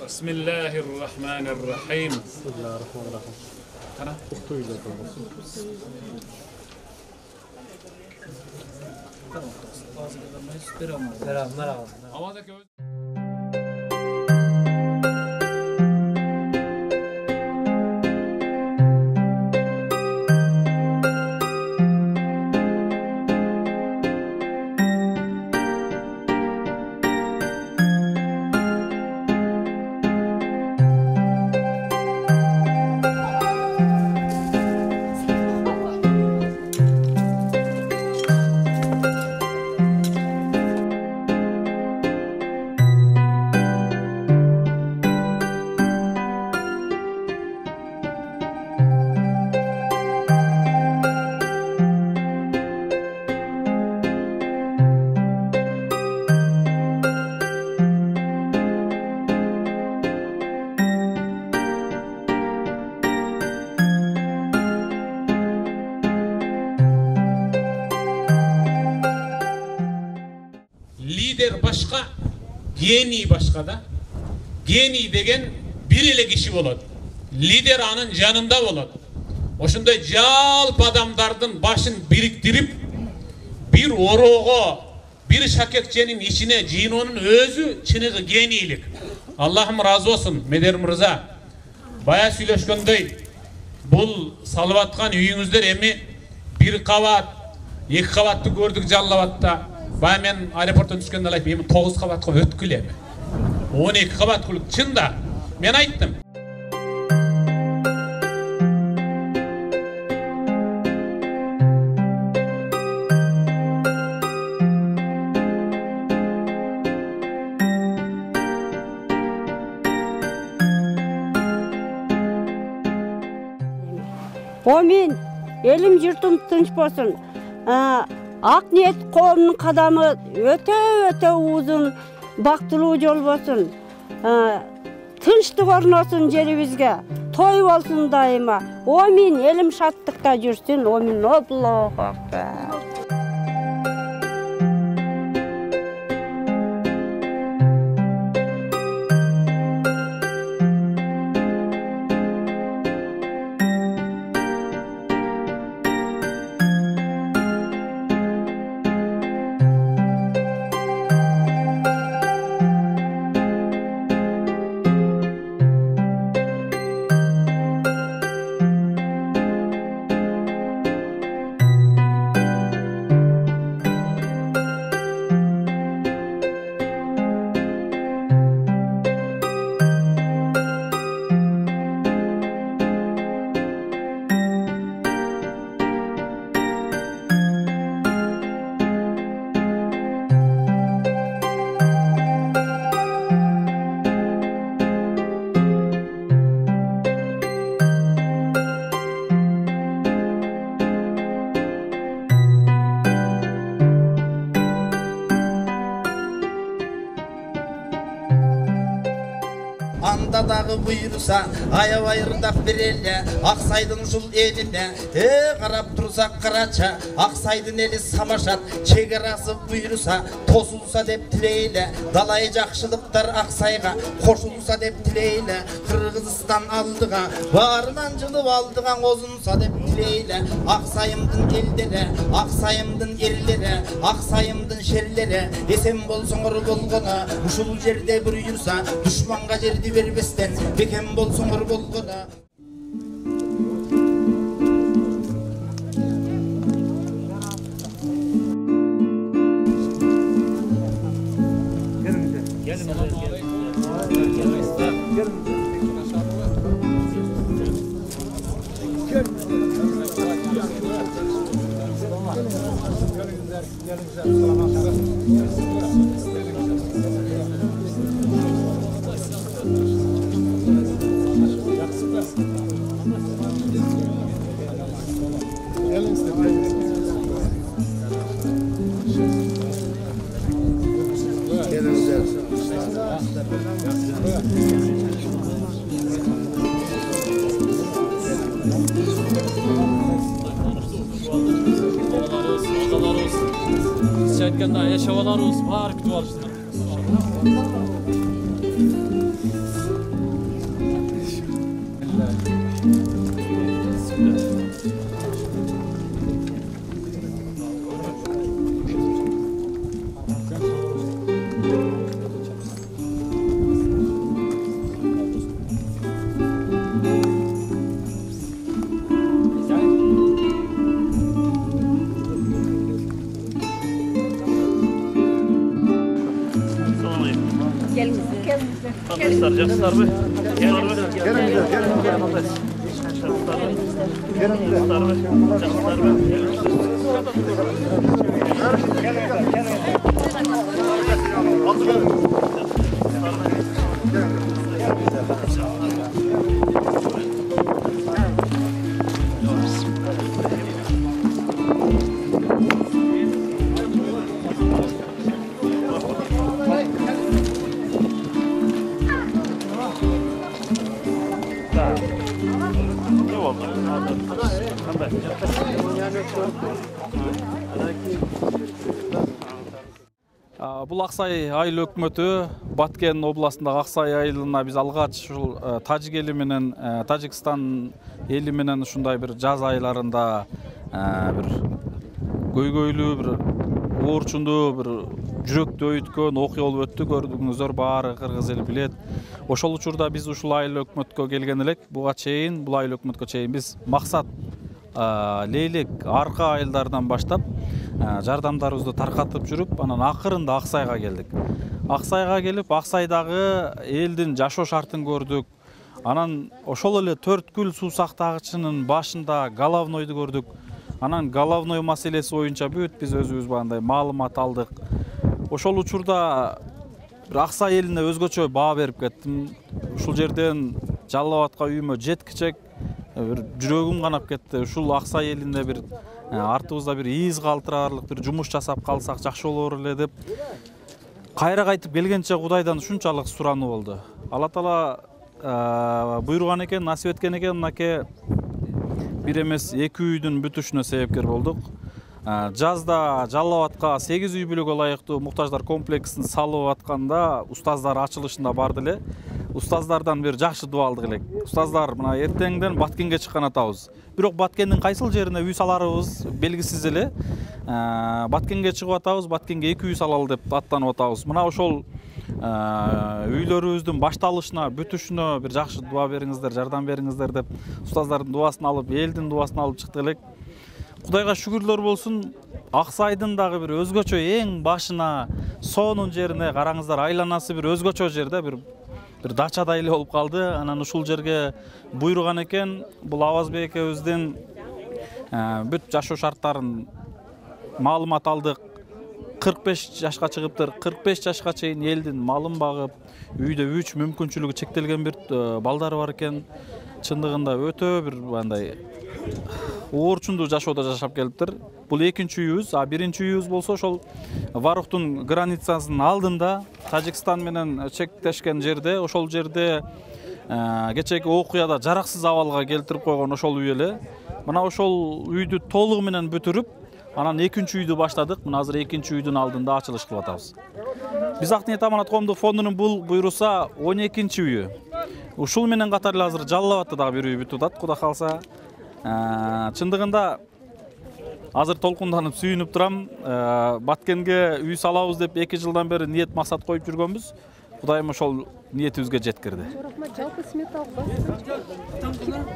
Bismillahirrahmanirrahim. Lider başka, geni başka da. Geni degen bir ele kişi oladı. Lider anın yanında oladı. Oşunda jalp adamdardın başın biriktirip bir oroğu, bir şakekçenin içine ciyin onun özü çınığı genilik. Allah'ım razı olsun Meder Mırza. Baya söyleşkendey. Bul salvatkan üyünüzler emi bir kavat, iki kavatты gördük Jallabadta. Baya men aeroporttan түскенде айтып, emi 9 kavatқа өткүл emi. 12 kavat kılık çında. Men ayttım. Amin. Elim yurtum tinch bolsun. Ак ниет коомдун кадамы өтө uzun, бактылуу жол болсун. Тынчтык орносун жерибизге. Той болсун дайыма. Амин. Элим шаттыкта жүрсүн. Амин. Аллаху акбар. Дадағы бұйырса, аябай ырдап берелі, Ақсайдың жыл еліне, қарап тұрсақ қарача, Ақсайдың елі самашат, шекарасы бұйырса, тосылса деп тілейлі, далай жақшылықтар Ақсайға, қошылса деп тілейлі, Қырғызстан алдыға, барынан жылып алдыған озынса деп тілейлі, Ақсайымдың елдері, Ақсайымдың ерлері, Ақсайымдың шерлері, есен болсын ұры болғаны, ұшыл жерде бұйырса, düşmanға жерді бербестен, бекем болсын ұры болғаны. Aytganda yaşavalarыбыз бар күтүп алышты. Arkadaşlar yaşlar mı? Бул Аксай айыл өкмөтү Баткен областындагы Аксай айылына биз алгач ушул Тажик эли менен Тажикстан эли менен ушундай бир жаз айларында бир көйгөйлүү бир оорчундуу бир жүрөктү өйткөн окуя болуп өттү. Көрдүңүздөр, баары кыргыз эли билет. Ошол учурда биз ушул айыл өкмөткө келген элек. Буга чейин, бул айыл өкмөткө чейин биз максат Лейлек, арка айылдардан баштап жардамдарыбызды таркатып жүрүп, анан акырында Аксайга келдик. Аксайга келип, Аксайдагы элдин жашоо шартын көрдүк. Анан ошол эле Төрткүл суу сактагычынын башында головнойду көрдүк. Анан головной маселеси боюнча бүт биз өзүбүз бандай маалымат алдык. Ошол учурда бир Аксай элине өзгөчө баа берип кеттим. Ушул жерден Жалал Абадка үйүмө жеткичек бир жүрөгүм канап кетти. Ушул Аксай элинде бир артыбызда бир из калтырарлык бир жумуш жасап калсак жакшы болор эле деп кайра кайтып келгенче Кудайдан ушунчалык сурануу болду. Алла Таала буйруган экен, насип эткен экен, мынакей бир эмес 2 үйдүн бүтүшүнө себепкер болдук. Жазда Жалал Абадка 8 үй бүлөгө ылайыктуу муктаждар комплексин салып атканда устаздар ачылышында барды эле. Устаздардан бир жакшы дуа алдык элек. Устаздар, мына эртеңден Баткенге чыккан атабыз. Бирок Баткендин кайсыл жерине үй саларыбыз белгисиз эле. Баткенге чыгып атабыз, Баткенге 2 үй салалы деп аттанып атабыз. Мына ошол үйлөрүбүздүн башталышына, бүтүшүнө бир жакшы дуа бериңиздер, жардам бериңиздер деп устаздардын дуасын алып, элдин дуасын алып чыктык элек. Кудайга шүгүрлөр болсун, Аксайдын дагы бир өзгөчө эң башына, сонун жерине караңыздар, айланасы бир өзгөчө жерде бир дачадай эле болуп калды. Анан ушул жерге буйруган экен. Бул Авазбек экебиздин бүт жашоо шарттарын маалымат алдык. 45 жашка чыгыптыр. 45 жашка чейин элдин малын багып, үйдө 3 мүмкүнчүлүгү чектелген бир балдары бар экен. Чындыгында өтө бир мындай оорчундуу жашоодо жашап келиптир. Бул экинчи үйүбүз, биринчи үйүбүз болсо ошол Варуктун границасынын алдында, Тажикстан менен чектешкен жерде, ошол жерде кечеги окуяда жараксыз абалга келтирип койгон ошол үй эле. Мына ошол үйдү толугу менен бүтүрүп, анан экинчи үйдү баштадык. Мына азыр экинчи үйдүн алдында ачылыш кылып атабыз. Биз Ак ниет аманат коомдук фондунун бул буйруса 12-чи үйү. Ушул менен катар эле азыр Жалал Абадта дагы бир үй бүтүп атат, Кудай кааласа. Чындыгында азыр толкунданып сүйүнүп турам. Баткенге үй салабыз деп 2 жылдан бери ниет максат коюп жүргөнбүз. Кудайым ошол ниетибизге жеткирди. Жалпы сметалык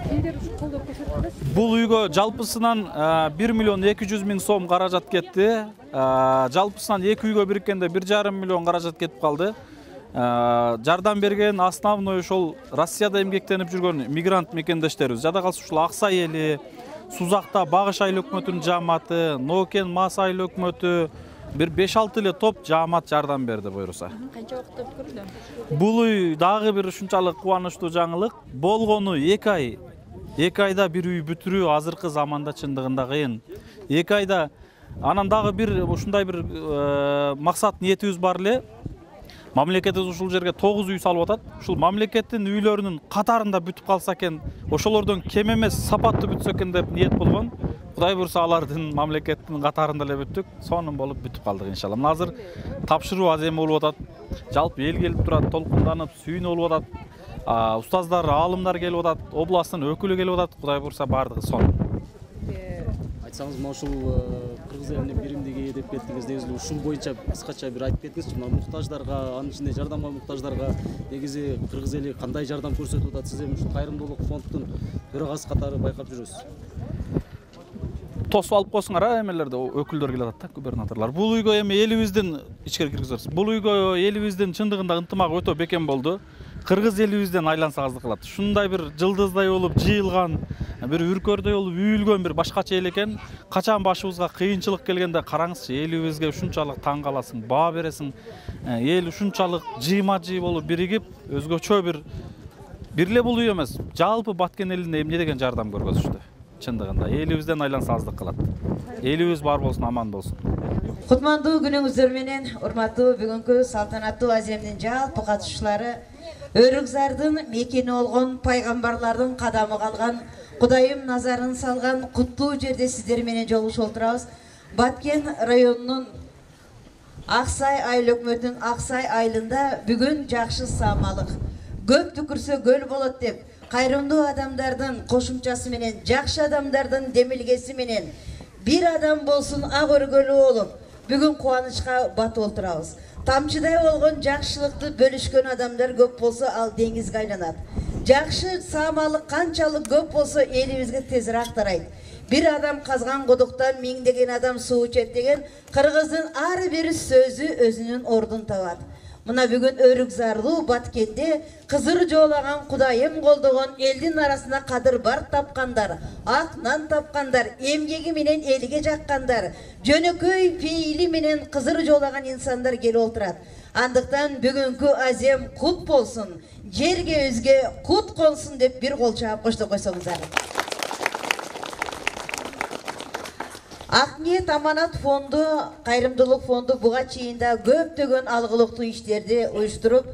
кимдер колдоп көрсөттү? Бул үйгө жалпысынан 1 миллион 200 миң сом каражат кетти. Жалпысынан 2 үйгө бириккенде 1,5 миллион каражат кетип калды. Жардам берген основной ошол Россияда эмгектенип жүргөн мигрант мекендештерибиз. Жада калса ушул Аксай эли, Сузакта Багыш айыл өкмөтүнүн жааматы, Нокен Мас айыл өкмөтү бир 5-6 эле топ жаамат жардам берди буйруса. Канча убакытта бүткөрүлдү? Бул үй дагы бир ушунчалык кубанычтуу жаңылык. Болгону 2 ай. 2 айда бир үй бүтүрүү азыркы заманда чындыгында кыйын. 2 айда анан дагы бир ушундай бир максат ниетибиз бар эле. Мамлекетибиз ушул жерге 9 үй салып атат. Ушул мамлекеттин үйлөрүнүн катарында бүтүп калса экен, ошолордон кем эмес сапаттуу бүтсө экен деп ниет болгон. Кудай буйруса алардын мамлекеттин катарында эле бүттүк. Сонун болуп бүтүп калдык иншалла. Мына азыр тапшыруу азем болуп атат. Жалпы эл келип турат, толкунданып, сүйүнүп болуп атат. Устаздар, аалымдар келип атат, областтын өкүлү келип атат. Кудай буйруса бардыгы сонун. айтсаңыз, мына ушул кыргыз элине биримдиги деп кеттиңиз. Негизи ушул боюнча кыскача бир айтып кетиңизчи. Мына муктаждарга, анын ичинде жардамга муктаждарга негизи кыргыз эли кандай жардам көрсөтүп атат? Сиз эми ушул кайрымдуулук фонддун төрагасы катары байкап жүрөсүз. Тосуп алып койсуңар эмелерде өкүлдөр келип атат да, губернаторлор. Бул үйгө эми элибиздин ичкери киргизебиз. Бул үйгө элибиздин чындыгында ынтымагы өтө бекем болду. Кыргыз элибизден айлансаңызды кылат. Шундай бир жылдыздай болуп жыйылган, бир үркөрдөй болуп үйүлгөн бир башкача эл экен. Качан башыбызга кыйынчылык келгенде караңызчы, элибизге ушунчалык таң каласың, баа бересиң. Эл ушунчалык жыйма-жый болуп биригип, өзгөчө бир эле бул үй эмес, жалпы Баткен элине эмне деген жардам көргөзүштү. Чындыгында элибизден айлансаңыздык кылат. Элибиз бар болсун, аман болсун. Кутмандуу күнүңүздөр менен урматтуу бүгүнкү салтанаттуу аземдин жалпы катышуулары, Өрүкзардын мекени болгон пайгамбарлардын кадамы калган, Кудайым назарын салган куттуу жерде сиздер менен жолугушуп отурабыз. Баткен районунун Аксай айыл өкмөтүнүн Аксай айылында бүгүн жакшы саамалык. Көп түкүрсө көл болот деп, кайрымдуу адамдардын кошумчасы менен, жакшы адамдардын демилгеси менен бир адам болсун ак өргөлүү болуп, бүгүн кубанычка батып отурабыз. Тамчыдай болгон жакшылыкты бөлүшкөн адамдар көп болсо, ал деңизге айланат. Жакшы саамалык канчалык көп болсо, элибизге тезирээк тарайт. Bir adam kazgan koduktan mingdegen adam su içet degen Kırgızdın ар bir sözü özünün ordun tabat. Mına bugün Örükzarlı Batkende kızır joğlagan Kudayım kolduğun eldin arasında kadır bar tapkandar, ak nan tapkandar, emgegi menen elige jakkandar, jönököy fiili menen kızır joğlagan insanlar geli olturat. Andıktan bugünkü azem kut bolsun, jerge özge kut kolsun dep bir kol çağıp koştu koysanızlar. Akniyet Amanat Fondu, Kayrımdılık Fondu buğa çeyinde köptөгөн algılıktуу işlerdi uyuşturup,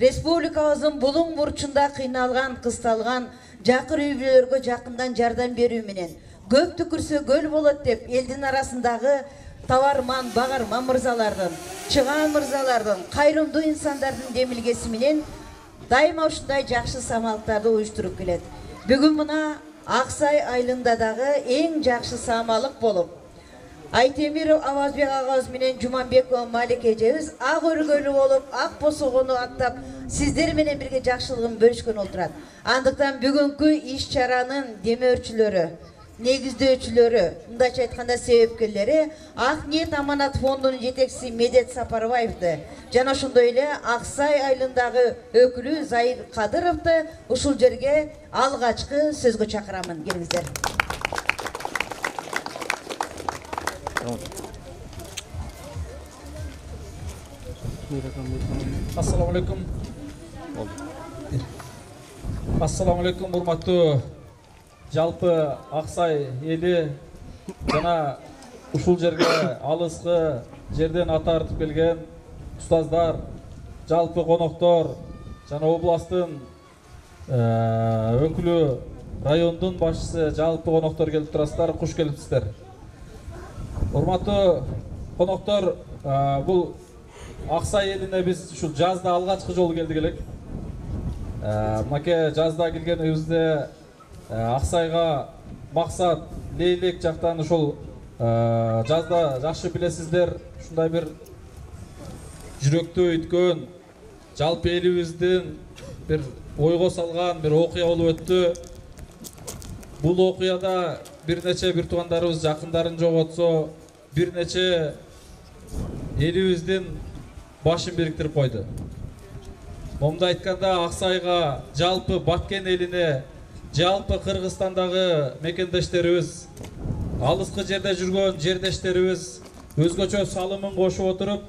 Respublikamızın bulun burçunda kıynalgan, kıstalgan, jakır üylörgө jakından jardam berүү menен köp tükürse göl bolot dep eldin arasındagı tavarman, bagarman mırzalardın, çıgan mırzalardın, kayrımdуу insandardın demilgesi menен daima ушундай жакшы самалыктарды uyuşturup келет. Бүгүн мына Аксай айылындагы эң жакшы самалык болуп, Aytemirov Avazbek ağaz menen Jumanbekova Malik ejebиz ак өргөлүү болуп, ак посогону аттап, сиздер менен бирге жакшылыгын бөлүшкөн олтурат. Андыктан бүгүнкү иш чаранын демөөрчүлөрү, негиздөөчүлөрү, мындайча айтканда себепкерлери Акниет Аманат фондунун жетекчиси Медет Сапарбаевди жана ошондой эле Аксай айылындагы өкүлү Зайыр Кадыровду ушул жерге алгачкы сөзгө чакырамын. Келиңиздер. Assalamu alaikum. Assalamu alaikum урматтуу жалпы Аксай эли жана ушул жерге алыскы жерден ата артып келген устаздар, жалпы коноктор жана областтын өкүлү, райондун башчысы, жалпы коноктор келип турасыздар, куш келипсиздер. Урматтуу коноктор, бул Аксай элине биз ушул жазда алгачкы жолу келдик элек. Мынакей жазда келгенибизде Аксайга максат Лейлек жактан ушул жазда жакшы билесиздер, ушундай бир жүрөктө өткөн, жалпы элибиздин бир ойго салган бир окуя болуп өттү. Бул окуяда бир нече бир туугандарыбыз жакындарын жоготсо, бир нече элибиздин башын бириктирип койду. Момда айтканда Аксайга, жалпы Баткен элине, жалпы Кыргызстандагы мекендештерибиз, алыскы жерде жүргөн жердештерибиз өзгөчө салымын кошуп отуруп,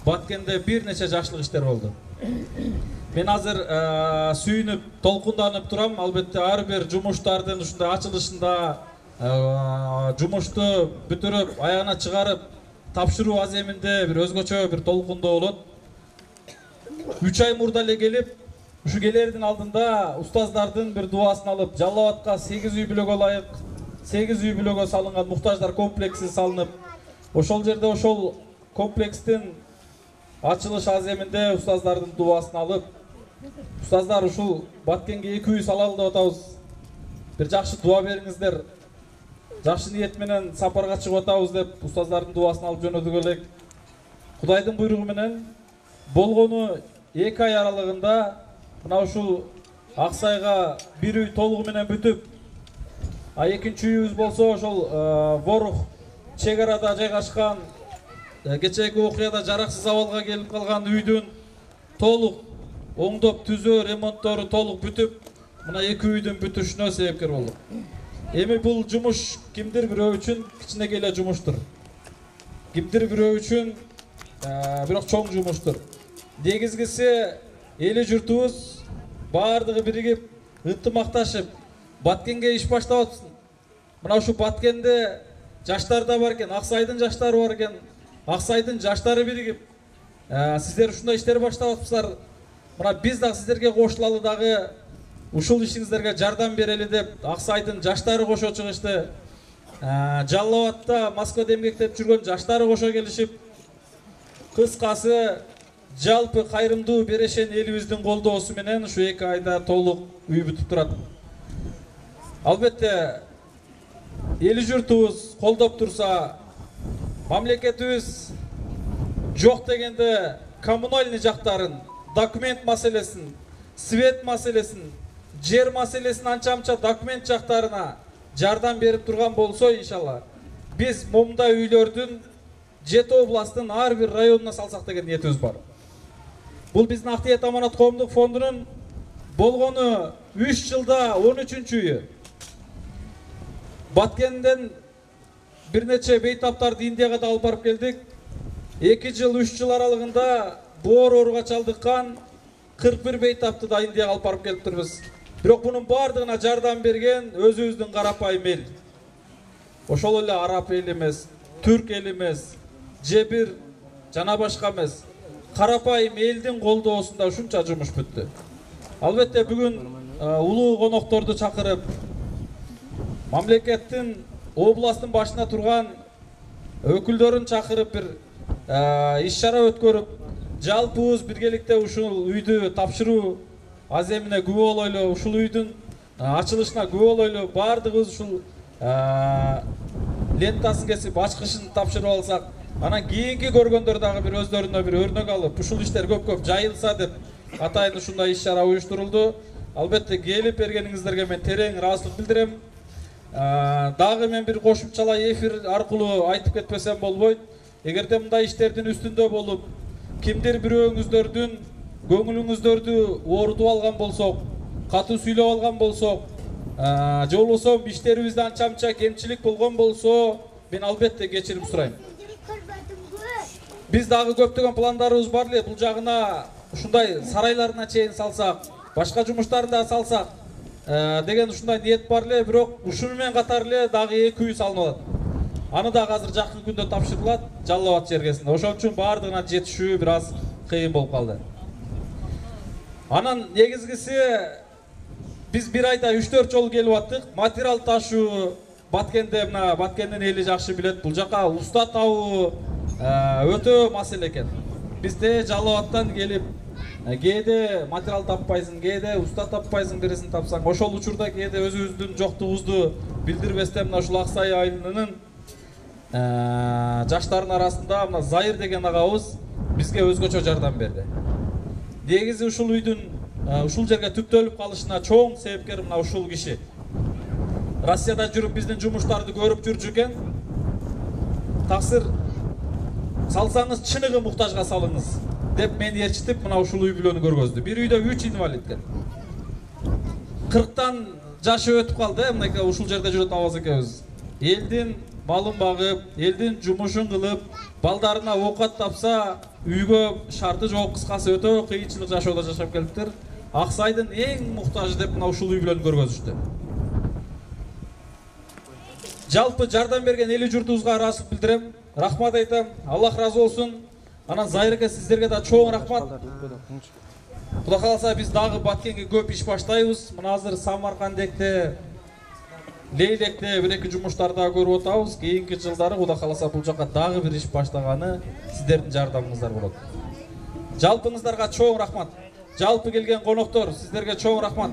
Баткенде бир нече жакшылык иштер болду. Мен азыр сүйүнүп, толкунданып турам. Албетте ар бир жумуштардын ушундай ачылышында жумушту бүтүрүп, аягына чыгарып тапшыруу аземинде бир өзгөчө бир толкундоо болот. 3 ай мурда эле келип, ушу келердин алдында устаздардын бир дубасын алып, Жалал Абадка 8 үй бүлөгө ылайык 8 үй бүлөгө салынган муктаждар комплекси салынып, ошол жерде ошол комплекстин ачылыш аземинде устаздардын дубасын алып, устаздар ушул Баткенге 2 үй салалы деп атабыз. Бир жакшы дуа бериңиздер. жакшы ниет менен сапарга чыгып атабыз деп устаздардын дубасын алып жөнөдүк элек. Кудайдын буйругу менен болгону 2 ай аралыгында мына ушул Аксайга бир үй толугу менен бүтүп, экинчи үйүбүз болсо ошол Ворух чек арада жайгашкан кечээги окуяда жараксыз абалга келип калган үйдүн толук оңдоп түзөө ремонттору толук бүтүп, мына 2 үйдүн бүтүшүнө себепкер болдук. Эми бул жумуш кимдир бирөө үчүн кичинекей эле жумуштур. Кимдир бирөө үчүн бирок чоң жумуштур. Негизгиси эли журтубуз баардыгы биригип, ынтымакташып, Баткенге иш баштап атсын. Мына ушу Баткенде жаштар да бар экен, Аксайдын жаштары бар экен. Аксайдын жаштары биригип, сиздер ушундай иштер баштап атыпсыздар. Мына биз да сиздерге кошулалы дагы ушул ишиңиздерге жардам берели деп Аксайдын жаштары кошо чыгышты. Жалал Абадта Москвада эмгектеп жүргөн жаштары кошо келишип, кыскасы жалпы кайрымдуу берешен элибиздин колдоосу менен ушу 2 айда толук үй бүтүп турат. Албетте эли журтубуз колдоп турса, мамлекетибиз жок дегенде коммунальный жактарын, документ маселесин, свет маселесин, жер маселесин анча-мынча документ жактарына жардам берип турган болсо, иншалла, биз момундай үйлөрдүн 7 областтын ар бир районуна салсак деген ниетибиз бар. Бул биздин Актиет Аманат коомдук фондунун болгону 3 жылда 13-чү үйү. Баткенден бир нече бейтаптарды Индияга да алып барып келдик. 2 жыл, 3 жыл аралыгында боор ооруга чалдыккан 41 бейтапты да Индияга алып барып келиптирбиз. Бирок бунун бардыгына жардам берген өзүбүздүн карапайым эл. Ошол эле араб эл эмес, түрк эл эмес, же бир жана башка эмес. Карапайым элдин колдоосунда ушунча жумуш бүттү. Албетте бүгүн улуу конокторду чакырып, мамлекеттин областтын башына турган өкүлдөрүн чакырып бир иш-чара өткөрүп, жалпыбыз биргеликте ушул үйдү тапшыруу аземине күбө болойлу, ушул үйдүн ачылышына күбө болойлу, бардыгыбыз ушул лентасын кесип ачкычын тапшырып алсак, анан кийинки көргөндөр дагы бир өздөрүнө бир өрнөк алып, ушул иштер көп жайылса деп атайын ушундай иш-чара уюштурулду. Албетте келип бергениңиздерге мен терең ыраазычылык билдирем. Дагы мен бир кошумчалай эфир аркылуу айтып кетпесем болбойт. Эгерде мындай иштердин үстүндө болуп, кимдир бирөөңүздөрдүн көңүлүңүздөрдү оорутуп алган болсок, катуу сүйлөп алган болсок, же болбосо иштерибизде анча-мынча кемчилик болгон болсо, мен албетте кечирим сурайм. Биз дагы көптөгөн пландарыбыз бар эле, бул жагына ушундай сарайларына чейин салсак, башка жумуштарын да салсак деген ушундай ниет бар эле, бирок ушуну менен катар эле дагы 2 үй салынып атат. Аны да азыр жакын күндө тапшырылат Жалал Абад жергесинде. Ошол үчүн бардыгына жетишүү бир аз кыйын болуп калды. Анан негизгиси биз бир айда 3-4 жолу келип аттык. Материал ташуу Баткенде, мына Баткендин эли жакшы билет. Бул жака уста табуу өтө маселе экен. Бизде Жалал Абадтан келип кээде материал таппайсың, кээде уста таппайсың, бирисин тапсаң, ошол учурда кээде өзүбүздүн жоктугубузду билдирбестен мына ушул Аксай айылынын жаштардын арасында мына Зайыр деген агабыз бизге өзгөчө жардам берди. Негизи ушул үйдүн ушул жерге түптөлүп калышына чоң себепкер мына ушул киши. Россияда жүрүп биздин жумуштарды көрүп жүрчү экен. Таксыр салсаңыз чыныгы муктажга салыңыз деп мени ээрчитип мына ушул үй бүлөнү көргөздү. Бир үйдө 3 инвалид экен. 40тан жашы өтүп калды, мынакей ушул жерде жүрөт абаз экебиз. Элдин малын багып, элдин жумушун кылып, балдарына оокат тапса, үйгө шарты жок, кыскасы өтө кыйынчылык жашоодо жашап келиптир. Аксайдын эң муктажы деп мына ушул үй бүлөнү көргөзүштү. Жалпы жардам берген эли журтубузга ыраазычылык билдирем. Рахмат айтам. Аллах разы болсун. Анан Зайырге сиздерге да чоң рахмат. Кудай кааласа биз дагы Баткенге көп иш баштайбыз. Мына азыр Самаркандекте, Лейлекте 1-2 жумуштарды да көрүп атабыз. Кийинки жылдары Кудай кааласа бул жака дагы бир иш баштаганы сиздердин жардамыңыздар болот. Жалпыңыздарга чоң рахмат. Жалпы келген коноктор, сиздерге чоң рахмат.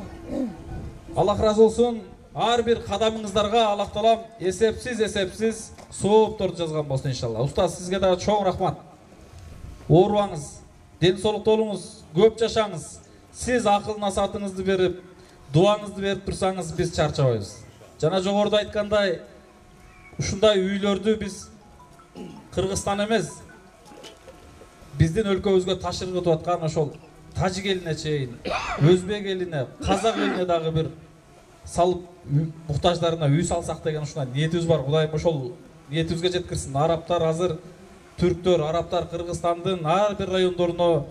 Аллах разы болсун. ар бир кадамыңыздарга Аллах таалам эсепсиз соопторду жазган болсун иншалла. Устаз, сизге дагы чоң рахмат. Оорубаңыз, ден соолукта болуңуз, көп жашаңыз. Сиз акыл насаатыңызды берип, дуаңызды берип турсаңыз, биз чарчабайбыз. Жана жогоруда айткандай, ушундай үйлөрдү биз Кыргызстан эмес, биздин өлкөбүзгө ташыргытып аткан ошол тажик элине чейин, өзбек элине, казак элине дагы бир салып муктаждарына үй салсак деген ушундай ниетибиз бар. Кудайым ошол ниетибизге жеткирсин. Арабтар азыр, түрктөр, арабтар Кыргызстандын ар бир райондоруна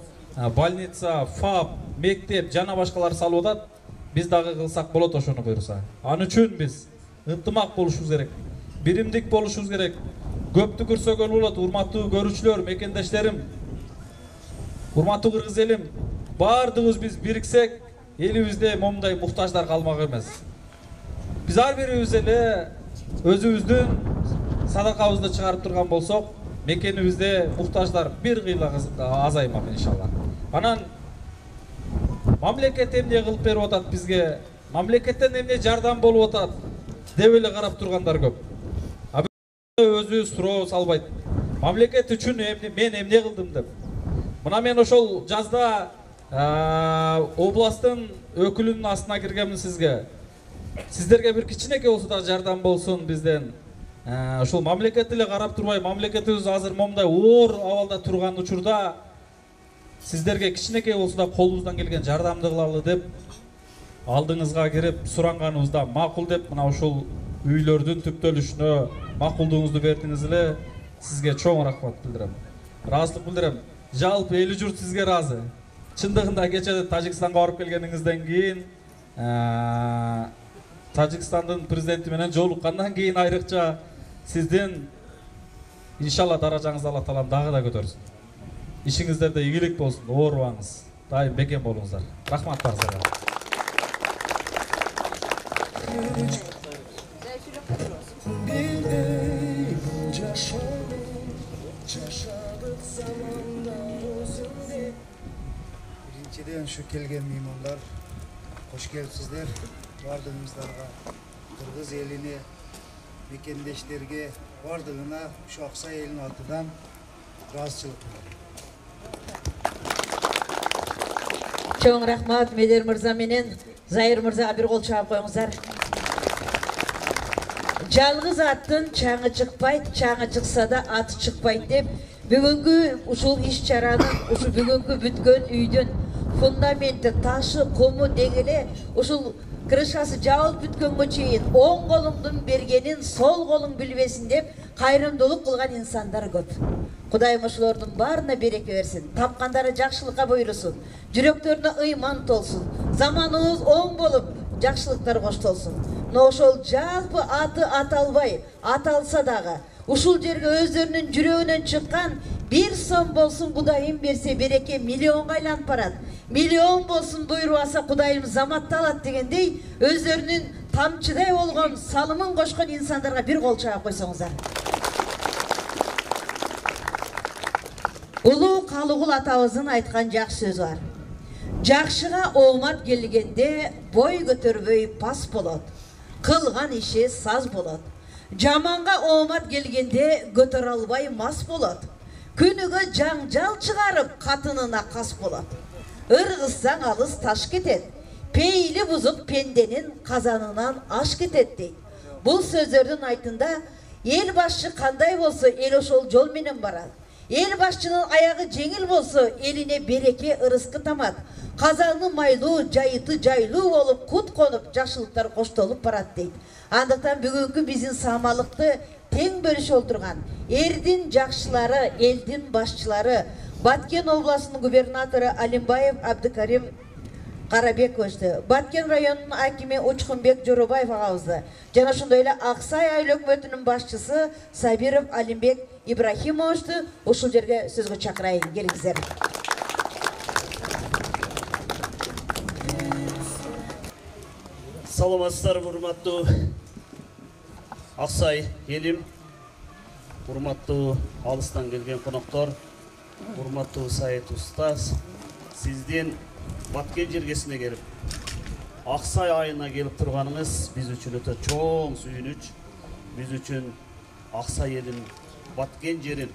больница, ФАП, мектеп жана башкалар салып атат. Биз дагы кылсак болот ошону буйруса. Аны үчүн биз ынтымак болушубуз керек. Биримдик болушубуз керек. Көптү көрсөгөн болот, урматтуу көрүүчүлөр, мекендештерим. Урматтуу кыргыз элим, бардыгыбыз биз бириксек, элибизде момундай муктаждар калмак эмес. Биз ар бирибиз эле өзүбүздүн садакабызды чыгарып турган болсок, мекенибизде муктаждар бир кыйла азаймак иншалла. Анан мамлекет эмне кылып берип атат бизге, мамлекеттен эмне жардам болуп атат деп эле карап тургандар көп. Өзү суроо салбайт. Мамлекет үчүн мен эмне кылдым деп. Мына мен ошол жазда областтын өкүлүнүн астына киргенмин сизге. Сиздерге бир кичинекей болсо да жардам болсун бизден. Ошол мамлекет эле карап турбай, мамлекетибиз азыр момундай оор абалда турган учурда сиздерге кичинекей болсо да колубуздан келген жардамды кылалы деп алдыңызга кирип суранганыбызда макул деп мына ушул үйлөрдүн түптөлүшүнө макулдугуңузду бердиңиз эле. Сизге чоң рахмат билдирем. Ыраазычылык билдирем. Жалпы эли журт сизге ыраазы. Чындыгында кече Тажикстанга барып келгениңизден кийин, Тажикстандын президенти менен жолуккандан кийин айрыкча сиздин иншалла даражаңызды Алла таалам дагы да көтөрсүн. Ишиңиздерде ийгилик болсун, оорубаңыз, дайым бекем болуңуздар. Рахмат барыңыздарга. Биринчиден ушу келген меймандар, кош келипсиздер. Бардыгыңыздарга, кыргыз элине, мекендештерге, бардыгына ушу Аксай элинин атынан ыраазычылык билдирем. Чоң рахмат Медер мырза менен Зайыр мырзага бир кол чаап коюңуздар. Жалгыз аттын чаңы чыкпайт, чаңы чыкса да аты чыкпайт деп бүгүнкү ушул иш-чаранын, ушу бүгүнкү бүткөн үйдүн фундаменти, ташы, кому дегеле ушул крышасы жабылып бүткөнгө чейин оң колуңдун бергенин сол колуң билбесин деп кайрымдуулук кылган инсандар көп. Кудайым ошолордун баарына береке берсин, тапкандары жакшылыкка буйрусун, жүрөктөрүнө ыйман толсун, заманыбыз оң болуп, жакшылыктар коштолсун. Но ошол жалпы аты аталбай, аталса дагы ушул жерге өздөрүнүн жүрөгүнөн чыккан бир сом болсун Кудайым берсе береке миллионга айланып барат. Миллион болсун буйрубаса Кудайым заматталат дегендей өздөрүнүн тамчыдай болгон салымын кошкон инсандарга бир кол чаап койсоңуздар. Улуу Калыгул атабыздын айткан жакшы сөзү бар. Жакшыга оомат келгенде бой көтөрбөй пас болот. Кылган иши саз болот. Жаманга оомат келгенде көтөрө албай мас болот. Күнүгө жаңжал чыгарып катынына кас болот. Ыргызсаң алыс таш кетет. Пейли бузук пенденин казанынан аш кетет дейт. Бул сөздөрдүн айтында эл башчы кандай болсо эл ошол жол менен барат. Эл башчынын аягы жеңил болсо элине береке ырыскы тамат. Казаны майлуу, жайыты жайлуу болуп, кут конуп, жакшылыктар коштолуп барат дейт. Андыктан бүгүнкү биздин саамалыкты тең бөлүшүп отурган эрдин жакшылары, элдин башчылары, Баткен областынын губернатору Алимбаев Абдыкарим Карабековичти, Баткен районунун акими Учкунбек Жоробаев агабызды, жана ошондой эле Аксай айыл өкмөтүнүн башчысы Сабиров Алимбек Ибрахимовичти ушул жерге сөзгө чакырайын. Келиңиздер. Саламатсыздарбы, урматтуу Аксай элим, урматтуу алыстан келген коноктор, урматтуу Саид устаз, сиздин Баткен жергесине келип, Аксай айына келип турганыңыз биз үчүн өтө чоң сүйүнүч. Биз үчүн Аксай элин, баткен жерин,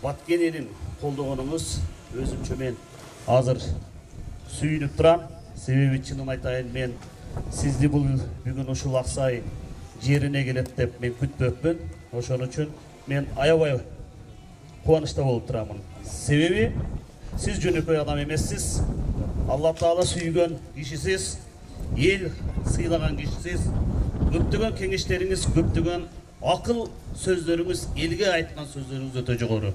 баткен элин колдогонуңуз өзүмчө мен азыр сүйүнүп турам. Себеби чынын айтайын, мен сизди бул бүгүн ушул Аксай жерине келет деп мен күтпөпмүн. Ошон үчүн мен аябай кубанычта болуп турамын. Себеби сиз жөнөкөй адам эмессиз. Алла Таала сүйгөн кишисиз, эл сыйлаган кишисиз. Көптөгөн кеңештериңиз, көптөгөн акыл сөздөрүңүз, элге айткан сөздөрүңүз өтө жогору.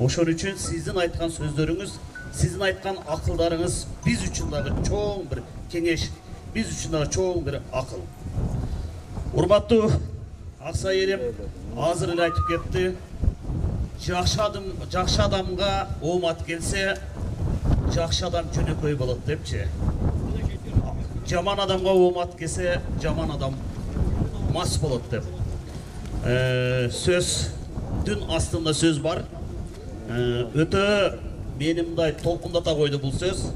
Ошон үчүн сиздин айткан сөздөрүңүз, сиздин айткан акылдарыңыз биз үчүн дагы чоң бир кеңеш, биз үчүн дагы чоң бир акыл. Урматтуу Аксай элим азыр эле айтып кетти. Жакшы адамга оомат келсе, жакшы адам жөнөкөй болот депчи. Жаман адамга оомат келсе, жаман адам мас болот деп. Сөздүн астында сөз бар. Өтө мени мындай толкундата койду бул сөз.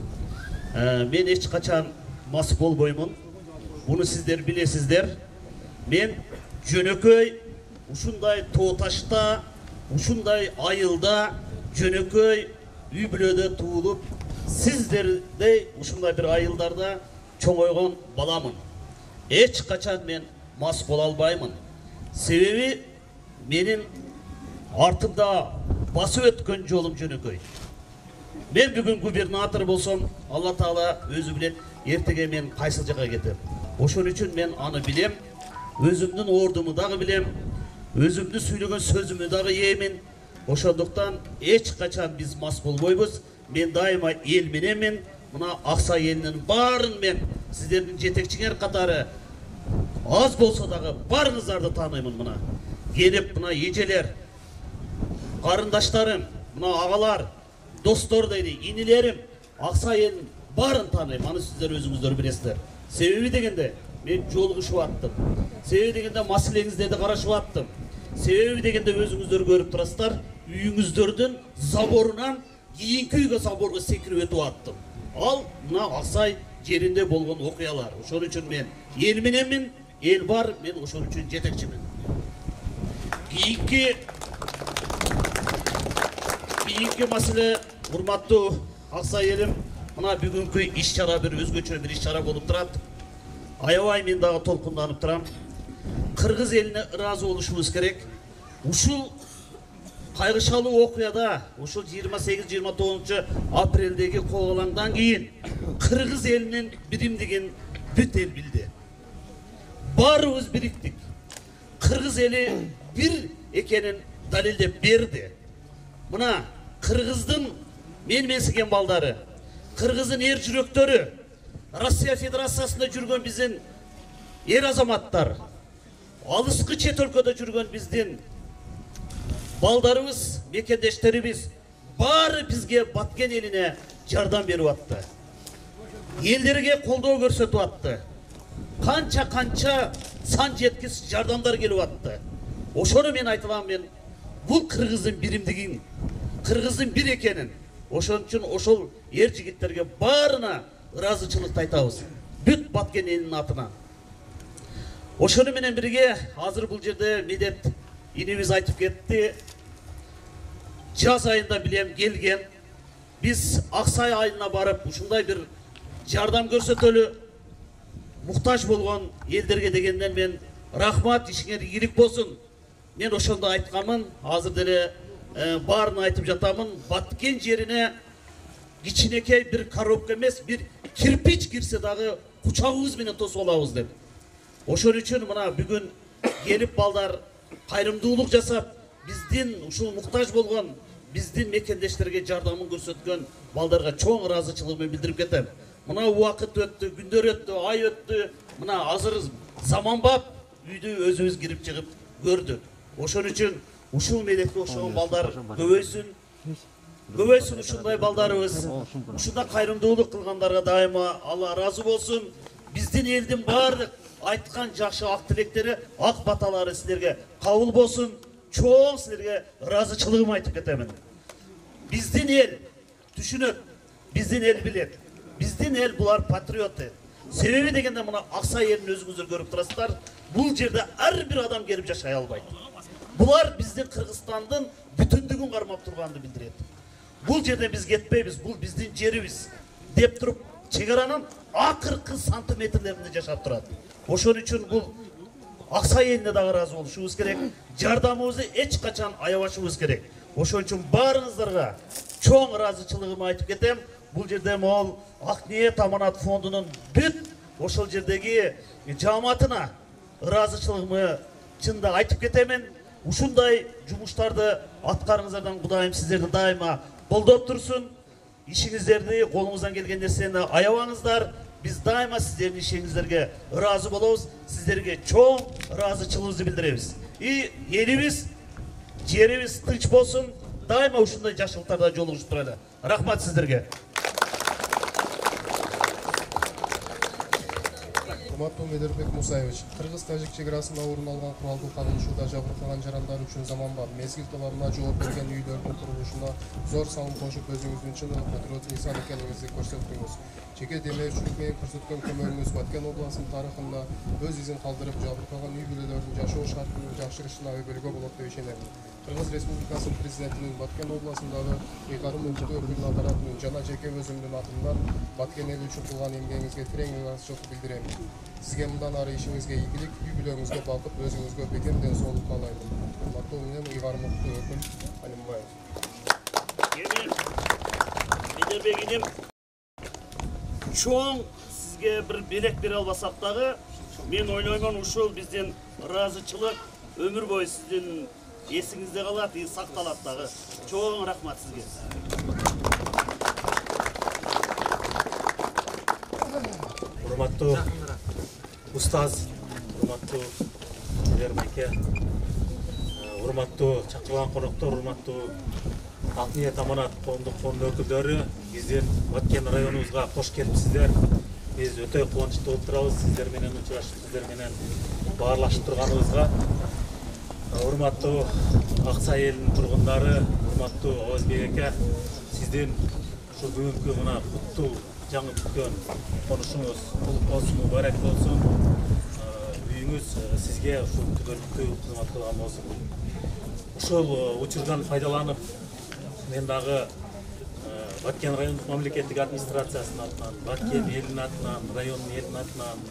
Мен эч качан мас болбоймун. Буну сиздер билесиздер. Мен жөнөкөй ушундай тоо ташта, ушундай айылда, жөнөкөй үй бүлөдө туулуп, сиздердей ушундай бир айылдарда чоңойгон баламын. Эч качан мен мас боло албаймын. Себеби менин артымда басып өткөн жолум жөнөкөй. Мен бүгүн губернатор болсом, Алла Таала өзү билет, эртеге мен кайсы жака кетем. Ошон үчүн мен аны билем, өзүмдүн ордуму дагы билем, өзүмдү сүйлөгөн сөзүмү дагы ийемин. Ошондуктан эч качан биз мас болбойбуз. Мен дайыма эл мененмин. Мына Аксай элинин баарын мен сиздердин жетекчиңер катары аз болсо дагы барыңыздарды тааныймын. Мына келип, мына эжелер, карындаштарым, мына агалар, достор дейли, инилерим, Аксай элинин баарын тааныйм. Аны сиздер өзүңүздөр билесиздер. Себеби дегенде мен жолугушуп аттым. Себеби дегенде маселеңиздерди карашып аттым. Себеби дегенде өзүңүздөр көрүп турасыздар, үйүңүздөрдүн заборунан кийинки үйгө заборго секирип өтүп аттым. Ал мына Аксай жеринде болгон окуялар. Ошон үчүн мен эл мененмин, эл бар, мен ошон үчүн жетекчимин. Кийинки маселе, урматтуу Аксай элим, мына бүгүнкү иш-чара бир өзгөчө бир иш-чара болуп турат. Аябай мен дагы толкунданып турам. Кыргыз элине ыраазы болушубуз керек. Ушул кайгычалуу окуяда, ушул 28-29 апрелдеги кооголаңдан кийин кыргыз элинин биримдигин бүт эл билди. Баарыбыз бириктик. Кыргыз эли бир экенин далилдеп берди. Мына кыргыздын менсиген балдары, кыргыздын эр жүрөктөрү, Россия Федерациясында жүргөн биздин эр азаматтар, алыскы чет өлкөдө жүргөн биздин балдарыбыз, мекендештерибиз баары бизге баткен элине жардам берип атты. Элдерге колдоо көрсөтүп атты. Канча сан жеткис жардамдар келип атты. Ошону мен айтылам, мен бул кыргыздын биримдигин, кыргыздын бир экенин, ошон үчүн ошол эр жигиттерге баарына ыраазычылыкты айтабыз. Бүт баткен элинин атынан. Ошону менен бирге азыр бул жерде Медет инибиз айтып кетти. Жаз айында билем келген. Биз Аксай айына барып ушундай бир жардам көрсөтөлү. Муктаж болгон элдерге дегенден мен рахмат, ишиңер ийгилик болсун. Мен ошондо айткамын, азыр деле баарын айтып жатамын. Баткен жерине кичинекей бир коробка эмес, бир кирпич кирсе дагы кучагыбыз менен тосуп алабыз деп. Ошон үчүн мына бүгүн келип балдар кайрымдуулук жасап, биздин ушул муктаж болгон биздин мекендештерге жардамын көрсөткөн балдарга чоң ыраазычылыгымды билдирип кетем. Мына убакыт өттү, күндөр өттү, ай өттү. Мына азыр заманбап үйдү өзүбүз кирип чыгып көрдүк. Ошон үчүн ушул мелekte окшогон балдар көбөйсүн. Көбөйсүн ушундай балдарыбыз. Ушундай кайрымдуулук кылгандарга дайыма Алла ыраазы болсун. Биздин элдин баардык айткан жакшы ак тилектери, ак баталары силерге кабыл болсун. Чоң силерге ыраазычылыгымды айтып кетемин. Биздин эл түшүнөт, биздин эл билет. Биздин эл булар патриоты. Себеби дегенде мына Аксай елін өзүңүздөр көрүп турасыздар. Бул жерде ар бир адам келип жашай албайт. Булар биздин Кыргызстандын бүтүндүгүн кармап турганды билдирет. Бул жерде биз кетпейбиз, бул биздин жерибиз деп туруп чегаранын акыркы сантиметрлеринде жашап турат. Ошон үчүн бул Аксай элине дагы ыраазы болушубуз керек. Жардамыбызды эч качан аябашыбыз керек. Ошон үчүн баарыңыздарга чоң ыраазычылыгымды айтып кетем. Бул жерде мол Акниет Аманат фондунун бүт ошол жердеги жамаатына ыраазычылыгымды чында айтып кетемин. Ушундай жумуштарды аткарыңыздардан Кудайым сиздерди дайыма колдоп турсун. Ишиңиздерди, колуңуздан келген нерсени аябаңыздар. Biz daima sizlerin işinizlerge razı bolobuz, sizlerge çok razıçılığımızı bildiremiz. Elimiz, yerimiz tınç bolsun, daima uşunday yaşılıklarda joluguşup turaylı. Rahmat sizlerge. Урматтуу Медербек Мусаевич, Кыргыз-Тажик чегарасында орун алган куралдуу кагылышууда жабыркаган жарандар үчүн заманбап мезгил талабына жооп берген үйлөрдүн курулушуна зор салым кошуп өзүңүздүн чын патриот инсан экениңизди көрсөттүңүз. Жеке демеушілік менен көрсөткөн көмөгүңүз Баткен областынын тарыхында өз изин калтырып, жабыркаган үй бүлөлөрдүн жашоо шартынын жакшырышына өбөлгө болот деп ишенем. Кыргыз Республикасынын президентинин Баткен областындагы ыйгарым өлкө өкүлүнүн аппаратынын жана жеке өзүмдүн атымдан Баткен эли үчүн кылган эмгегиңизге терең ыраазычылык билдирем. Сизге мындан ары ишиңизге ийгилик, үй бүлөңүзгө бакыт, өзүңүзгө бекем ден соолук каалайм. Урматтуу менен ыйгарым өкүл Алимбаев. Медербек инем чоң сизге бир белек бере албасак дагы, мен ойлоймун ушул биздин ыраазычылык өмүр бою сиздин эсиңизде калат, сакталат дагы. Чоң рахмат сизге. Урматтуу устаз, урматтуу Медербеке, урматтуу чакырылган коноктор, урматтуу Акниет Аманат коомдук фондунун өкүлдөрү, биздин Баткен районубузга кош келипсиздер. Биз өтө кубанычтуу болуп турабыз сиздер менен учурашып, сиздер менен баарлашып турганыбызга. Урматтуу Аксай элинин тургундары, урматтуу Оозбек эке, сиздин ушу бүгүнкү мына куттуу жаңы бүткөн конушуңуз кулуп болсун, мубарак болсун. Үйүңүз сизге ушул күнөлүктүү кызмат кылган болсун. Ушул учурдан пайдаланып, мен дагы Баткен райондук мамлекеттик администрациясынын атынан, Баткен элинин атынан, райондун элинин атынан,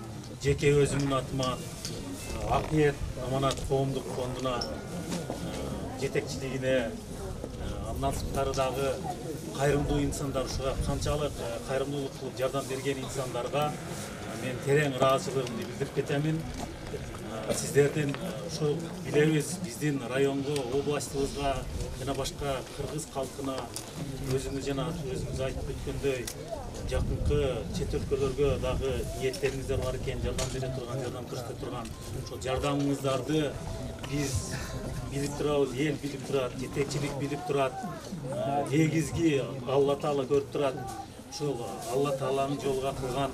жеке өзүмдүн атыман Акниет Аманат коомдук фондуна жетекчилигине, андан сырткары дагы кайрымдуу инсандар, ушуга канчалык кайрымдуулук кылып жардам берген инсандарга мен терең ыраазычылыгымды билдирип кетемин. Сиздердин ушу билебиз, биздин районго, областыбызга жана башка кыргыз калкына өзүңүз айтып өткөндөй жакынкы чет өлкөлөргө дагы ниеттериңиздер бар экен, жардам бере турган, жардам көрсөтө турган. Ошол жардамыңыздарды биз билип турабыз, эл билип турат, жетекчилик билип турат, негизги Алла Таала көрүп турат. Ушул Алла Тааланын жолуга кылган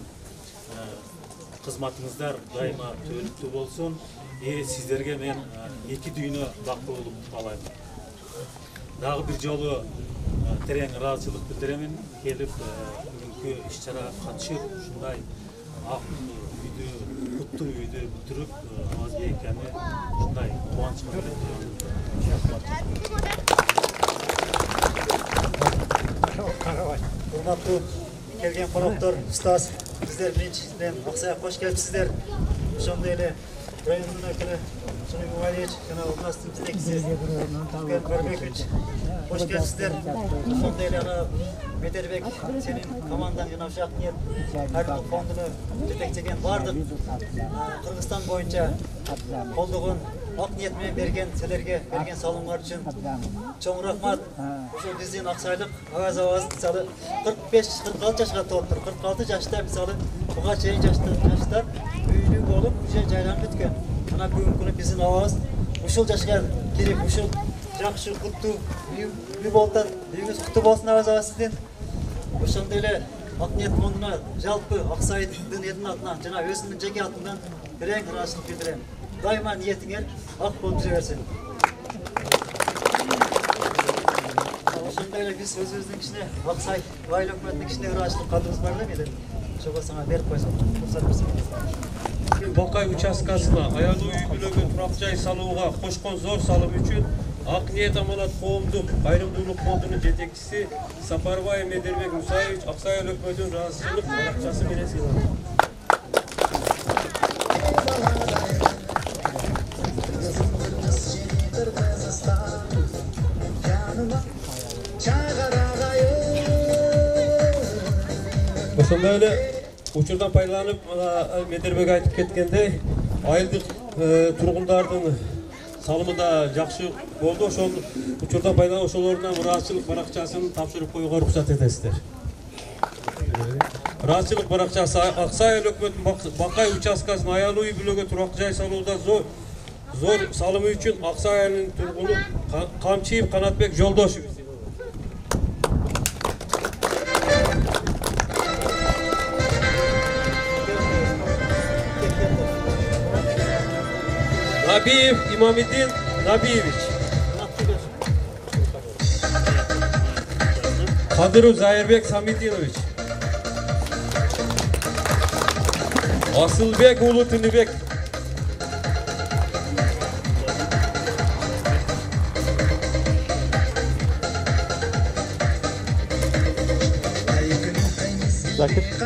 кызматыңыздар дайыма түбөлүктүү болсун. Сиздерге мен эки дүйнө бактылуулук каалайм. Дагы бир жолу терең ыраазычылык билдиремин. Келип бүгүнкү иш-чарага катышып, ушундай ак үйдү, куттуу үйдү бүтүрүп, Оозбек экени ушундай кубанычка келет. Урматтуу келген коноктор, устаз, сиздер биринчиден Аксайга кош келипсиздер. Ошондой эле райондун өкүлү Сулейм Валиевич жана областтын жетекчиси Көрбекович кош келипсиздер. Ошондой эле Медербек, сенин командаң жана ушул Акниет Кайрымдуулук фондуну жетектеген бардык Кыргызстан боюнча колдогон Акниет менен берген силерге берген салымыңар үчүн чоң рахмат. Ушул биздин аксайлык аваз мисалы 45-46 жашка толуптур. 46 жашта мисалы буга чейин жаштар үйлүү болуп, уже жайланып бүткөн. Жана бүгүнкү күнү биздин аваз ушул жашка кирип, ушул жакшы куттуу үй болот. Үйүңүз куттуу болсун аваз сиздин. Ошондой эле Акниет фондуна жалпы Аксайдын элинин атынан жана өзүмдүн жеке атымдан терең ыраазычылык билдирем. Дайыма ниетиңер ак болуп жүрө берсин. Ошондой эле биз өзүбүздүн кичине Аксай айыл өкмөтүнүн кичине ыраазычылык катыбыз бар да менде. жобасына беріп қойсақ, рұқсат берсеңіз. Бакай участкасына аялуу үй бүлөгө турак жай салууга кошкон зор салым үчүн Ак ниет аманат коомдук кайрымдуулук фондунун жетекчиси Сапарбай Медербек Мусаевич Аксай айыл өкмөтүнүн ыраазычылык баракчасы менен сыйланды. Ошондой эле учурдан пайдаланып Медербек айтып кеткендей, айылдык тургундардын салымы да жакшы болду. Ошол учурдан пайдаланып ошолордун ыраазычылык баракчасын тапшырып коюуга уруксат этесиздер. Ыраазычылык баракчасы Аксай айыл өкмөтүнүн Бакай участкасына аялуу үй бүлөгө турак жай салууда зор салымы үчүн Аксай айылынын тургуну Камчиев Канатбек Жолдошев. Набиев Имамиддин Набиевич. Кадыров Зайырбек Самидинович. Асылбек Улу Тыныбек.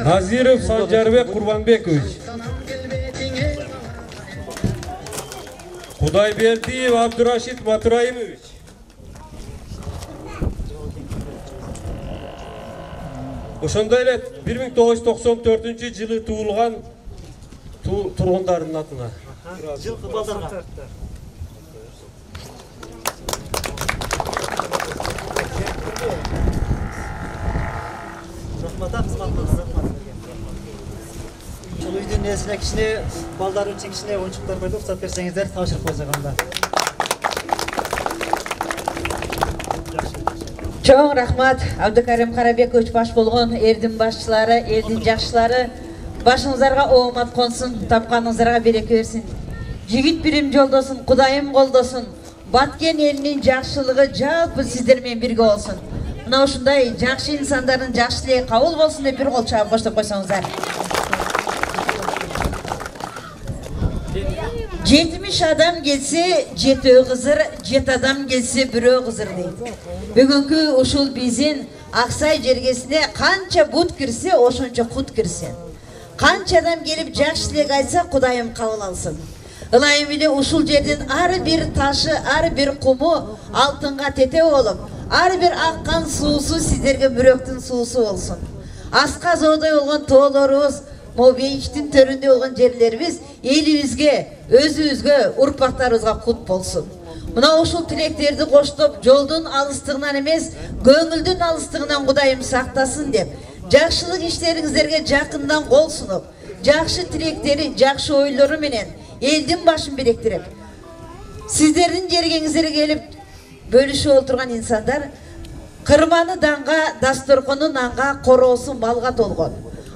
Назиров Санжарбек Курбанбекович. Кудайбердиев Абдурашид Матураимович. Ошондой эле 1994 жылы туулган тургундардын атына. Жылкы балдарга. Рахмат, рахмат. Ушул үйдүн несине кичине балдар үчүн кичине оюнчуктар койдук, рұқсат берсеңиздер тапшырып койсок анда. Чоң рахмат, Абдыкарим Карабекович баш болгон элдин башчылары, элдин жакшылары, башыңыздарга оомат консун, тапканыңыздарга береке берсин. Жигит бирим жолдосун, Кудайым колдосун. Баткен элинин жакшылыгы жалпы сиздер менен бирге болсун. Мына ушундай жакшы инсандардын жакшы тилеги кабыл болсун деп бир кол чаап коштоп койсоңуздар. 70 adam gelse 7 kızır, 7 adam gelse 1 kızır deydi. Bugünkü uşul bizim Aksay jergesine kança but kirse, oşunca kut kirse. Kança adam gelip jakşılık aytsa, Kudayım kabul alsın. Ilayım ile uşul жерден ar bir taşı, ar bir kumu altınga tete olup, ar bir akkan suusu sizlerge müröktün suusu olsun. Aska zoğday olgan toğlarımız, Mobeyiştin töründe olan жерlerimiz elibizge, özübüzge, urpaklarımızga kut bolsun. Mına uşul tileklerdi koştup, joldun alыстığından emez, göңүлдүн alыстığından Kudayım saktasın dep. Jakşılık işlerinizlerge jakından kol sunup, jakşı tilekleri, jakşı oyları menen eldin başın biriktirip, sizlerin jergеңizlere gelip bölüşü oturgan insanlar, kırmanı danga, dasturkunu nanga, korosu malga tolgon.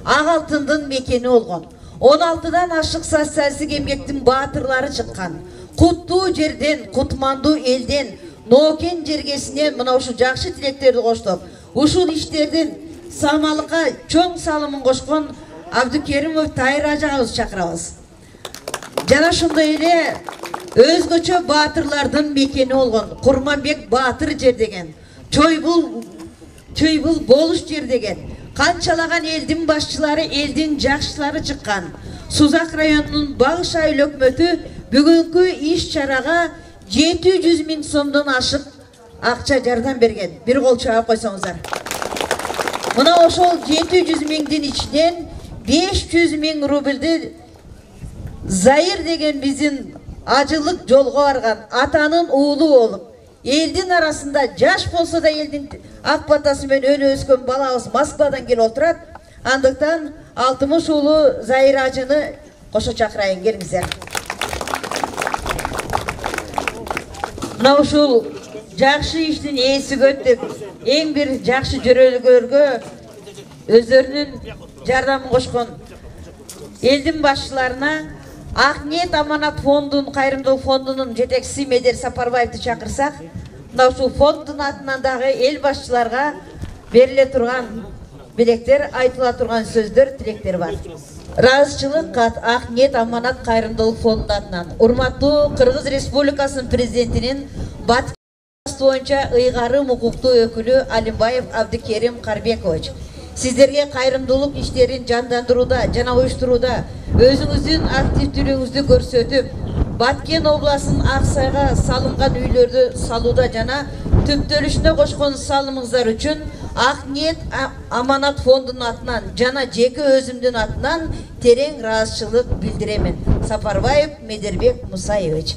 Ак алтындын мекени болгон. 16-дан ашык саясий эмгектин баатырлары чыккан. Куттуу жерден, кутмандуу элден, Нокен жергесине мына ушу жакшы тилектерди коштуп, ушул иштердин самалыкка чоң салымын кошкон Абдыкеримов Тайыр ажагыбызды чакырабыз. Жана ошондой эле өзгөчө баатырлардын мекени болгон Курманбек Баатыр жер деген, Чойбул болуш жер деген, канчалаган элдин башчылары, элдин жакшылары чыккан. Сузак районунун Багыш айыл өкмөтү бүгүнкү иш чарага 700 000 сомдон ашык акча жардам берген. Бир кол чаап койсоңуздар. Мына ошол 700 000дин ичинен 500 000 рубльди Зайыр деген биздин ажылык жолго барган атанын уулу болуп, элдин арасында жаш болсо да элдин ак батасы менен өнө өскөн балабыз Москвадан келип отурат. Андыктан 60 уулу Зайыр ажыны кошо чакырайын, келиңиздер. Мына ушул жакшы иштин ээси көттүп, эң бир жакшы жөрөлгөргө өздөрүнүн жардамын кошкон элдин башчыларына Ак ниет аманат фондунун, кайрымдуулук фондунун жетекчиси Медер Сапарбаевди чакырсак, мына ушул фонддун атынан дагы эл башчыларга бериле турган Белектер айтыла турган сөздөр, тилектер бар. Ыраазычылык кат Ак ниет аманат кайрымдуулук фонду атынан урматтуу Кыргыз Республикасынын президентинин Баткен боюнча ыйгарым укуктуу өкүлү Алимбаев Абдыкерим Карбекович, сиздерге кайрымдуулук иштерин жандандырууда жана уюштурууда өзүңүздүн активдүүлүгүңүздү көрсөтүп, Баткен областынын Аксайга салынган үйлөрдү салууда жана түптөлүшүнө кошкон салымыңыздар үчүн Ак ниет аманат фондунун атынан жана жеке өзүмдүн атынан терең ыраазычылык билдиремин. Сапарбаев Медербек Мусаевич.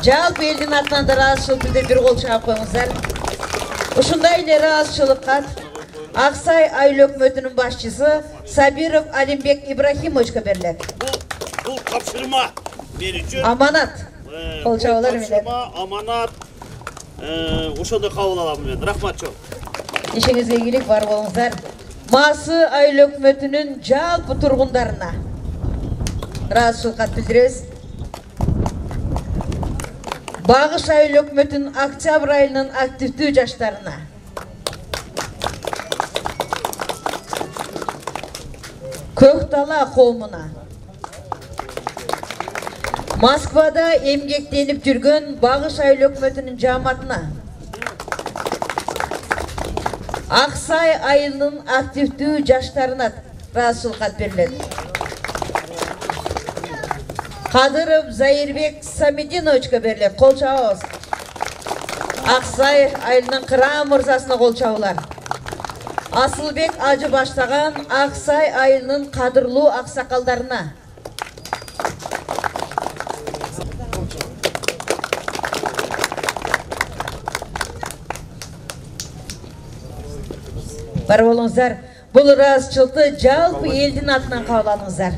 Жалпы элдин атынан да ыраазычылык билдирип, бир кол чаап коюңуздар. Ушундай эле ыраазычылык кат Аксай айыл өкмөтүнүн башчысы Сабиров Алимбек Ибрахимовичке берилет. Бул тапшырма мен үчүн аманат. Кол чабуулар менен. Аманат. Ошондой кабыл алам мен. Рахмат чоң. Ишиңизге ийгилик бар болуңуздар. Масы айыл өкмөтүнүн жалпы тургундарына ыраазычылык кат билдиребиз. Багыш айыл өкмөтүнүн октябрь айынын активдүү жаштарына, Көк Дала коомуна, Москвада эмгектенип жүргөн Багыш айыл өкмөтүнүн жааматына, Аксай айылынын активдүү жаштарына ыраазычылык кат берилет. Кадыров Заирбек Самединовичке берилет. Кол чабыңыз. Аксай айылынын Кырам мырзасына кол чабуулар. Асылбек Ажы баштаган Аксай айылынын кадырлуу аксакалдарына, бар болуңуздар. Бул ыраазычылыкты жалпы элдин атынан кабыл алыңыздар.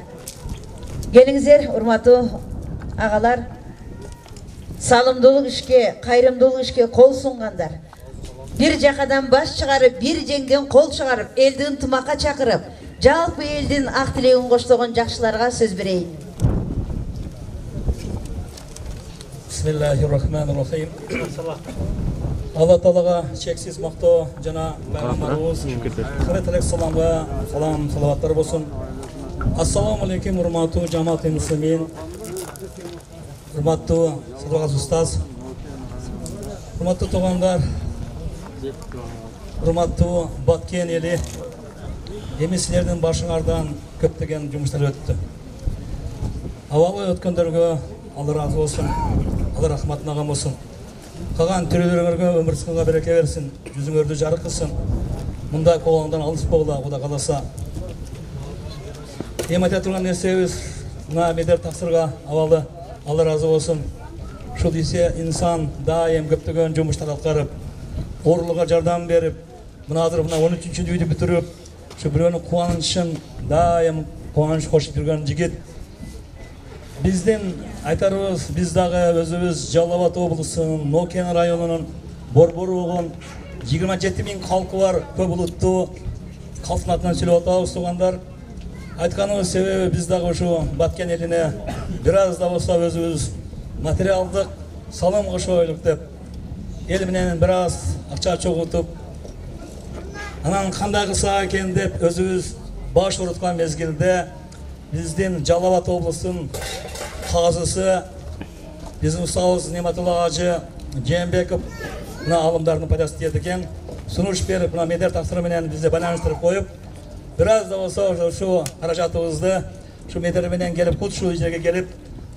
Келиңиздер, урматтуу агалар. Салымдуулук ишке, кайрымдуулук ишке кол сунгандар. Бир жакадан баш чыгарып, бир жеңден кол чыгарып, элди ынтымакка чакырып, жалпы элдин ак тилегин коштогон жакшыларга сөз берейин. Бисмиллахиррахманиррахим. Алла Таалага чексиз мактоо жана пайгамбарыбыз Хазрет саламга салам салаваттар болсун. Ассаламу алейкум, урматтуу жамаат муслимин, урматтуу садагат устаз, урматтуу туугандар, урматтуу Баткен эли. Эми силердин башыңардан көптөгөн жумуштар өттү. Абалы өткөндөргө Алла разы болсун, Алла рахматына камылсын. Калган тирүүлөрүңөргө өмүр сыйга береке берсин, жүзүңөрдү жарык кылсын. Мындай колуңдан алыспагыла, Кудай кааласа. Эми айта турган нерсебиз, мына медер таксырга абалы Алла разы болсун. Ушул исе инсан дайым көптөгөн жумуштар аткарып, оорулуга жардам берип, мына азыр мына 13-чү үйдү бүтүрүп, ушу бирөөнүн кубанычын дайым кубаныч кошуп жүргөн жигит. Биздин айтарыбыз, биз дагы өзүбүз Жалал Абад облусунун Нокен районунун Борбор болгон 27 000 калкы бар көп улуттуу калктын атынан сүйлөп атабыз туугандар. Айтканыбыз себеби биз дагы ушу Баткен элине бир аз да болсо өзүбүз материалдык салым кошойлук деп эл менен бир аз акча чогултуп, анан кандай кылсак экен деп өзүбүз баш уруткан мезгилде биздин Жалал Абад облусунун казысы биздин устабыз Нематулла Ажы Жээнбеков мына алымдардын пайдасы тиет экен. Сунуш берип, мына медер таксыры менен бизди байланыштырып коюп, бир аз да болсо ушу каражатыбызды ушу медер менен келип, ушул жерге келип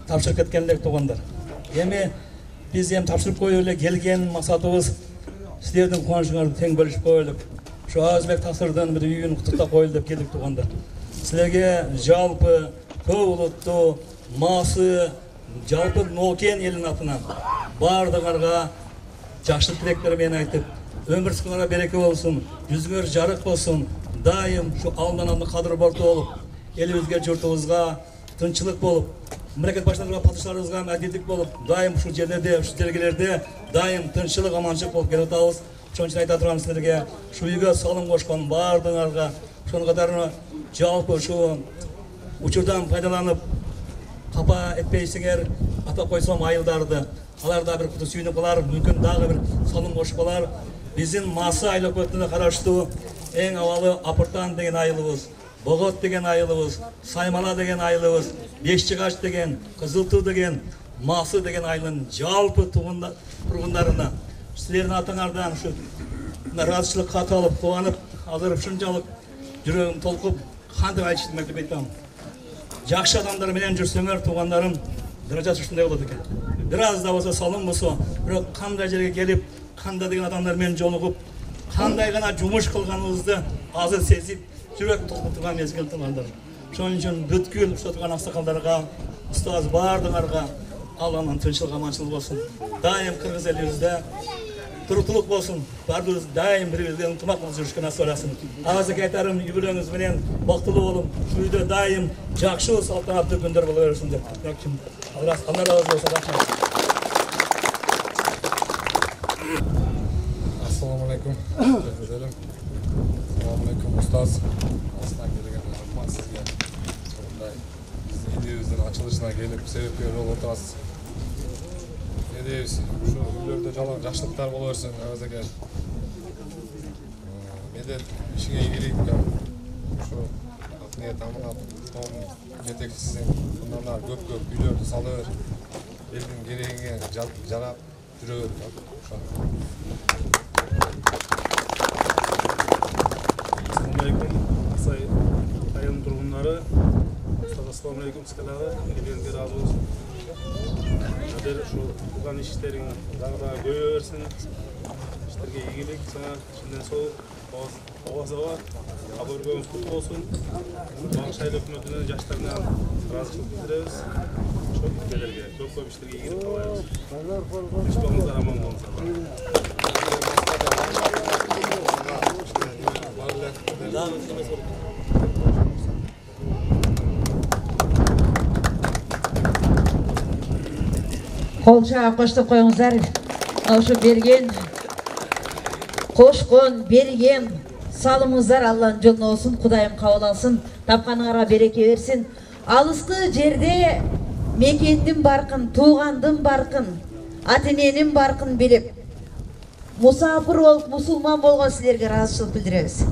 тапшырып кеткендек туугандар. Эми биз тапшырып коюп эле келген максатыбыз силердин кубанычыңарды тең бөлүшүп коелук. Ушу Азбек таксырдын бир үйүн куттуктап коелу деп келдик туугандар. Силерге жалпы көп улуттуу масы жалпы Нокен элинин атынан бардыгыңарга жакшы тилектер менен айтып, өмүр сыйга береке болсун, жүзүңөр жарык болсун, дайым ушу алдан кадыр борту болуп, элибизге, журтубузга тынчылык болуп, мамлекет башчыларыбызга, патышаларыбызга адилдик болуп, дайым ушул жерлерде, ушул жергелерде дайым тынчылык, аманчылык болуп келе атабыз. Ошон үчүн айта турам силерге, ушу үйгө салым кошкон бардыгыңарга, ошонун катарына жалпы ушу учурдан пайдаланып капа этпейсиңер, атап койсом айылдарды, аларда бир куту сүйүнүп калар, мүмкүн дагы бир салым кошуп калар. Биздин Масы айыл өкмөтүнө караштуу Eң авалы Апыртан деген айылыбыз, Богот деген айылыбыз, Саймала деген айылыбыз, Бешчигач деген, Кызылту деген, Масы деген айылын жалпы тұрғындарына сіздердің атаңардан ушу разычылык кат алып, кубанып, азыр ушунчалык жүрөгүм толкуп, кантип айтышты мектеп айтам. Жакшы адамдар менен жүрсөңөр, туугандарым, даражасы ушундай болот экен. Бир аз да болсо салым болсо, бирок кандай жерге келип, кандай деген адамдар менен жолугуп, кандай гана жумуш кылганыбызды азыр сезип, жүрөк толкуп турган мезгил туугандар. Ошон үчүн бүткүл ушо турган аксакалдарга, устаз баардыгыңарга Алланын тынччылыгы, аманчылыгы болсун. Дайым кыргыз элибизде туруктулук болсун. Бардыбыз дайым бири-бирибизге ынтымак жүрүшкө насып эйлесин. Азыркы айтарым, юбилейиңиз менен бактылуу болуп, ушу үйдө дайым жакшы салтанаттуу күндөр боло берсин деп. Allah razı olsun. Assalamu alaikum. Assalamu alaikum ustaz. Osman gelgen rahmat sizge. Sonday biz ideyimizin açılışına gelip sebepkör olup oturasız. Ne deyibиз? Şu үйлөрдө жалаң жакшылыктар боло берсин, Агазаке. Медет ишиңе ийгилик. Şu Akniyet Amanat, onun жетекчисин мындан көп үйлөрдү сала бер. Элдин керегине жарап жүрө бер. Assalamu alaikum. Aksay ayım turgunları. Assalamu alaikum sizlere. Elinize razı olsun. Haber şu bulan işlerin daha göğersin. İşlerge ilgilik sana şimdiden soğuk. Oğazı var. Haber göğümüz kutlu olsun. Bağışaylı hükümetinin yaşlarına razılık bildiririz. Çok ülkelerge, çok işlerge ilgilik kalayız. Müslümanlar aman olsun. Қолшаға қоштып қойыңыздар. Аушы берген, қошқон, берген салымыңыздар Алланың жолына olsun, Құдайым қабыл алсын, тапқаныңарға береке берсін. Алысқы жерде мекендім барқын, туғандым барқын, ата-енем барқын біліп, мұсафыр болып, мұсылман болған сіздерге разышылық білдіреміз.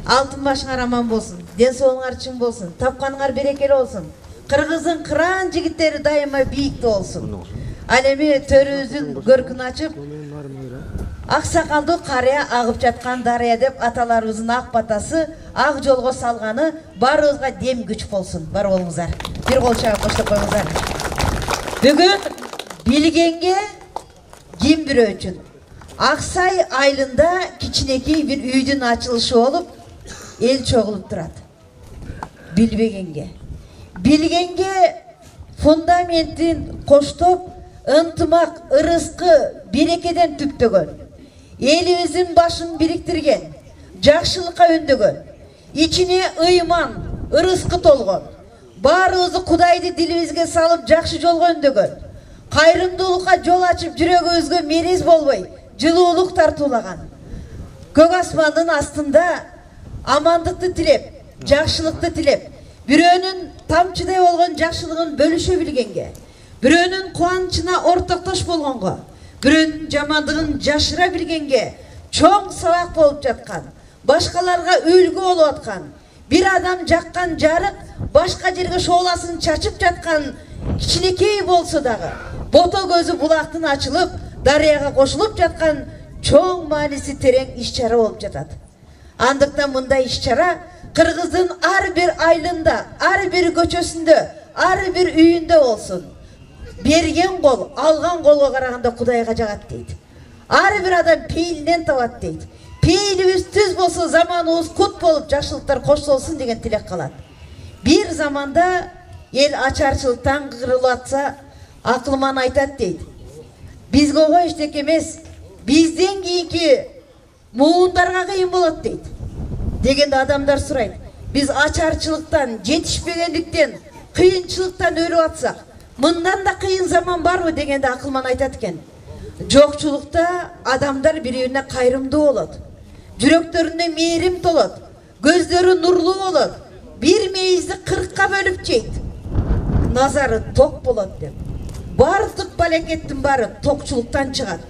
Алтын башыңар аман болсын, денсаулығыңар чың болсын, тапқаныңар берекелі болсын. Қырғыздың қыран жігіттері дайыма биікті болсын. Әлеме төрөздің көркін açып, ақсақалды қария ағып жатқан дария деп аталарымыздың ақ батасы, ақ жолға салғаны барыңызға дем күш болсын. Бар болыңыздар. Bir қолшаға қоштап қойыңыздар. Бүгін білгенге ким бирөө үчүн Аксай айылында кичинекей bir үйдүн ачылышы болуп, эл чогулуп турат. Билбегенге. Билгенге фундаментин коштоп, ынтымак, ырыскы, берекеден түптөгөн. Элибиздин башын бириктирген, жакшылыкка өндөгөн. Ичине ыйман, ырыскы толгон. Баарыбызды Кудайды дилибизге салып, жакшы жолго өндөгөн. Кайрымдуулукка жол ачып, жүрөгүбүзгө мерез болбой, жылуулук тартуулаган. Көк асмандын астында амандыкты тилеп, жакшылыкты тилеп, бирөөнүн тамчыдай болгон жакшылыгын бөлүшө билгенге, бирөөнүн кубанычына ортоктош болгонго, бирөөнүн жамандыгын жашыра билгенге чоң сабак болуп жаткан, башкаларга үлгү болуп аткан, бир адам жаккан жарык башка жерге шооласын чачып жаткан кичинекей болсо дагы, бото көзү булактын ачылып, дарыяга кошулуп жаткан чоң мааниси терең иш-чара болуп жатат. Андыктан мындай иш-чара Кыргыздын ар бир айылында, ар бир көчөсүндө, ар бир үйүндө болсун. Берген кол, алган колго караганда Кудайга жагат дейт. Ар бир адам пейилинен табат дейт. Пейилибиз түз болсо, заманыбыз кут болуп, жакшылыктар коштолсун деген тилек калат. Бир заманда эл ачарчылыктан кырылып атса, акылман айтат дейт. Бизге ого эчтеке эмес, бизден кийинки муундарга кыйын болот дейт. Дегенде адамдар сурайт. Biz açarçılıktan, жетишпегендиктен, кыйынчылыктан өлүп атсак, мындан да кыйын заман барбы дегенде акылман айтат экен. Жокчулукта адамдар бири-бирине кайрымдуу болот. Жүрөктөрүндө мээрим толот, көздөрү нурлуу болот. Бир мейизди 40ка бөлүп жейт. Назары ток болот деп. Бардык балекеттин баары токчулуктан чыгат.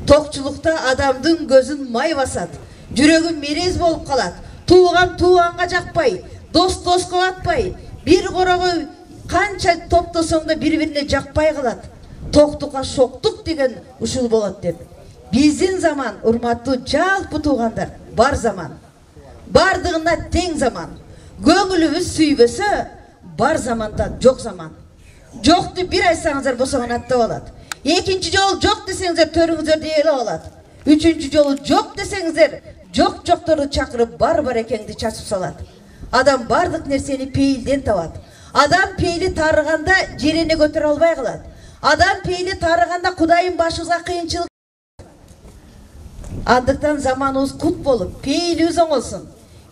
Токчулукта адамдын көзүн май басат. Жүрөгү мерез болуп калат. Туған туғанға жақпай, дос досқа атпай, bir қорағы қанша топтасаң да бір-біріне жақпай қалады. Тоқтыққа шоқтық деген ұшыл болады деп. Біздің заман, урматтуу жалпы туғандар, бар заман. Бардығына тең заман. Көңіліміз сүйбесі, бар заманда жоқ заман. Жоқты бір айтсаңыздар босаған атта болады. Екінші жол жоқ десеңіздер төріңіздер дейлі болады. Üçüncü жолу жоқ десеңіздер, жоқ-жоқтарды чақырып бар екенді чашып салады. Адам бардық нәрсені пейілден табады. Адам пейілі тарығанда жеріне көтер албай қалады. Адам пейілі тарығанда Құдайым башыңызға қиыншылық. Андықтан заманыңыз құт болып, пейіліңіз оңылсын.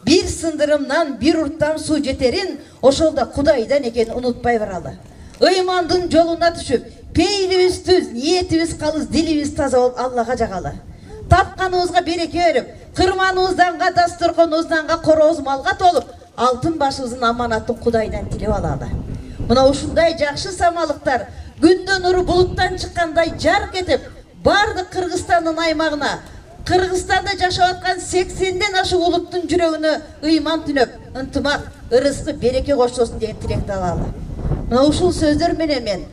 Bir sındırımdan bir urttan su jeterin, oşolda Құдайдан екен ұнытпай баралы. Ыймандың жолuna түшіп, пейіліміз түз, ниетіміз қалыз, дилimiz таза болып Аллаға жағалы. Тапқаныңызға береке өріп, қырманыңызданға, дастұрқаныңызданға, қороғыз малға толып, алтын башыңыздың аманатын Құдайдан тілеп алалы. Мына ушундай жақшы самалықтар күндөн ұры бұлыттан шыққандай жарқ етіп, барды Қырғызстанның аймағына, Қырғызстанда жашап атқан 80-ден ашық ұлттың жүрегіне ыйман түнеп, ынтымақ, ырысқы береке қоштосын деген тілекті алалы. Мына ушул сөздер менен мен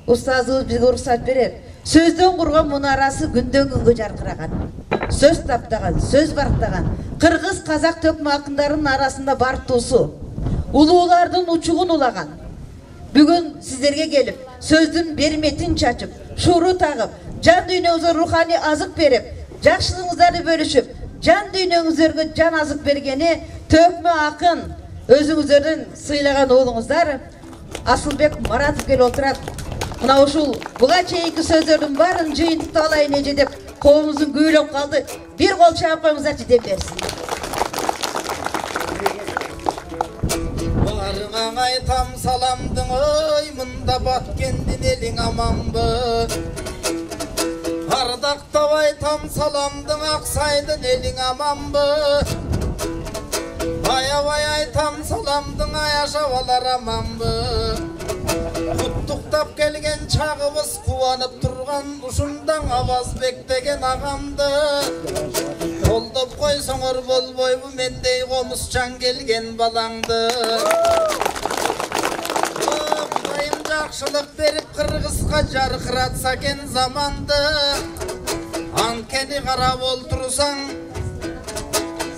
ұстазыңыз бізге рұқсат берер. Сөзден құрған мұнарасы күнден күнге жарқыраған. Сөз таптаған, сөз барықтаған. Қырғыз қазақ төкмө ақындарының арасында бар туысы. Улуулардың учугун улаған. Бүгін сіздерге келіп, сөздің берметін чачып, шуру тағып, жан дүйнөңізге рухани азық беріп, жақшылығыңыздарды бөлішіп, жан дүйнөңіздерге жан азық бергені төкмө ақын өзіңіздердің сыйлаған оğлуңуздар Асылбек Маратов келіп отырады. Мына ушул буга чейинки сөздөрдүн баарын жыйынтыктап алайын эже деп колумуздун күйүлөп калды. Бир кол чаап коюңуздарчы деп берсин. Барыңа айтам саламдың ой, мында баткендин элиң аманбы. Ардактап айтам саламдың Аксайдын элиң аманбы. Аябай айтам саламдың Аяшабалар аманбы. Құттықтап келген чағыбыз қуанып тұрған ұшындан Авазбек деген ағамды. Қолдап қойсаңыр болбойбу мендей қомысчан келген балаңды. Құдайым жақшылық беріп Қырғызға жарқыратса кен заманды. Анкені қарап олтырсаң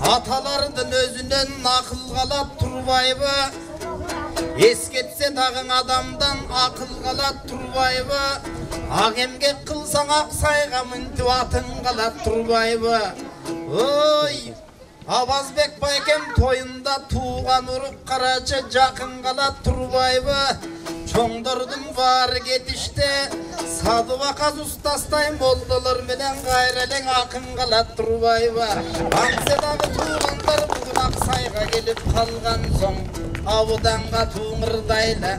аталардың өзінен ақыл қалап тұрбайбы. Ескетсе дағың адамдан ақыл қалап тұрбайбы. Ағемге қылсаң Ақсайға мінтіп атын қалап тұрбайбы. Ой, Авазбек байкем тойында туған ұрып қарачы жақын қалап тұрбайбы. Чоңдордың бары кетіште Садыбақаз ұстастайым болдылар менен ғайрелең ақын қалап тұрбайбы. Аңседағы туғандар бүгін Ақсайға келіп қалған соң Ауданға туңырдайлы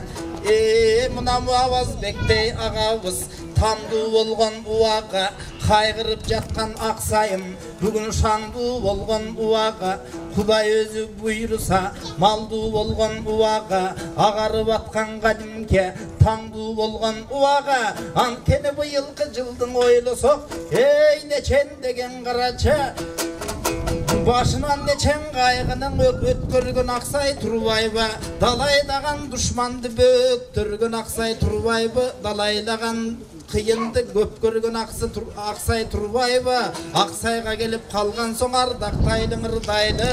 мына Авазбектей ағабыз тамды болған уаға қайғырып жатқан Ақсайым бүгін шаңды болған уаға Құдай өзі бұйырса малды болған уаға ағарып атқан қадімке таңды болған уаға анкені бұйылқы жылдың ойлы соқ нечен деген қарачы Башынан нечен қайғының өткөрген Ақсай тұрбайбы далайдаған дұшманды бөктірген Ақсай тұрбайбы далайлаған қиынды көп көрген Ақсай тұрбайбы Ақсайға келіп қалған соң ардақтайлың ырдайлы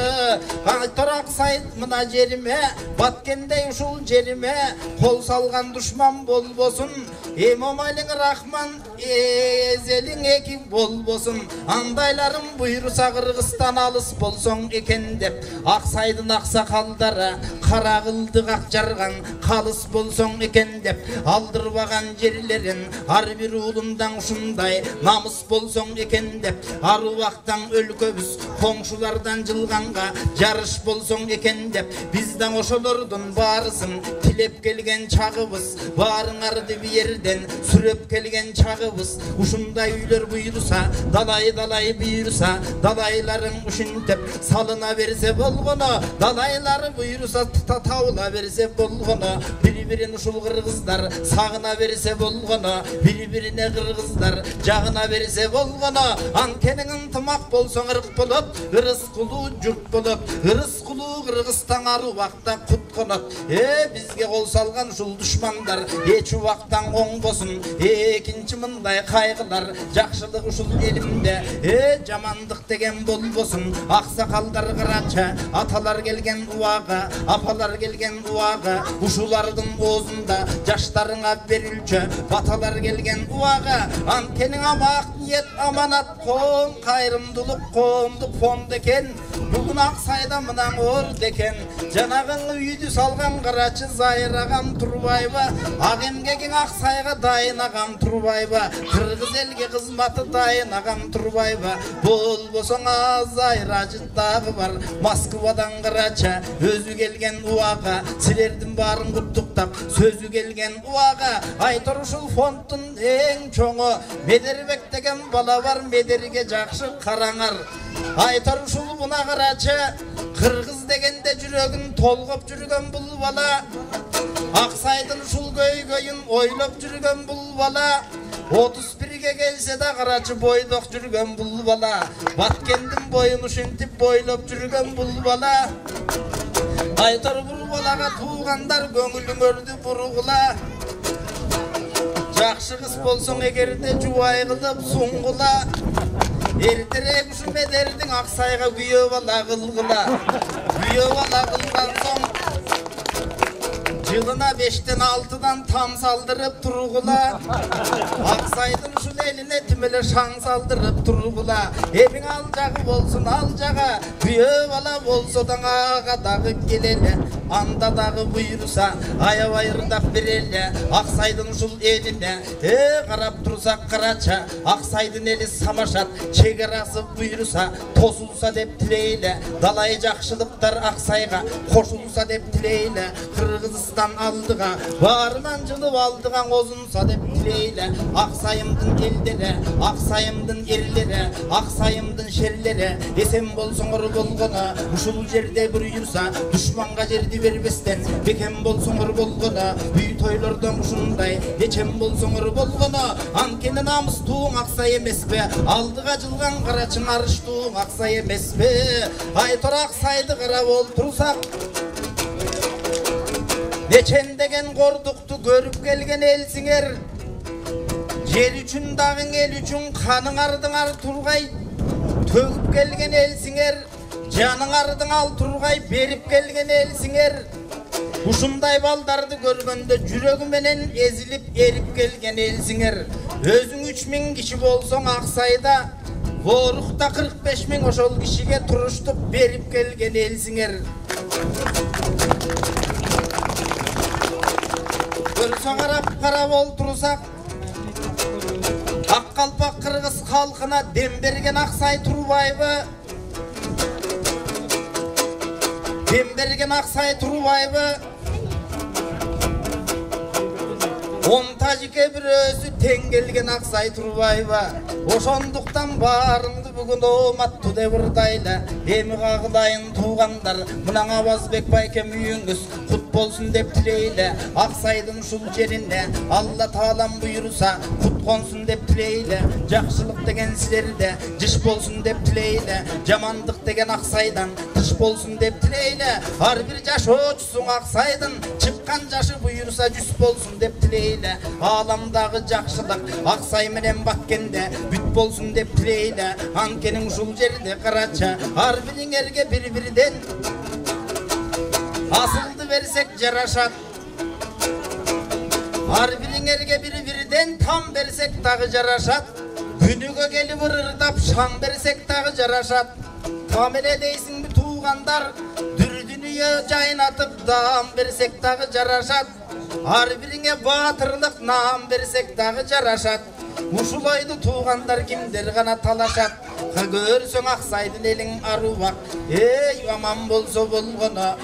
Қайтыр Ақсай мына жеріме баткендей ұшыл жеріме қол салған дұшман болбосын Момайлың рахман ezелің еки болбосын андайларым бұйырса Қырғызстан алыс болсоң екен деп Ақсайдың ақсақалдары қара қылды қақ жарған қалыс болсоң екен деп алдырбаған жерлерін бір ұлымдан ұшындай намыс болсоң екен деп аруақтан өлкөбіз қоңшылардан жылғанға жарыш болсоң екен деп біздің ошолордың барысын тілеп келген чағыбыз барыңарды берден сүреп келген чағыбыз ұшындай үйлер бұйырса далай бұйырса далайларың үшінтіп салына берсе болғыны далайлары бұйырса таула берсе болғыны бір-бірін ұшыл қырғыздар сағына берсе болғыны bir-birine kırgızlar jagına berse bolgono ankenin ынтымак bolsoň ırk bolup ırıskulu jurt bolup ırıskulu Kırgızstan ar ubakta kutkonot bizge kol salgan uşul düşmandar eç ubaktan oňbosun ekinçi mындай kaygılar jakşylyk uşul elimde jamandyk degen bolbosun aksakallar kıraça atalar gelgen uwaga apalar gelgen uwaga uşulardın oğuzunda jaşlarına berilçe batalar gelgen uwaga antenin amak niyet amanat koň kayrımdılık koňduk fond eken bugün Aksayda mınan or deken janagın üydü salgan kıraçı zayragan Turbayba Agimgegin Aksayga dayınagan Turbayba Kırgız elge kızmatı dayınagan Turbayba bolbosoňa zayracı dağı var Moskvadan kıraça özü gelgen uwaga silerdim barın kuttuktap sözü gelgen uwaga aytar uşul fondun eň çoňu Mederbek degen bala var Mederge jakşı karaňar aytar uşul buna kıraça Kırgız degende jürögün tolgop jürgen bul bala Aksaydın uşul göy-göyün oylop jürgen bul bala 31'ge gelse de kıraçı boydok jürgen bul bala Batkendin boyunu şintip boylop jürgen bul bala aytar bul balaga tuğandar göngülün ördü burugula jakşı kız bolsoň egerde juway kılıp suňgula erterek uşu Mederdin Aksayga güýe bala kılgıla güýe bala kılgan soň Yılına 5'ten 6'dan tam saldırıp turgula Aksaydın uşul eline tümele şan saldırıp turgula Evin aljağı bolsun aljağa Güye bala bolsodan ağa dağı gelele Anda dağı buyursa ayav ayırdap berele Aksaydın uşul eline karap tursak kıraça Aksaydın eli samaşat çegerası buyursa Tosulsa dep tileyle Dalay jakşılıklar Aksayga koşulsa dep tileyle Kırgızistan aldığa barınan jılıp aldıgan ozunsa dep tileyle Aksayımdın eldere Aksayımdın erlere Aksayımdın şerlere esen bolsoňor bolgona uşul jerde buyursa düşmanga жерди бербестен бекем болсоңор болгоно үй тойлордон ушундай эчем болсоңор болгоно анткени намыстууң Аксай эмеспи алдыга жылган карачың арыштууң Аксай эмеспи айтор Аксайды карап олтурсак Neçen degen korduktu görüp gelgen elsinger Yer üçün dağın el üçün kanın ardın turgay Tөгüp gelgen elsinger Canın ardın al turgay berip gelgen elsinger Uşunday baldardı görgönde jürögü menen ezilip erip gelgen elsinger Özüň 3000 kişi bolsoň Aksayda Vorukta 45 000 oşol kişige turuştup berip gelgen elsinger Görsoň karap oltursak Akkalpak Kırgız halkına dem bergen Aksay Turbayby Dem bergen Aksay Turbayby 10 tajike bir özü teň gelgen Aksay Turbayby Oşonduktan barыңdy bugün omattu devirdayla Emi kagılayın tuğandar Munaň Abazbek baykem üýüňiz kut bolsun dep tileyle Aksaydın uşul jerinde Allah taalam buyursa kut konsun dep tileyle Jakşylyk degen sizlerde jyş bolsun dep tileyle Jamandyk degen Aksaydan tyş bolsun dep tileyle Har bir jaşoçusuň Aksaydın çykkan jaşı buyursa jüs bolsun dep tileyle Alamdagy jakşylyk Aksay menen batkende büt bolsun dep tileyle Ankeniň uşul jerde karaça har biriň erge bir-birinden asıldı versek jaraşat har biriň erge bir-birinden tam bersek tağı jaraşat günüge gelip ırırdap şan bersek tağı jaraşat tam ele deysiň bir tuğandar dürdünüye jaýnatyp dam bersek tağı jaraşat har biriňe batyrlyk nam bersek tağı jaraşat Uşulaydı tuğandar kimder gana talaşat Görсöň Aksaydın eliň aruwak. Ey aman bolsa bolgona,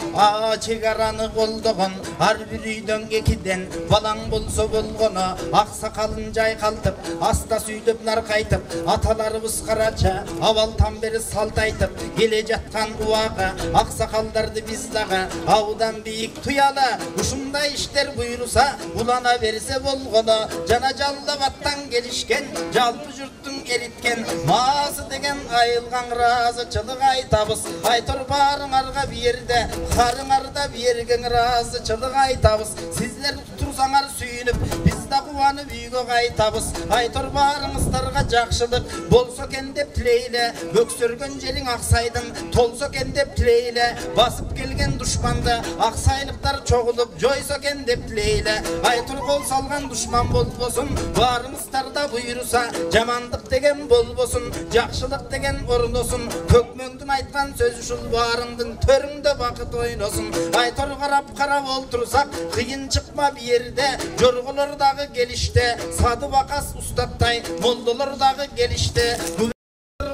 çegarany goldogon. Har bir üýden ekiden balaň bolsa bolgona. Aksakalyn jaýkaltyp, asta süýdüp narkaytyp, atalarybız karaça, awaltan beri salt aytyp, gele jatkan uwaga, aksakaldарды biz daga, awdan biýik tuýala. Uşunday işler buyursa, ulana berse bolgona. Jana Jallabattan gelişken, jalpy jurttuň eritken, maasy degen ayılgan razıçılık aytabız. Aytor barıňarga bir yerde, harıňarda bergen razıçılık aytabız. Sizler tutursaňar süýünüp, biz da kuwanyp üýge gaýtabız. Aytor barıňyzlarga jakşylyk bolsa eken dep tileýle, göksörgön jeriň Aksaydyn tolsa eken dep tileýle, basyp gelgen duşmandy aksaylıklar çogulup joysa eken dep tileýle. Aytor kol salgan duşman bolbosun, barıňyzlarda buyursa, jamandyk degen bolbosun, jakşylyk degen orundosun. Kökmöndün aytkan söz uşul barıňdyň törüňde bakyt oýnosun. Aytor karap oltursak, kıyın çıkma bir yerde, jorgolardagı gelişte, sadı vakas ustatay, moldolardagı gelişte,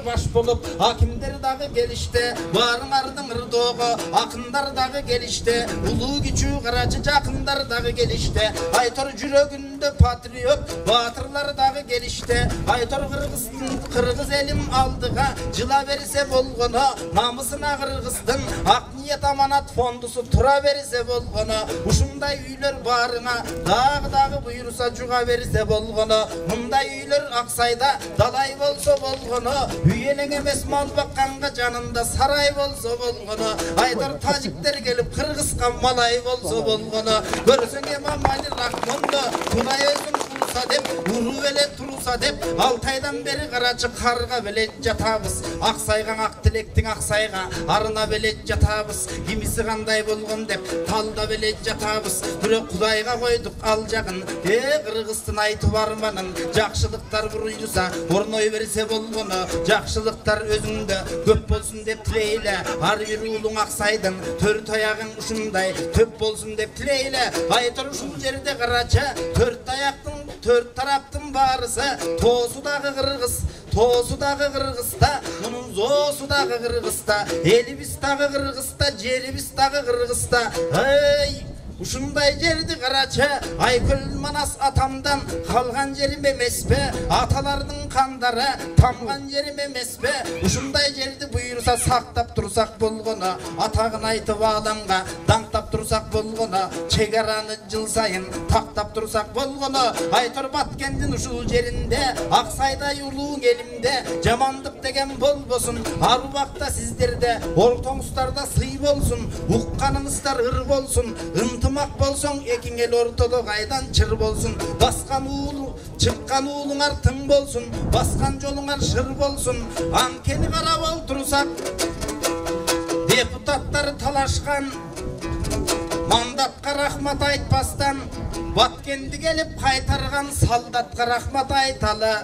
baş bolup, hakimler dağı gelişte, barıňardyň ırdoğu, akınlar dağı gelişte, ulu güçü karaçı jakınlar dağı gelişte. Aytor jüregünde patriot, batırlar dağı gelişte. Aytor Kırgız elim aldıga, jıla verse bolgona, namysyna Kırgızdın, ak niyet amanat fondusu tura verse bolgona. Uşunday üýler barıňa, dağı buyursa juga verse bolgona. Munday üýler Aksayda, dalay bolsa bolgona. Üyenin emes mal bakkanga janında saray bolsa bolgona. Aytor tajikler gelip Kırgızga malay bolsa bolgona. Görsöň Emam Ali Rahmonda, Hudaý özüň kursa dep, uru bele turusa dep, 6 aydan beri karaçı karga bele jatabız. Aksayga ak tilektiň Aksayga arına bele jatabız. Kimisi kanday bolgon dep, talda bele jatabız. Bire Hudaýga koyduk aljagyn, Kırgızstyn aytyp barmanyn, jakşylyklar buruysa, ornoy berse bolgona. Jakşylyklar özüňde köp bolsun dep tileýle, har bir uluň Aksaydyn tört ayagyň uşunday töp bolsun dep tileýle. Aytor uşul jerde karaça, tört ayaktyň tört taraptyň barysy, tosu dagy Kırgız, tosu dagy Kırgızda, munun zosu dagy Kırgızda, elibis dagy Kırgızda, jeribis dagy Kırgızda. Hey! Uşunday jerdi karaça, Aykül Manas atamdan kalgan jerim emespe, atalarının kandara tamgan jerim emespe. Uşunday jerdi buyursa saktap dursak bolgona, atagın aytıp alamga dаңtap dursak bolgona, çegarany jıl sayın taktap dursak bolgona. Aytor Batkendin uşul jerinde, Aksayda uluň elimde, jamandyk degen bolbosun. Ar ubakta sizlerde, ortoňuzlarda syy bolsun, ukkanyňyzlar ır bolsun. Mak bolsoň ekiň el ortada gaýdan çır bolsun. Baskan uulu, çıkkan uuluňar tyň bolsun. Baskan joluňar şır bolsun. Ankeni garap oltursak, deputatlar talaşkan, mandatga rahmat aytpastan, Batkendi gelip kaytargan saldatka rahmat aytaly.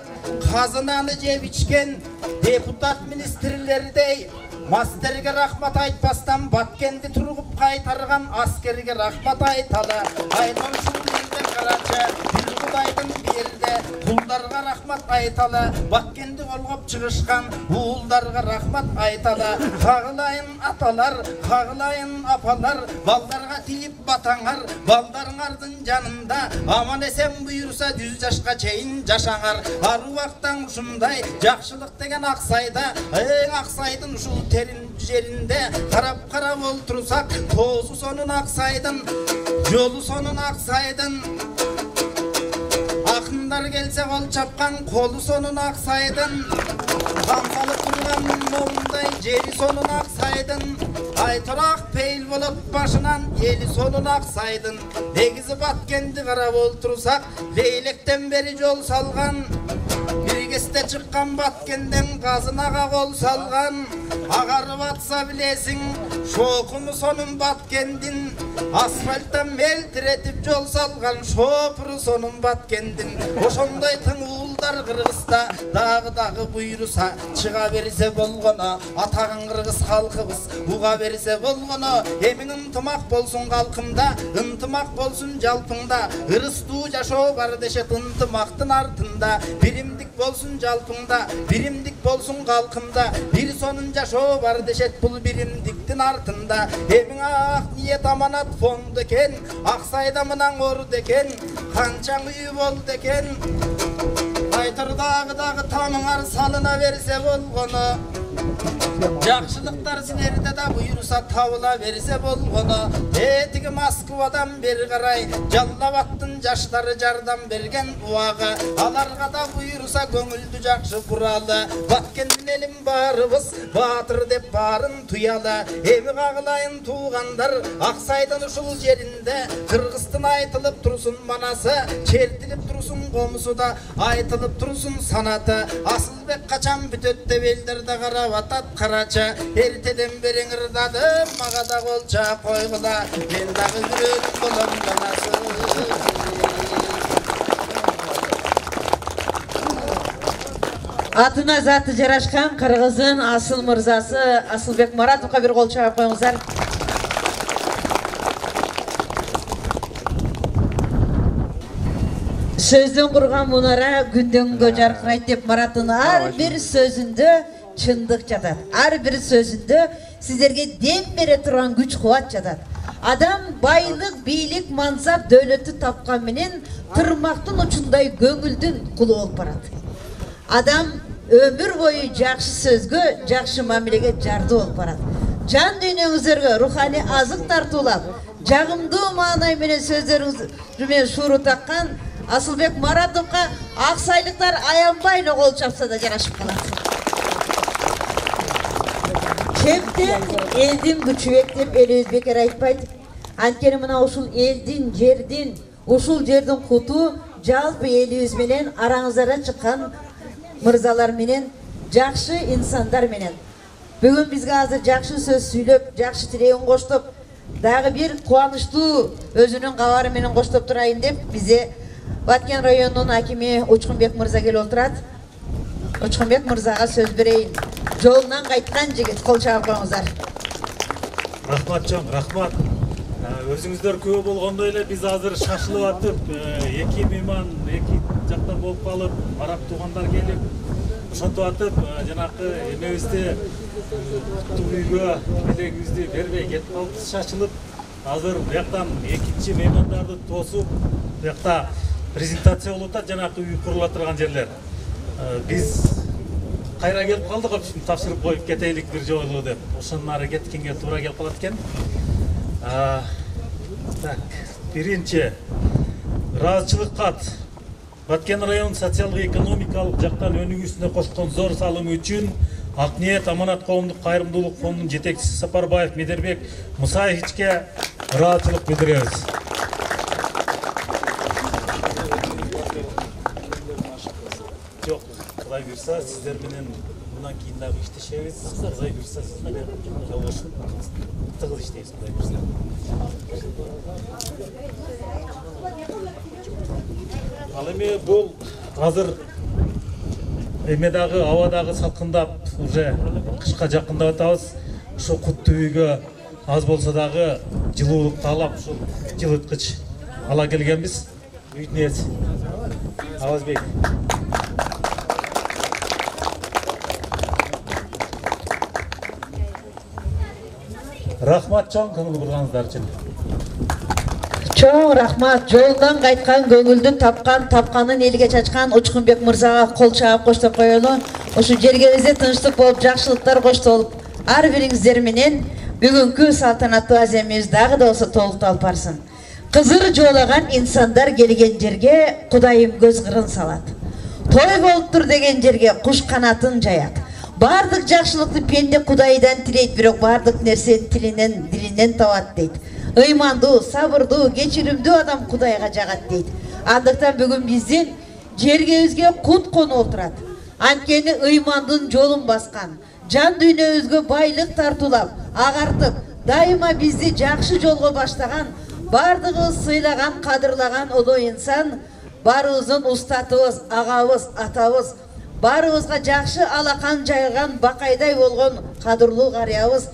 Kazınany jep içken deputat ministrlerdey, masterge rahmat aytpastan, Batkendi turgup kaytargan askerge rahmat aytaly. Aytan şu yerde karaça, bir Hudaýdyn beride, kuldarga rahmat aytaly. Batkendi golgop çygyşkan uuldarga rahmat aytaly. Kagılayın atalar, kagılayın apalar, baldarga tiýip bataňar, baldaryňardyn janynda aman esen buyursa 100 yaşka çeyin jaşaňar. Har wagtdan uşunday jakşylyk degen Aksayda, Aksaydyn uşul terin jerinde karap oltursak, tozu sonun Aksaydyn, yolu sonun Aksaydyn. Akınlar gelse kol çapkan, kolu sonun Aksaydyn. Kamsalı turgan molunday jeri sonun Aksaydyn. Aytor Akpeýil bolup başınan eli sonun Aksaydyn. Negizi Batkendi karap oltursak, leýlekden beri jol salgan, birgeste çıkkan Batkenden Gazynaga kol salgan. Agarıp atsa bilesin, şokumu sonun Batkendin. Asfalttan meltiretip jol salgan, şopuru sonun Batkendin. Oşonday tyň uul адамдар Кыргызда дагы буйруса чыга берсе болгоно атагын кыргыз халкыбыз уга берсе болгоно эмиң ынтымак болсун калкымда ынтымак болсун жалпыңда ырыстуу жашоо бар дешет ынтымактын артында биримдик болсун жалпыңда биримдик болсун калкымда бир сонун жашоо бар дешет бул биримдиктин артында эмиң ак ниет аманат фонд экен Аксайда мынан орду экен канчаң үй болду экен айтыр дагы тамыңар салына берсе болгоно жакшылыктар силерде да буйруса табыла берсе болгоно тиги Москвадан бери карай жаллап аттын жаштары жардам берген буага аларга да буйруса көңүлдү жакшы куралы Баткендин элим баарыбыз баатыр деп баарын туялы эми кагылайын туугандар Аксайдын ушул жеринде Кыргыздын айтылып турсун манасы чертилип турсун комусу да айтылып турсун санаты Асылбек качан бүтөт деп элдерде карап атат карача эртеден бери ырдадым мага да колча койгула мен дагы жүрөгүм болом жанасы Атына заты жарашкан Кыргыздын асыл мырзасы Асылбек Маратовго бир кол чаап коюңуздар. Сөздөн курган мунара күндөн күнгө жаркырайт деп Мараттын ар бир сөзүндө чындык жатат. Ар бир сөзүндө сиздерге дем бере турган күч кубат жатат. Адам байлык, бийлик, мансап, дөөлөттү тапкан менен тырмактын учундай көңүлдүн кулу болуп барат. Адам ömür boyu жакшы сөзгө, жакшы мамилеге жарды болуп барат. Жан дүйнөңүздөргө руханий азык тартуулап, жагымдуу маанай менен сөздөрүңүз менен шууру таккан Асылбек Маратовго аксайлыктар аянбай эле кол чапса да жарашып калат. Чептен элдин күчүбек деп элибиз бекер айтпайт. Анткени мына ушул элдин, жердин, ушул жердин куту жалпы элибиз менен араңыздарда чыккан мырзалар менен, жакшы инсандар менен. Бүгүн бизге азыр жакшы сөз сүйлөп, жакшы тилегин коштоп, дагы бир кубанычтуу өзүнүн кабары менен коштоп турайын деп бизе Баткен районунун акими Учкунбек мырза келип отурат. Учкунбек мырзага сөз берейин. Жолунан кайткан жигит, кол чаап коюңуздар. Рахмат чоң, рахмат. Өзүңүздөр күбө болгондой эле биз азыр шашылып атып, эки мейман, эки жактан болуп калып, араб туугандар келип, ошентип атып, жанакы эмебизди үйгө белегибизди бербей кетип калып, шашылып, азыр бияктан экинчи меймандарды тосуп, биякта презентация болуп атат, жанакы үй курула турган жерлер. Биз кайра келип калдык, тапшырып коюп кетейлик бир жолу деп. Ошонун ары кеткенге туура келип калат экен. Так, биринчи ыраазычылык кат. Баткен районунун социалдык-экономикалык жактан өнүгүүсүнө кошкон зор салымы үчүн Ак ниет аманат коомдук кайрымдуулук фондунун жетекчиси Сапарбаев Медербек Мусаевичке ыраазычылык билдиребиз. Жок, Кудай буйрса, сиздер менен мындан кийин дагы иштешебиз. Кудай буйрса, сиз менен жолдошуп тыгыз иштейбиз, Кудай буйрса. Ал эми бул азыр эме дагы аба дагы салкындап, уже кышка жакындап атабыз. Ошо куттуу үйгө аз болсо дагы жылуулук таалап, ушул жылыткыч ала келгенбиз. Үйдүн ээси Авазбек. Рахмат чоң көңүл бурганыңыздар үчүн. Чоң рахмат. Жолунан кайткан, көңүлдүн тапканын элге чачкан Учкунбек мырзага кол чаап коштоп коелу. Ушу жергебизде тынчтык болуп, жакшылыктар коштолуп, ар бириңиздер менен бүгүнкү салтанаттуу аземибиз дагы да болсо толукталып барсын. Кызыр жоолаган инсандар келген жерге Кудайым көз кырын салат. Той болуптур деген жерге куш канатын жаят. Бардык жакшылыкты пенде Кудайдан тилейт, бирок бардык нерсени дилинен табат дейт. Ыймандуу, сабырдуу, кечиримдүү адам Кудайга жагат дейт. Андыктан бүгүн биздин жергебизге кут конуп отурат. Анткени ыймандын жолун баскан, жан дүйнөбүзгө байлык тартуулап, агартып, дайыма бизди жакшы жолго баштаган, бардыгыбыз сыйлаган, кадырлаган улуу инсан барыбыздын устатыбыз, агабыз, атабыз, барыбызга жакшы алакан жайган бакайдай болгон кадырлуу карыябыз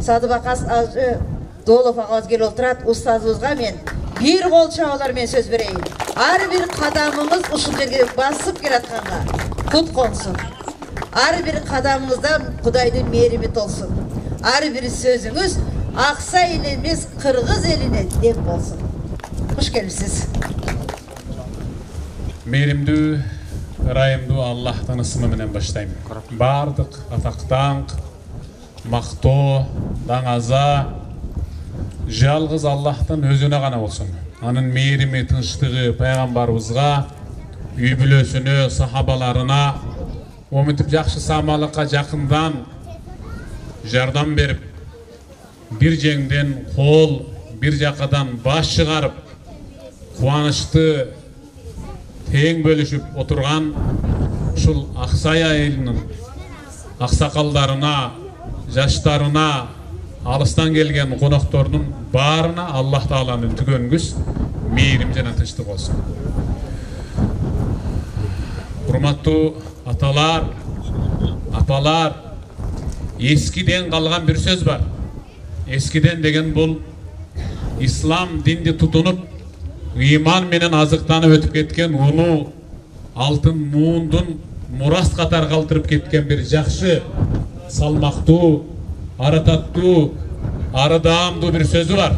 Садыбакас Ажы Долов агабыз келип отурат. Устазыбызга мен бир кол чабалар менен сөз берейин. Ар бир кадамыңыз ушул жерге басып келатканга кут консун. Ар бир кадамыңызда Кудайдын мээрими толсун. Ар бир сөзүңүз Аксай эле эмес, Кыргыз элине деп болсун. Куш келипсиз. Мээримдүү, ырайымдуу Аллахтын ысымы менен баштайм. Бардык атактан, мактоо, даңаза жалгыз Аллахтын өзүнө гана болсун. Анын мээрими, тынчтыгы пайгамбарыбызга, үй бүлөсүнө, сахабаларына, оминтип жакшы самалыкка жакындан жардам берип, бир жеңден кол, бир жакадан баш чыгарып, кубанычты тең бөлүшүп отурган ушул Аксай айылынын аксакалдарына, жаштарына, алыстан келген коноктордун баарына Аллах Тааланын түгөнгүс мээрим жана тынчтык болсун. Урматтуу аталар, апалар, эскиден калган бир сөз бар. Эскиден деген бул ислам динди тутунуп, ыйман менен азыктанып өтүп кеткен улуу алтын муундун мурас катар калтырып кеткен бир жакшы, салмактуу, арататтуу, арыдаамдуу бир сөзү бар.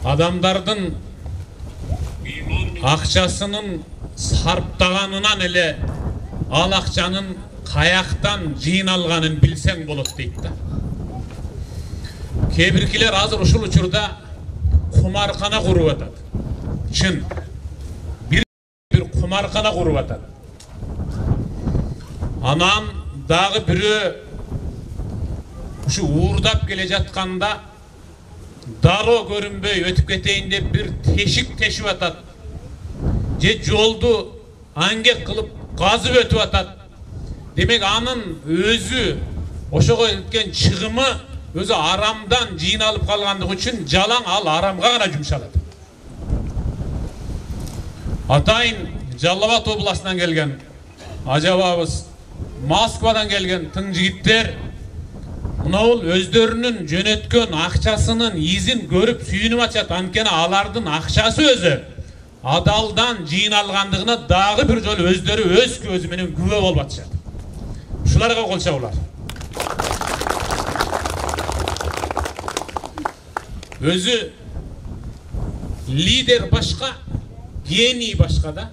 Адамдардын акчасынын сарптаганынан эле ал акчанын каяктан жыйналганын билсең болот дейт да. Кээ биркилер азыр ушул учурда кумаркана куруп атат. Чын. Бир кумаркана куруп атат. Анан дагы бирөө ушу уурдап келе жатканда дароо көрүнбөй өтүп кетейин деп бир тешик тешип атат. Же жолду аңгек кылып казып өтүп атат. Демек анын өзү ошого кеткен чыгымы өзү арамдан жыйналып калгандыгы үчүн жалаң ал арамга гана жумшалат. Атайын Жалал Абад областынан келген ажабабыз, Москвадан келген тың жигиттер мынау өздөрүнүн жөнөткөн акчасынын изин көрүп сүйүнүп атышат. Анткени алардын акчасы өзү адалдан жыйналгандыгына дагы бир жолу өздөрү өз көзү менен күбө болуп атышат. Ушуларга кол чабуулар. Өзү лидер башка, гений башка да.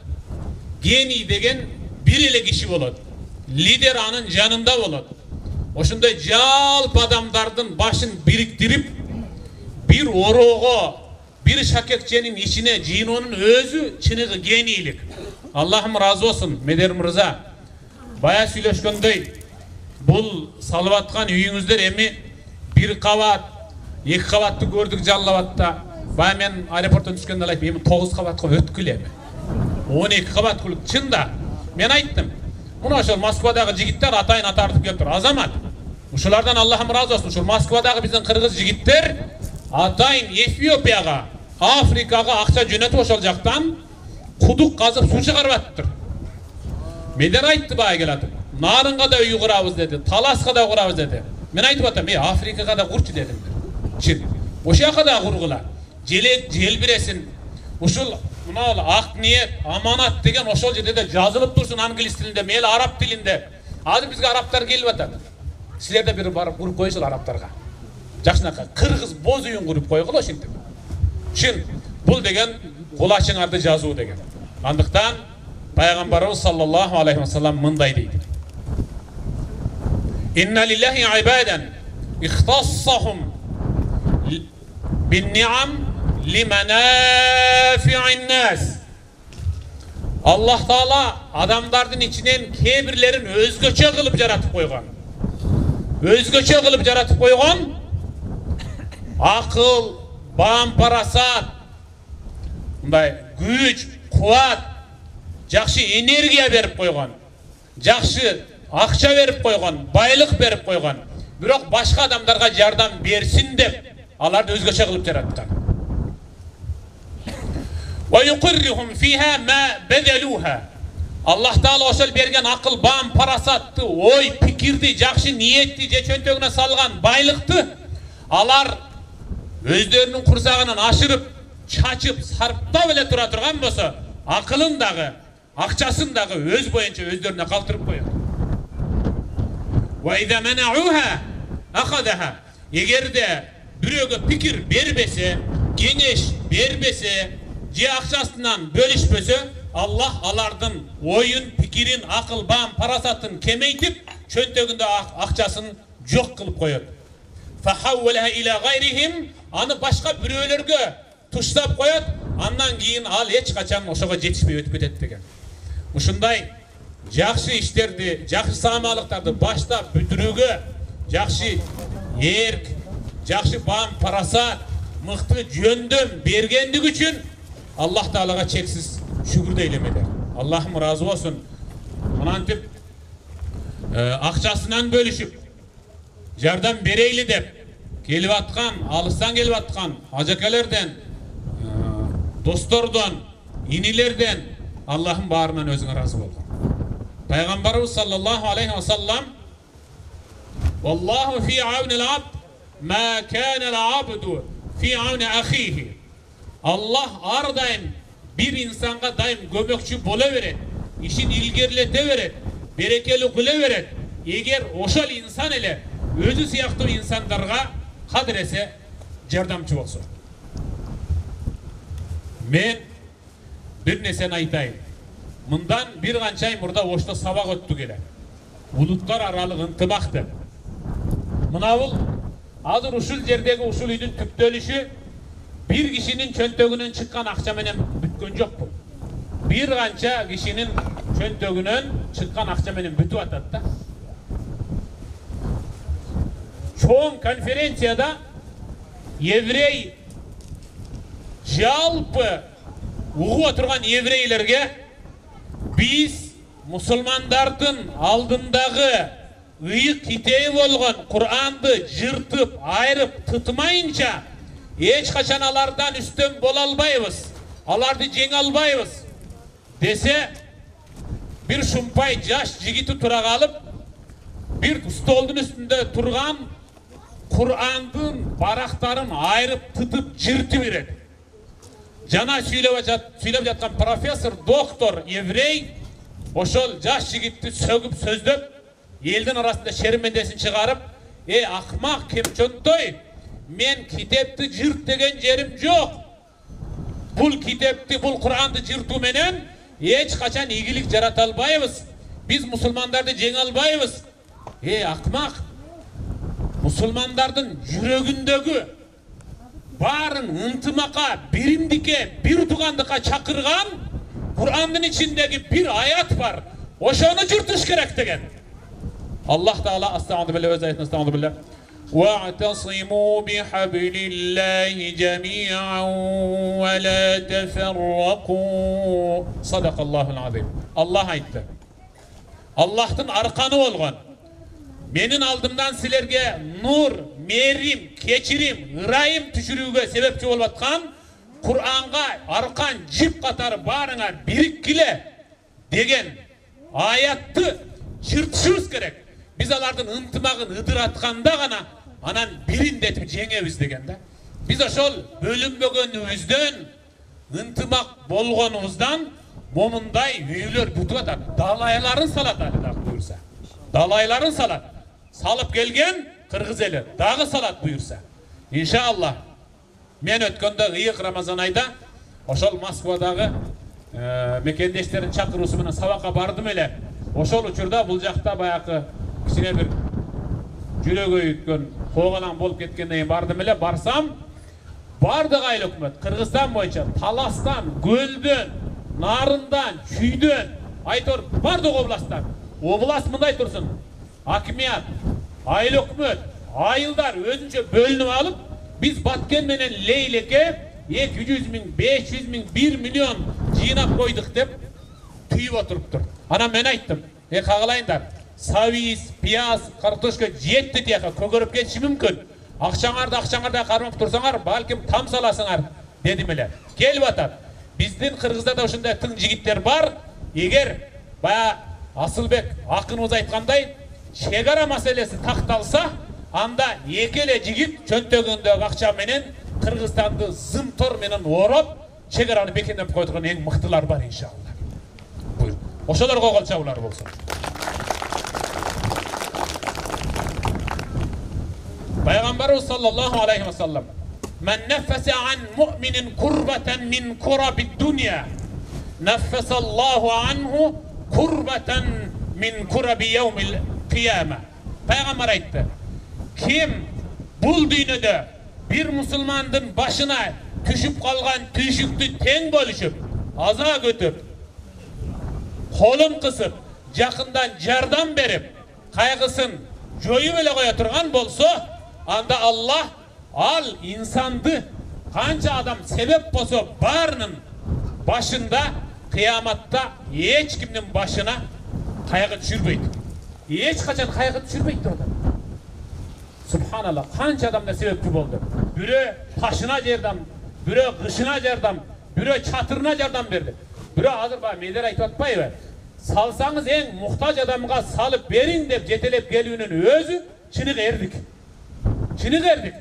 Гений деген бир эле киши болот. Лидер анын жанында болот. Ошондой жалпы адамдардын башын бириктирип, бир ороого, бир шакекченин ичине жыйноонун өзү чыныгы генийлик. Аллахым разы болсун, Медер мырза. Бая сүйлөшкөндөй, бул салып аткан үйүңүздөр эми бир кабат, 2 кабатты көрдүк Жалал Абадта. Бая мен аэропорттон түшкөндө айтып, эми 9 кабатка өткүл эми. 12 кабат кылып чында. Мен айттым. Мына ошол Москвадагы жигиттер атайын атартып келиптир. Азамат. Ушулардан Аллахым разы болсун. Ушул Москвадагы биздин кыргыз жигиттер атайын Эфиопияга, Африкага акча жөнөтүп ошол жактан кудук казып суу чыгарып атыптыр. Медер айтты бая келатып. Нарынга да үй курабыз деди, Таласка да курабыз деди. Мен айтып атам, Африкага да курчу дедим. Чын. Ошол жака да кургула. Желбиресин. Ушул мына ак ниет, аманат деген ошол жерде де жазылып турсун англис тилинде, мейли араб тилинде. Азыр бизге арабтар келип атат. Силер да бир барып куруп коюңуздар арабтарга. Жакшынака кыргыз боз үйүн куруп койгула ошентип. Чын. Бул деген кол ачыңарды жазуу деген. Андыктан пайгамбарыбыз саллаллаху алейхи ва саллам мындай дейт. Инна лиллахи ибадан ихтассахум бин-ни'ам лиманафи'ин нас. Аллах Таала адамдардын ичинен кээ бирлерин өзгөчө кылып жаратып койгон. Өзгөчө кылып жаратып койгон. Акыл, баам парасат, мындай күч, кубат, жакшы энергия берип койгон. Жакшы акча берип койгон, байлык берип койгон. Бирок башка адамдарга жардам берсин деп аларды өзгөчө кылып жараткан. Ve yuqirruhum fiha ma bedeluha. Allah Taala oşol bergen akıl, bam, parasatты, oy, pikirdi, jakşı niyetli je çöntögüne salgan baylыкты alar özlerinin kursağынан aşırıp, çaçıp, sarptap ele tura turgan bolsa, akılın dağı, akçasın dağı öz boyunca özlerine kaltırıp koyar. Ve iza mena'uha akhadaha. Eğer de biröge pikir berbese, geneş berbese, je akçasından bölüşpese, Allah alardın oyun, pikirin, akıl, bam, parasatın kemeytip, çöntögünde akçasını yok kılıp koyar. Fahavvalaha ila gayrihim, anı başka birölerge tuşlap koyat, andan keyin al hiç kaçan oşoga jetişpey ötüp ketет деген. Ушундай жакшы иштерди, жакшы саамалыктарды баштап бүтүрүүгө, жакшы эрк, жакшы бам, парасат, мыкты жөндөм бергендиги үчүн Аллах Таалага чексиз шүгүр дейлемедер. Аллахым разы болсун. Мынантип акчасынан бөлүшүп, жардам берейли деп келип аткан, алыстан келип аткан ажакелерден, достордон, инилерден Allah'ın bağrından özüne razı oldu. Peygamberimiz sallallahu aleyhi ve sellem Wallahu fi avnil abd ma kana'l abdu fi avni ahihi. Allah ardayım bir insanga daim gömökçü bola veret, işin ilgerilete veret, berekeli kıla veret. Eğer oşal insan ele özü siyaktır insanlarga kadrese jardamçı olsun. Men bir nesen aytayım. Mından bir kançay murda oşta sabak öttü gele. Bulutlar aralık ıntımak dep. Mınavul adır uşul jerdegi uşul üydün tüptölüşü bir kişinin çöntögünün çıkkan akça menen bütkön jok bu. Bir kança kişinin çöntögünün çıkkan akça menen bütüp atat da. Çoğun konferensiyada evrey jalpı uğu oturgan evreylerge biz musulmandardın aldındağı ıyık kiteyi bolgan Kur'an'dı jırtıp, ayırıp, tutmayınca hiç kaçan alardan üstün bol albayız, alardı jeng albayız dese bir şumpay jaş jigiti tura kalıp bir stolun üstünde turgan Kur'an'dın baraktarın ayırıp, tutup, jırtı veredi. Jana süylep жатқан profesör, doktor, evrey oşol jaş jigitти sögüp sözdöp elдің arasında şermendesini çıkarıp akmak kemçöntoy men kitepti jırt degen jerim jok. Bul kitepti, bul Kur'an'dı jırtуу menen hiç kaçan iyilik jarata albayбыз. Biz musulmandарды jeng albayбыз. Akmak. Musulmandardın жүрөгүндөгү barın ıntımaka, birimdike, bir tugandıka çakırgan Kur'an'ın içindeki bir ayet var. Oşonu jırtış gerek degen. Allah Teala estağfirullah öz ayetine estağfirullah. وَاعْتَصِمُوا بِحَبْلِ اللّٰهِ جَمِيعًا وَلَا تَفَرَّقُوا Sadakallahul azim. Allah aytti. Allah'ın arkanı olgan. Menin aldımdan silerge nur, merim, keçirim, ırayım tüşürüge sebepçi olup atkan Kur'an'a arkan jip katarı barına birikkile degen ayattı jırtışırız gerek. Biz alardın ıntımağın ıdır atkanda gana anan birindetip jengemiz degende. Biz oşol bölünbөгөнүбүздөн ынтымак болгонубуздан момундай үйлөр бүтүп атат. Далайларын салат али дагы буюрса. Далайларын салат. Salıp gelgen Kırgız eli dağı salat buyursa. İnşallah men ötkönde ıyık Ramazan ayda oşol Moskvadağı mekendeşlerin çakırusu menen sabaka bardım ele. Oşol uçurda bul jakta bayakı kişine bir jürögü ütkön koğalan bolup ketkenden bardım ele. Barsam bardık ayıl hükümet Kırgızstan boyunca Talastan, Gölden, Narından, Çüydön aytor bardık oblasttan. Oblast mınday tursun. Hakimiyat, ayıl hükümet, ayıldar özünce bölünüp alıp biz Batken menen Leylek'e 200 bin, 500 bin, 1 milyon jıynap koyduk dep tüyüp oturuptur. Ana men ayttım. Kağılayınlar. Saviz, piyaz, kartoşka жетті diye kögörüp ketişi mümkün. Akşaңarda karmap tursaňar balkim tam salasıňar dedim ele. Kelip atat. Биздин Кыргыздарда ошондой тың жигиттер бар. Эгер бая Асылбек акыныбыз айткандай, чегара маселеси такталса, анда эки эле жигит чөнтөгүндөгү акча менен Кыргызстанды зымтор менен ороп, чегараны бекемдеп койдурган эң мыктылар бар иншалла. Буйрук. Ошолорго кол чабуулар болсун. Peygamberimiz sallallahu aleyhi ve sellem men neffese an mu'minin kurbeten min kurabid dünya neffesallahu anhu kurbeten min kurabi yevmil kıyame. Peygamber aytdı. Kim bul dünyada bir Müslümandın başına düşüp kalgan tüşüktü ten bölüşüp aza götüp kolun kısıp yakından jardan berip kaygısın joyu bile koya turgan bolsa anda Allah al insandı kanca adam sebep bolsa barının başında kıyamatta hiç kimnin başına kaygı düşürmeydi. Hiç kaçan kaygı düşürmeydi adam. Subhanallah kanca adamda sebepçi oldu. Biri taşına cerdan, biri kışına cerdan, biri çatırına cerdan verdi. Biri hazır bana meyder aytı atmayı salsanız en muhtaç adamga salıp verin dep jetelep gelүүnün özü çini verdik. Çini verdik.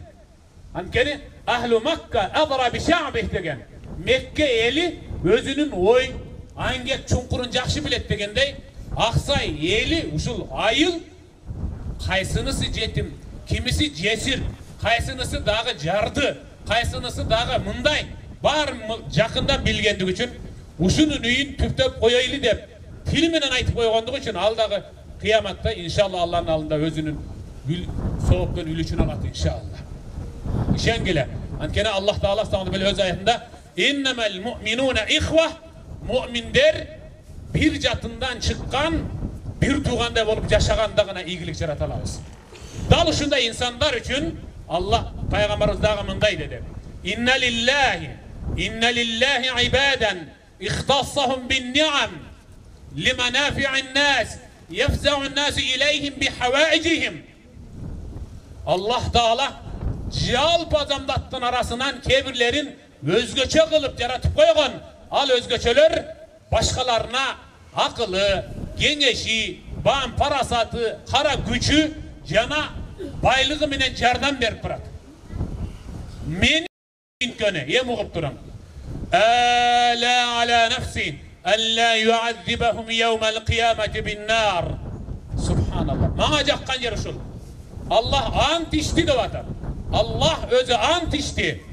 Ankeni ahlu Makka adra bi şa'bih degen. Mekke eli özünün oy angek çunkurun jakşı bilet degendey Aksay eli uşul ayıl kaysınısı jetim, kimisi cesir, kaysınısı dağı jardı, kaysınısı dağı mınday bar jakından bilgendigi üçün uşunun üyün tüptöp koyaylı dep filminen aytıp koygandığı üçün alдағы kıyamatta inşallah Allah'ın alında özünün soğuktan ülüçünü alat inşallah. İşen gele. Ankene Allah Teala sana böyle öz ayetinde innemel mu'minune ihva mu'minler bir jatından çıkan bir tuğanda olup yaşagandagına iyilik jaratalabız. Dal uşunda insanlar üçün Allah Peygamberimiz dağı mınday dedi. İnne lillahi ibaden ihtassahum bin ni'am limenafi'in nas yefza'un nas ileyhim bi havaicihim. Allah Teala cihal bazamdattın arasından kebirlerin özgöçe kılıp yaratıp koygan al özgöçeler başkalarına akıllı, gengeşi, bağım parasatı, kara gücü cana baylığı menen jardan berip turat. Men köne em ugup turam. Ala ala nafsi alla yu'azzibahum yawmal kıyameti bin nar. Subhanallah. Mağa jakkan yer uşul. Allah ant içti de vatar. Allah özü ant içti.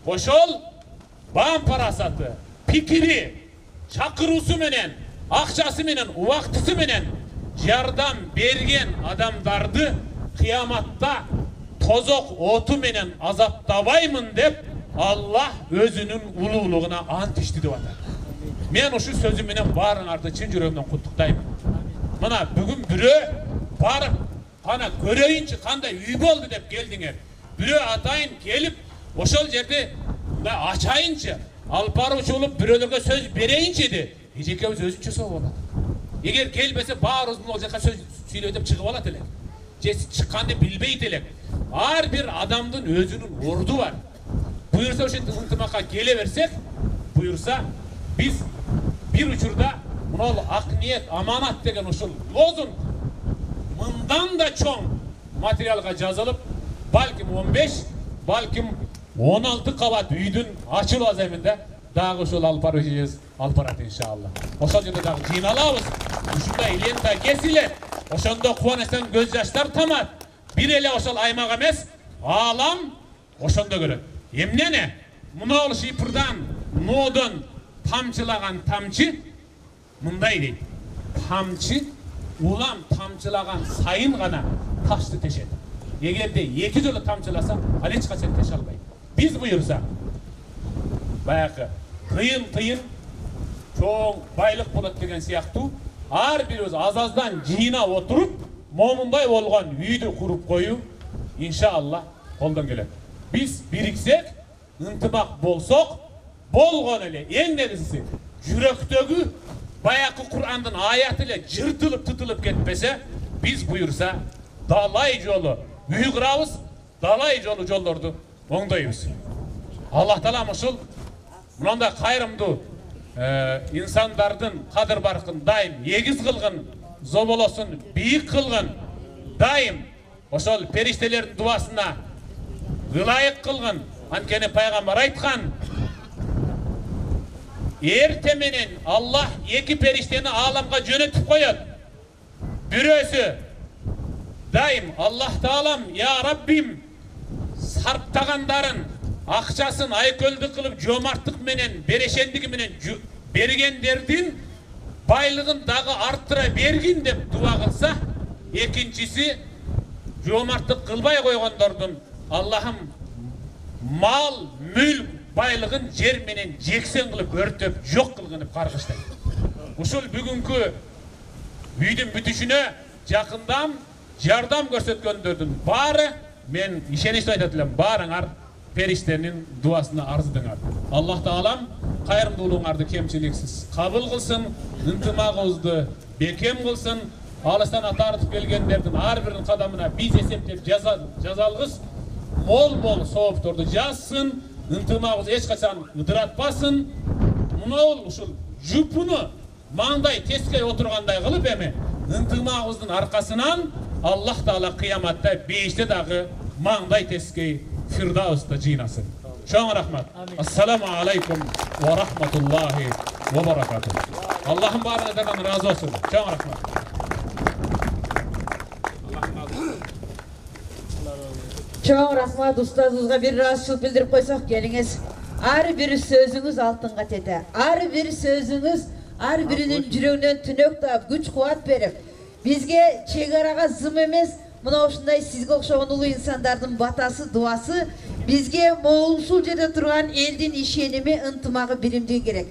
Oşol bağım parasatı, pikiri, çakırusu menen, akçası menen, uvaktısı menen jardan bergen adamdardı kıyamatta tozok otu menen azaptabaymın dep Allah özünün ululuğuna ant içti de vatar. Men uşu sözüm menen barыңарды çin жүрөгümden kutuktayım. Mana bugün biri barıp kana göreyinçi kanda üy boldu dep geldiңер. Biri atayın gelip oşol jerde açayınçı alpar uçulup birölörge söz bereyinçi de ejekemiz özünçe soğuk oladi. Eger gelbese bаарыбыздын ол жака söz сүйлөп деп чыгып алат элек. Же чыкканды билбейт элек. Ар бир адамдын өзүнүн орду бар. Buyursa ошентип ынтымакка келе берсек, buyursa biz bir uçurda mынау ак ниет, аманат деген ушул лозунг мындан да чоң материалга жазылып, балким 15, балким 16 кабат үйдүн ачыл аземинде дагы ушул алпар үчүбүз алпарат иншалла. Ошол жерде дагы жыйналабыз. Ушундай лента кесилет. Ошондо кубанычтан көз жаштар тамат. Бир эле ошол аймак эмес, алам ошондо көрөт. Эмнене? Мынау шыйпырдан, ноодон тамчылаган тамчы мындай дейт. Тамчы улам тамчылаган сайын гана ташты тешет. Эгерде эки жолу тамчыласа, ал эч качан теше албайт. Biz buyursa баягы тыйын чоң байлык болот деген сыяктуу ар бирибиз аз-аздан жыйнап отуруп момундай болгон үйдү куруп коюу иншалла колдон келет. Biz birikсек, ынтымак болсок болгон эле эң негизгиси жүрөктөгү баягы Кур'андын аяты эле жыртылып тытылып кетпесе, biz buyursa далай жолу үй курабыз, далай жолу жолдорду оңдойбуз. Allah Teala ушул мындай кайрымдуу insandardın kadir barkın daim egiz kılgın, zobolosun büyük kılgın, daim oşol periştelerin duasına layık kılgın. Ankeni paygambar aytkan, ertemenen Allah iki perişteni alamga jönötüp koyot. Birösü daim Allah Taalam ya Rabbim sarptaganların akçaсын aykölдү kılıp jomartlık menen bereşendigi menen bergenderdin baylığın dağı arttıra bergin dep dua kılsa, ekinçisi jomartlık kılbay koygondordun Allah'ım mal, mülk, baylığın jer menen jeksen kılıp örtöp yok kılgınıp kargıçtayt. Uşul бүгүnkү үйдүн бүтүшүнө жакындам жардам көрсөткөндөрдүн баары мен ишеничтүү айтат элем, баарыңар периштенин дуасына арздыңар. Аллах Таалам кайрымдуулугуңарды кемчиликсиз кабыл кылсын, ынтымагыбызды бекем кылсын, алыстан атартып келгендердин ар биринин кадамына биз эсептеп жазалгыс, мол соопторду жазсын, ынтымагыбыз эч качан ыдыратпасын. Мынау ушул жупуну маңдай тескей отургандай кылып эми ынтымагыбыздын аркасынан Аллах Таала кыяматта бейиште дагы маңдай тескей Firdavs'ta жыйнасын. Чоң рахмат. Ассаламу алейкум ва рахматуллахи ва баракатух. Аллахым баарыңыздардан разы болсун. Чоң рахмат. Чоң рахмат, устазыбызга бир ыраазычылык билдирип койсок, келиңиз. Ар бир сөзүңүз алтынга тете. Ар бир сөзүңүз ар биринин жүрөгүнөн түнөк таап, күч кубат берип, бизге чек-арага зым эмес, мына ушундай сизге окшогон улуу инсандардын батасы, дуасы бизге моңулсул жерде турган элдин ишеними, ынтымагы, биримдиги керек.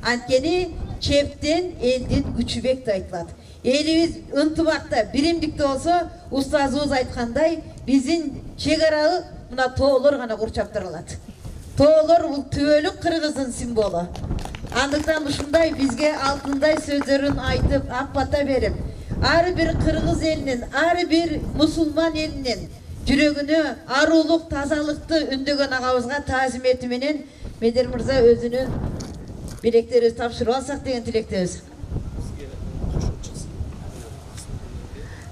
Анткени чептен элдин күчү бек деп айтылат. Элибиз ынтымакта, биримдикте болсо, устазыбыз айткандай, биздин чек-араны мына тоолор гана курчап тура алат. Тоолор бул түбөлүк кыргыздын символу. Андыктан ушундай бизге алтындай сөздөрүн айтып, ак бата берип, ар бир кыргыз элинин, ар бир мусулман элинин жүрөгүнө арулук, тазалыкты үндөгөн агабызга таазимети менен Медер мырза өзүнүн билектерибизди тапшырып алсак деген тилектебиз.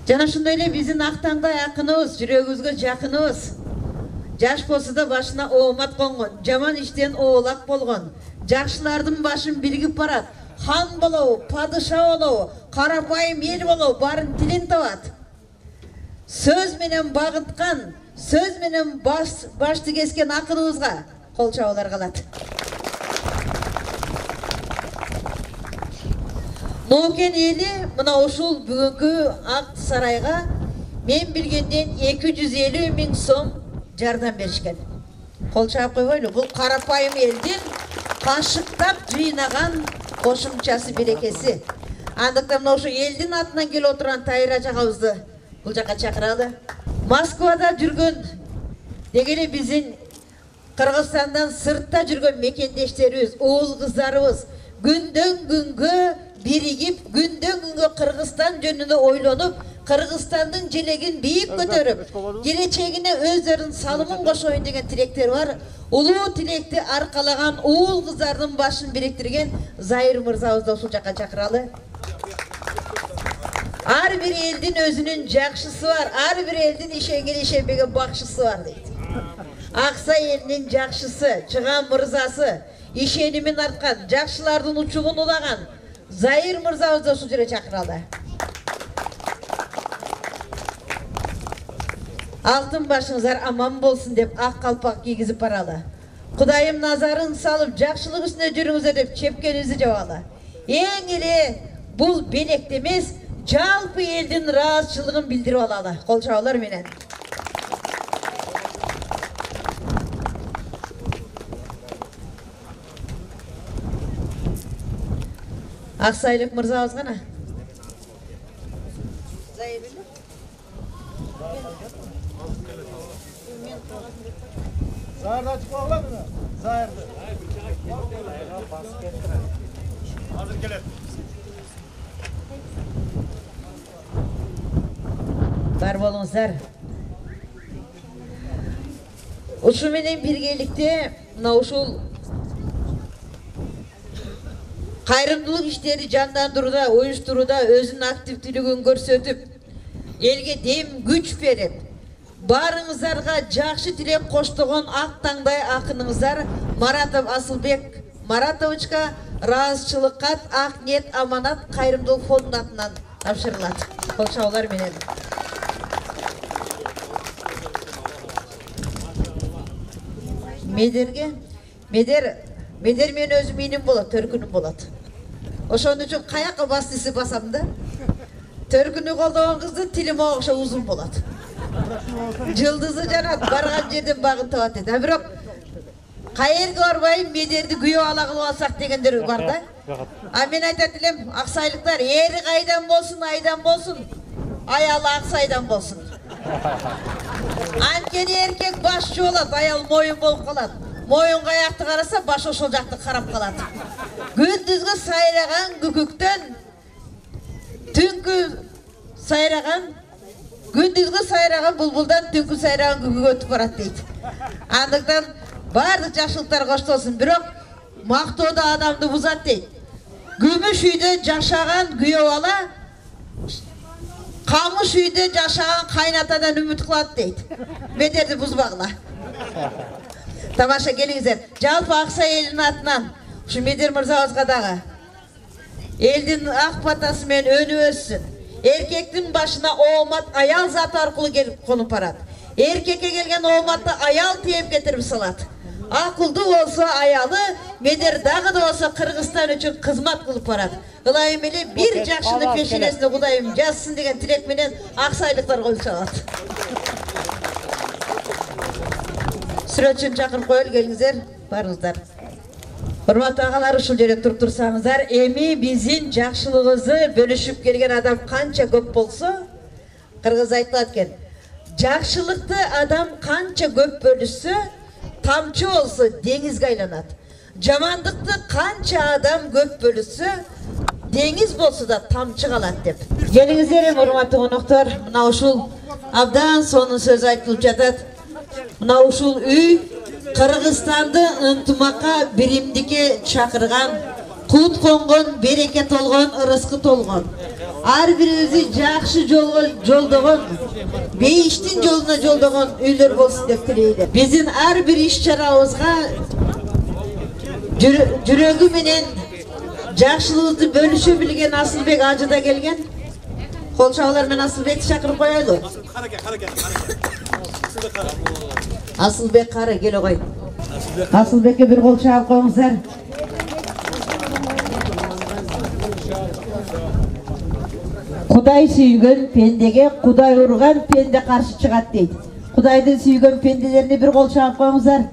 Жана ошондой эле биздин актаңдай акыныбыз, жүрөгүбүзгө жакыныбыз. Жаш болсо да башына оомат конгон, жаман иштен оолак болгон, жакшылардын башын биригип барат. Хан болобу, падыша болобу, карапайым эл болобу, баарын тилин табат. Сөз менен багыткан, сөз менен башты кескен акыныбызга кол чабуулар калат. Нокен эли мына ушул бүгүнкү ак сарайга мен билгенден 250 000 сом жардам беришкен. Кол чаап койбойлу, бул карапайым элдин кашыктап жыйнаган кошумчасы, берекеси. Андыктан мына ошо элдин атынан келип отурган Тайыр ажагабызды бул жака чакыралы. Москвада жүргөн деги эле биздин Кыргызстандан сыртта жүргөн мекендештерибиз, уул кыздарыбыз күндөн күнгө биригип, күндөн күнгө Кыргызстан жөнүндө ойлонуп, Кыргызстандын желегин бийик көтөрүп, келечегине өздөрүнүн салымын кошоюн деген тилектер бар. Улуу тилекти аркалаган уул кыздардын башын бириктирген Зайыр мырзабызды ушул жака чакыралы. Ар бир элдин өзүнүн жакшысы бар, ар бир элдин ишенген ишенбеген бакчысы бар дейт. Аксай элинин жакшысы, Чыган мырзасы, ишенимин арткан, жакшылардын учугун улаган Зайыр мырзабызды ушул жерге чакыралы. Алтын башыңыздар аман болсын деп ак калпак кийгизип баралы. Кудайым назарын салып жакшылык үстүнө жүрүңүздөр деп чепкенибизди жабалы. Эң эле бул белекте эмес, жалпы элдин ыраазычылыгын билдирип алалы. Кол чабуулар менен. Аксайлык мырзабыз гана. Zahir'de açık var mı? Zahir'de. Hazır gelir. Бар болуңуздар. Ушу менен биргеликте мына ушул кайрымдуулук иштерди жандандырууда, уюштурууда өзүнүн активдүүлүгүн көрсөтүп, элге дем күч берип, баарыңыздарга жакшы тилек коштогон ак таңдай акыныңыздар Маратов Асылбек Маратовичка ыраазычылык кат Ак ниет аманат кайрымдуулук фондунун атынан тапшырылат. Кол чабуулар менен. Медер мен өзүм иним болот, Төркүнүм болот. Ошондун үчүн каяка бастысы басам да, Төркүнү колдогон кыздын тили мага окшоп узун болот. Жылдызы жанат, барган жерден багын табат дейт. Бирок кайерге барбайм, Медерди күйөө ала кылып алсак дегендер бар да. Мен айтат элем, аксайлыктар, эри кайдан болсун, айдан болсун, аялы аксайдан болсун. Анткени эркек башчы болот, аял моюн болуп калат. Моюнга аякты караса, баш ошол жакты карап калат. Күндүзгү сайраган күкүктөн түнкү сайраган, күндүзгү сайраган булбулдан түнкү сайраган күкүк өтүп барат дейт. Андыктан бардык жакшылыктар коштолсун, бирок мактоодо адамды бузат дейт. Күмүш үйдө жашаган күйөө бала камыш үйдө жашаган кайнатадан үмүт кылат дейт. Медерди бузбагыла. Тамаша, келиңиздер. Жалпы Аксай элинин атынан ушу Медер мырзабызга дагы элдин ак батасы менен өнү өссүн. Эркектин башына оомат аял заты аркылуу келип конуп барат. Эркекке келген ооматты аял тээп кетирип салат. Акылдуу болсо аялы, Медер дагы да болсо Кыргызстан үчүн кызмат кылып барат. Ылайым эле бир жакшыны пешенесине Кудайым жазсын деген тилек менен аксайлыктар кол чабат. Сүрөтчүн чакырып коелу, келиңиздер, барыңыздар. Урматтуу агалар, ушул жерде туруп турсаңыздар, эми биздин жакшылыгыбызды бөлүшүп келген адам канча көп болсо, кыргыз айтылат экен. Жакшылыкты адам канча көп бөлүшсө, тамчы болсо деңизге айланат. Жамандыкты канча адам көп бөлүшсө, деңиз болсо да тамчы калат деп. Келиңиздер, урматтуу коноктор, мына ушул абдан сонун сөз айтылып жатат. Мына ушул үй Кыргызстанды ынтымакка, биримдикке чакырган, кут конгон, береке толгон, ырыскы толгон. Ар бирибизди жакшы жолго жолдогон, бейиштин жолуна жолдогон үйлөр болсун деп тилейли. Биздин ар бир иш-чарабызга жүрөгү менен жакшылыгыбызды бөлүшө билген Асылбек ажы да келген. Кол чабуулар менен Асылбекти чакырып коелу. Асылбек кары келе кой. Асылбекке бир кол чабып коюңуздар. Кудай сүйгөн пендеге Кудай урган пенде каршы чыгат дейт. Кудайдын сүйгөн пенделерине бир кол чабып коюңуздар.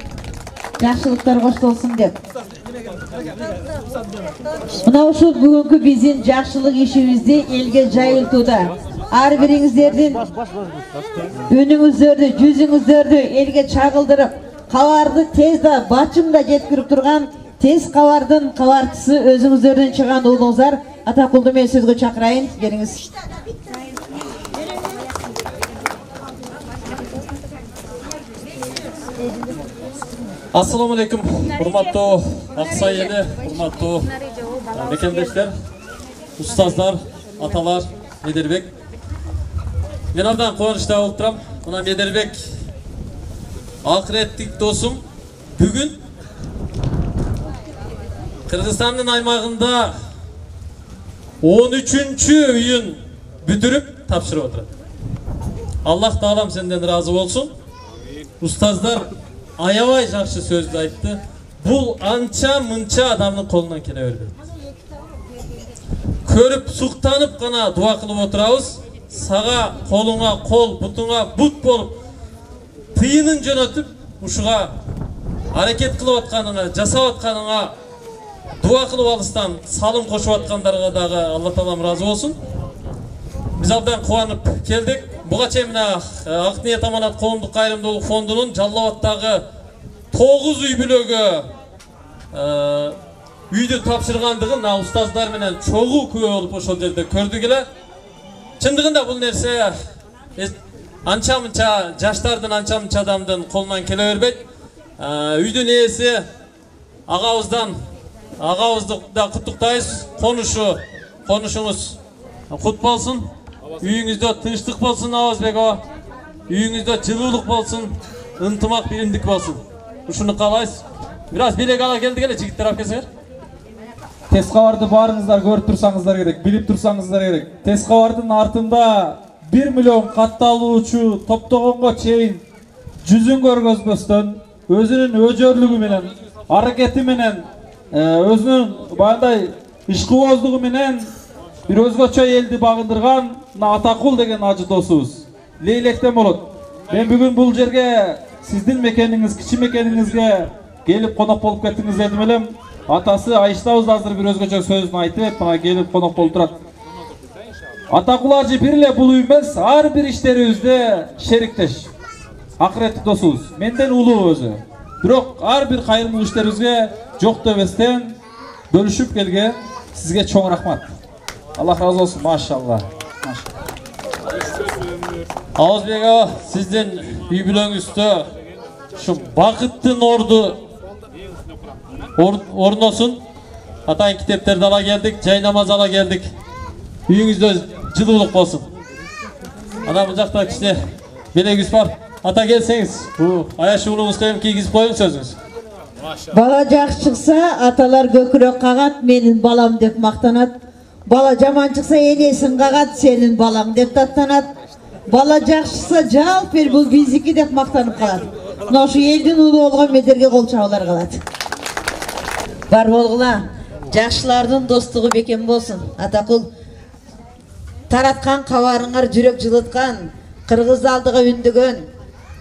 Жакшылыктар коштолсун деп. Мына ушул бүгүнкү биздин жакшылык ишибизди элге жайылтууда ар бириңиздердин үнүңүздөрдү, жүзүңүздөрдү элге чагылдырып, кабарды тез да бачымда жеткирип турган тез кабардын кабарчысы өзүңүздөрдөн чыган уулуңуздар. Атакулду мен сөзгө чакырайын, келиңиз. Ассаламу алейкум, урматтуу Аксай эли, урматтуу мекендештер, устаздар, аталар, Медербек. Мен абдан кубанычта болуп турам. Мына Медербек акыреттик досум бүгүн Кыргызстандын аймагында 13-үйүн бүтүрүп тапшырып отурат. Аллах таалам сенден разы болсун. Устаздар аябай жакшы сөздү айтты. Бул анча мынча адамдын колунан келе бербейт. Көрүп суктанып гана дуа кылып отурабыз. Сага колуңа кол, бутуңа бут болуп, тыйынын жөнөтүп, ушуга аракет кылып атканыңа, жасап атканыңа дуа кылып алыстан салым кошуп аткандарга дагы Алла таалам разы болсун. Биз абдан кубанып келдик. Буга чейин мына Ак ниет аманат коомдук кайрымдуулук фондунун Жалал Абаддагы 9 үй бүлөгө үйдү тапшыргандыгын устаздар менен чогуу күбө болуп ошол жерде көрдүк эле. Чындыгында бул нерсе анча мынча жаштардын, анча мынча адамдын колунан келе бербейт. Үйдүн ээси агабыздан Ağabızды da құттықтайыз. Konuşunuz kut bolsun. Үйіңізде тыныштық болсын, Ağabızбек ağa. Үйіңізde жылуулық болсын, ынтымақ биримдик болсын. Ушуну каалайбыз. Biraz билек ала келди келе жигиттер алып келсеңер. Тез кабарды барыңыздар, көрүп турсаңыздар керек, билип турсаңыздар керек. Тез кабардын артында 1 миллион катталуучу топтогонго чейин жүзүн көргөзбөстөн өзүнүн өжөрлүгү менен, аракети менен, өзүнүн баягындай ишкыбоздугу менен бир өзгөчө элди багындырган Атакул деген ажы досубуз Лейлектен болот. Мен бүгүн бул жерге сиздин мекениңиз, кичи мекениңизге келип конок болуп кеттиңиз дедим элем. Атасы Айыштабыз азыр бир өзгөчө сөзүн айтып, мага келип конок болуп турат. Атакул ажы бир эле бул эмес, ар бир иштерибизде шериктеш. Акыретти досубуз. Менден улуу өзү. Бирок ар бир кайрымдуу иштерибизге жок дебестен бөлүшүп келген сизге чоң рахмат. Аллах разы болсун, машалла. Ağabızбек ağa, sizdin үй бүлөңүздө şu бакыттын орносун. Атайын китептерди ала келдик, жай намаз ала келдик. Үйүңүздө жылуулук болсун. Ана бул жакта кичине белегибиз бар. Ата келсеңиз, бул аяшуулуңузга эми кийгизип коюң сөзүңүз. Бала жакшы чыкса, аталар көкүрөк кагат, менин балам деп мактанат. Бала жаман чыкса, энесин кагат, сенин балаң деп даттанат. Бала жакшы чыкса, жалп эл бул биздики деп мактанып калат. Мына ушу элдин улуу болгон медерге кол чабуулар калат. Бар болгула, жакшылардын достугу бекем болсун. Атакул тараткан кабарыңар жүрөк жылыткан, кыргыз алдыга үндөгөн,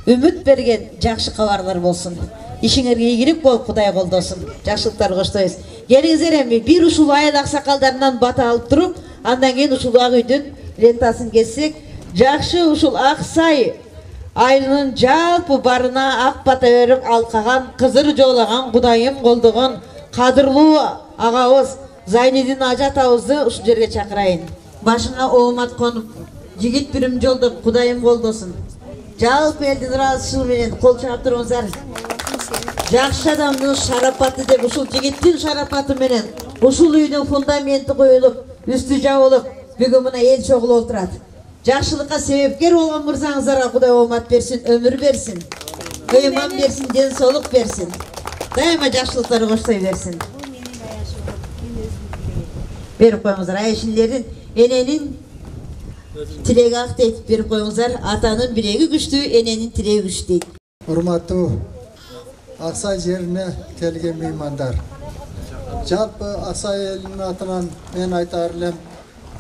үмүт берген жакшы кабарлар болсун. Ишиңерге ийгилик болуп Кудай колдосун. Жакшылыктар коштойбуз. Келиңиздер эми бир ушул айыл аксакалдарынан бата алып туруп, андан кийин ушул ак үйдүн лентасын кессек, жакшы ушул Аксай айылынын жалпы барына ак бата берип алкаган, кызыр жоолаган, Кудайым колдогон кадырлуу агабыз Зайнидин ажы атабызды ушул жерге чакырайын. Башыңа оомат конуп, жигит бирим жолдоп, Кудайым колдосун. Жалпы элдин ыраазычылыгы менен кол чаап туруңуздар. Жакшы адамдын шарапаты деп ушул жигиттин шарапаты менен ушул үйдүн фундаменти коюлуп, үстү жабылып, бүгүн мына эл чогулуп отурат. Жакшылыкка себепкер болгон мырзаңыздарга Кудай оомат берсин, өмүр берсин, ыйман берсин, ден соолук берсин. Дайыма жакшылыктары коштой берсин. Берип коюңуздар, айшинлердин, эненин тилеги ак дейт, берип коюңуздар. Атанын биреги күчтүү, эненин тилеги күчтүү дейт. Урматтуу Аксай жерине келген меймандар. Жалпы Аксай элинин атынан мен айтар элем,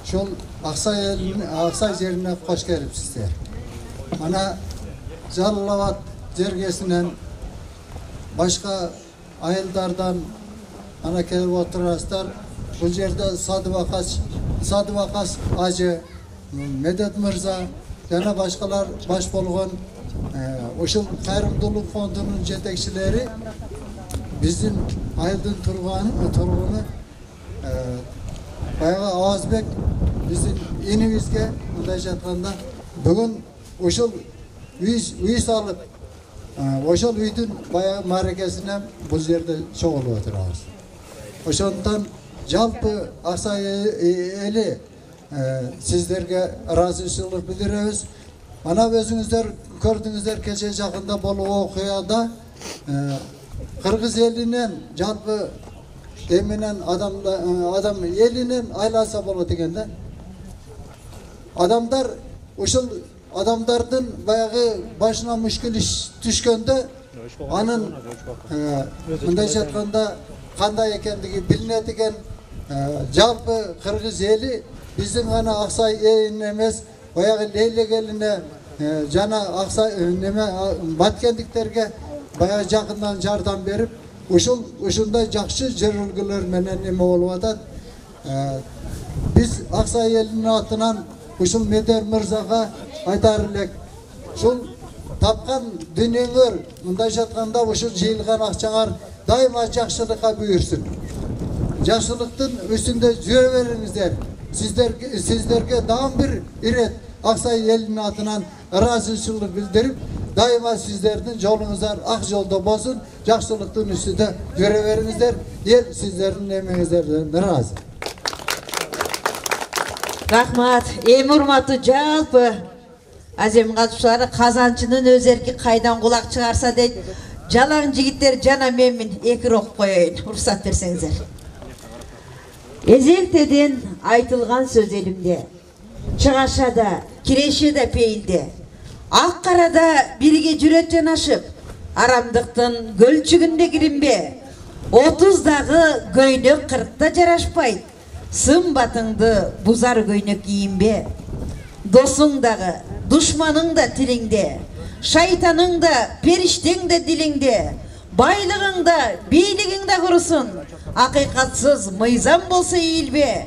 ушул Аксай жерине кош келипсиздер. Мана Жалал Абад жергесинен башка айылдардан ана келип отурасыздар. Бул жерде Садыбакас ажы, Медет мырза жана башкалар баш болгон ушул кайрымдуулук фондунун жетекчилери биздин айылдын тургуну баягы Ağabızбек биздин инибизге мындай жатканда бүгүн ушул үй салып ошол үйдүн баягы мааракесине бул жерде чогулуп отурабыз. Ошондон жалпы Аксай эли сиздерге ыраазычылык билдиребиз. Ана өзүңүздөр көрдүңүздөр кече жакында болгон окуяда кыргыз элинен жалпы эменен адам элинен айланса болот экен да. Адамдар ушул адамдардын баягы башына мушкул иш түшкөндө анын мындай жатканда кандай экендиги билинет экен. Жалпы кыргыз эли биздин гана Аксай элине эмес, баягы Лейлек элине жана Аксай баткендиктерге баягы жакындан жардам берип, ушундай жакшы жөрөлгөлөр менен эме болуп атат. Биз Аксай элинин атынан ушул Медер мырзага айтар элек, ушул тапкан дүнүңөр мындай жатканда ушул жыйылган акчаңар дайыма жакшылыкка буйрсун. Жакшылыктын үстүндө жүрө бериңиздер. Сиздерге дагы бир ирет Аксай элинин атынан ыраазычылык билдирип, Daima sizlerden yolunuzlar ak yolda bolsun. Жақсылықтың üstünde göre veringizler. El sizlerin emeğinizlerden razı. Rahmat, эми урматтуу жалпы азем катышуулары казанчынын өз эрки кайдан кулак чыгарса дейт. Жалаң жигиттер жана менмин эки окуп коеюн, уруксат берсеңиздер. Эзектеден айтылган сөз элимде, чыгашада, кирешеде пейилде, ак карада бирге жүрөт жанашып, арамдыктын көлчүгүндө киринбе, 30дагы көйнөк 40та жарашпайт. Сымбатыңды бузар көйнөк кийинбе. Досуң дагы, душманың да тилиңде, шайтаның да, периштең да дилиңде, байлыгың да, бийлигиң да курусун. Акыйкатсыз мыйзам болсо ийилбе.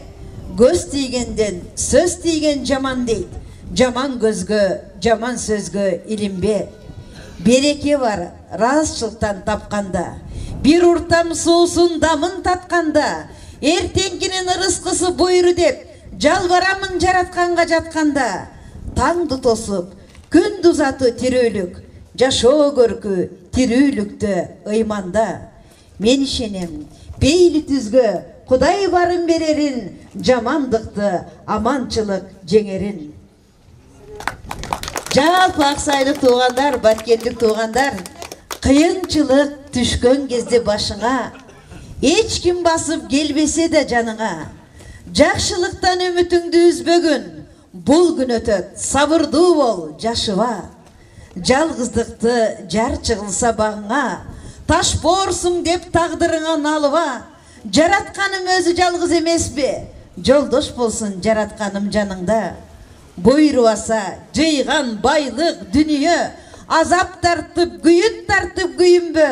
Көз тийгенден сөз тийген жаман дейт. Жаман көзгө, жаман сөзгө илинбе. Береке бар разчылыктан тапканда, бир уртам суусун дамын татканда, эртеңкинин ырыскысы буйру деп жалбарамын жаратканга жатканда, таңды тосуп күндүз аты тирүүлүк, жашоо көркү тирүүлүктө ыйманда. Мен ишенем пейили түзгө Кудай барын берерин, жамандыкты аманчылык жеңерин. Жалпы Аксайлык туугандар, Баткендик туугандар, кыйынчылык түшкөн кезде башыңа эч ким басып келбесе да жаныңа, жакшылыктан үмүтүңдү үзбөгүн, бул күн өтөт, сабырдуу бол, жашыба. Жалгыздыкты жар чыгылса багыңа, таш боорсуң деп тагдырыңа налыба. Жаратканым өзү жалгыз эмеспи, жолдош болсун жаратканым жаныңда. Буйрубаса жыйган байлык дүнүйө, азап тартып, күйүн тартып күйүнбө.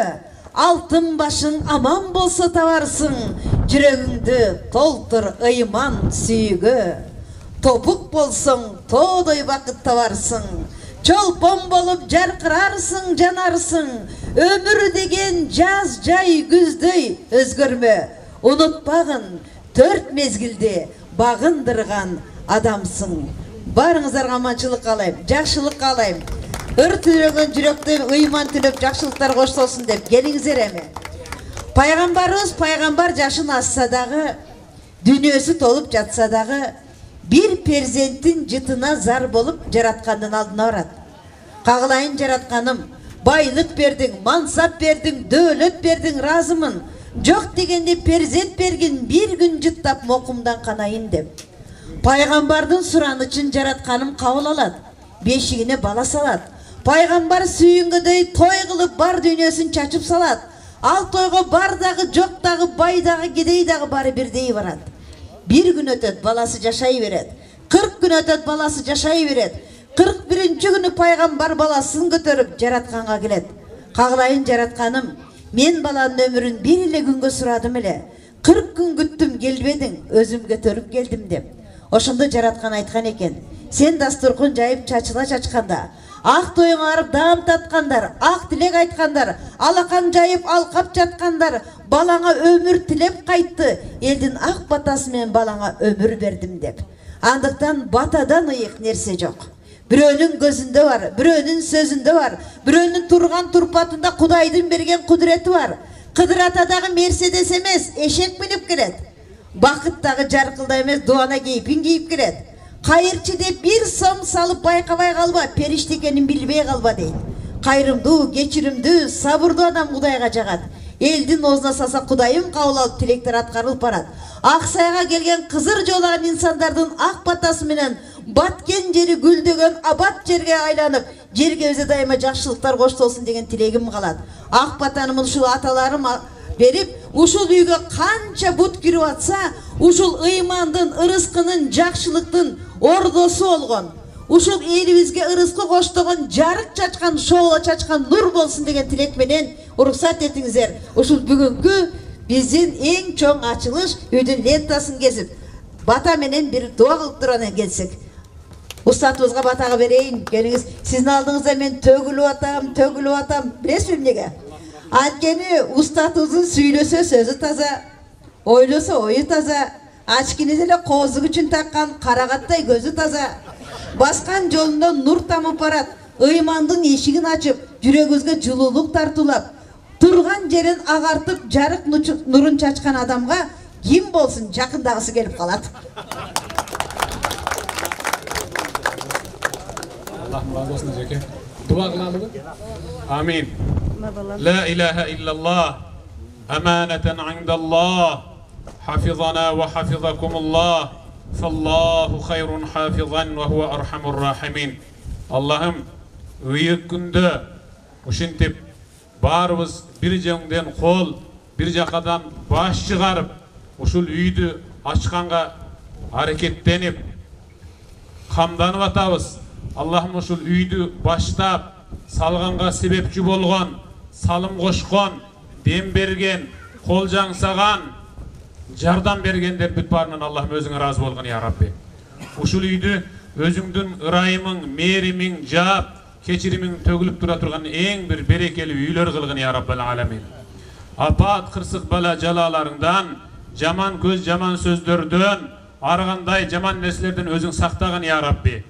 Алтын башың аман болса табарсың, жүрөгүңдү толтур ыйман сүйгө. Топук болсоң тоодой бакыт табарсың, чолпон болуп жаркырарсың, жанарсың. Өмүр деген жаз жай күздөй өзгөрмө. Унутпагын 4 мезгилде багындырган адамсың. Барыңыздарга аманчылык каалайм, жакшылык каалайм. Ыр түрөгөн жүрөктө ыйман түнөп жакшылыктар коштолсун деп келиңиздер эми. Пайгамбарыбыз пайгамбар жашын асса дагы, дүйнөсү толуп жатса дагы, бир перзенттин жытына зар болуп жараткандын алдына барат. Кагылайын жаратканым, байлык бердиң, мансап бердиң, дөөлөт бердиң, разымын. Жок дегенде перзент бергин, бир күн жыттап мокумдан канайын деп. Пайгамбардын суранычын жаратканым кабыл алат, бешигине бала салат. Пайгамбар сүйүнгөдөй той кылып бар дүйнөсүн чачып салат. Ал тойго бар дагы, жок дагы, бай дагы, кедей дагы бары бирдей барат. Бир күн өтөт, баласы жашай берет. 40 күн өтөт, баласы жашай берет. 41-чү күнү пайгамбар баласын көтөрүп жаратканга келет. Кагылайын жаратканым, мен баланын өмүрүн бир эле күнгө сурадым эле. 40 күн күттүм, келбедиң, өзүм көтөрүп келдим деп. Ошондо жараткан айткан экен. Сен дастуркун жайып чачыла чачканда, ак тойуңа барып даам таткандар, ак тилек айткандар, алакан жайып алкап жаткандар, балаңа өмүр тилеп кайтты. Элдин ак батасы менен балаңа өмүр бердим деп. Андыктан батадан ыйык нерсе жок. Бирөөнүн көзүндө бар, бирөөнүн сөзүндө бар, бирөөнүн турган турпатында Кудайдын берген кудурети бар. Кыдыр атадагы Мерседес эмес, эшек минип келет. Бакыттагы жаркылда эмес, дуана кейпин кийип келет. Кайырчы деп бир сом салып байкабай калба, периште экенин билбей калба дейт. Кайрымдуу, кечиримдүү, сабырдуу адам Кудайга жагат. Элдин оозуна салса Кудайым кабыл алып тилектер аткарылып барат. Аксайга келген кызыр жоолаган инсандардын ак батасы менен баткен жери гүлдөгөн абат жерге айланып, жерге өзү дайыма жакшылыктар коштолсун деген тилегим калат. Ак батанымын ушул аталарым берип, ушул үйгө канча бут кирип атса, ушул ыймандын, ырыскынын, жакшылыктын ордосу болгон. Ушул элибизге ырыскы коштогон, жарык чачкан, шооло чачкан нур болсун деген тилек менен уруксат этиңиздер. Ушул бүгүнкү биздин эң чоң ачылыш үйдүн лентасын кесип, бата менен бир дуа кылып турган келсек. Устатыбызга батага берейин. Келиңиз, сиздин алдыңызда мен төгүлүп атам. Билесизби эмнеге? Анткени устатыбыздын сүйлөсө сөзү таза, ойлосо ою таза, ачкине эле коозук үчүн таккан карагаттай көзү таза. Баскан жолунда нур тамып барат. ыймандын эшигин ачып, жүрөгүбүзгө жылуулук тартуулап, турган жерин агартып, жарык нурун чачкан адамга ким болсун жакындагысы келип калат. Allah'ım razı olsun Zeki. Dua kılalım. Amin. La ilahe illallah. Emaneten indallah. Hafizana ve hafizakumullah. Fallahu hayrun hafizan ve huve arhamur rahimin. Allah'ım büyük günde uşintip barımız bir jengden kol, bir jakadan baş çıkarıp uşul üydü açkanga hareketlenip kamdanıp atabız. Allah'ım uşul üydü baştap salganга sebepçi bolgon, salım koşkon, dem bergen, kol jangsagан, jardam bergenler büt barынан Allah'ım özüňe razı bolgun ya Rabbi. Uşul üydü özüňdün ırayımın, merimin, jap, keçirimin tөгülüp tura turgan eň bir berekeli üýler kılgın ya Rabbel alamin. Apat kırsyk bala jalalarından, jaman köz, jaman sözlerden, arganday jaman neslerden özüň saktagın ya Rabbi.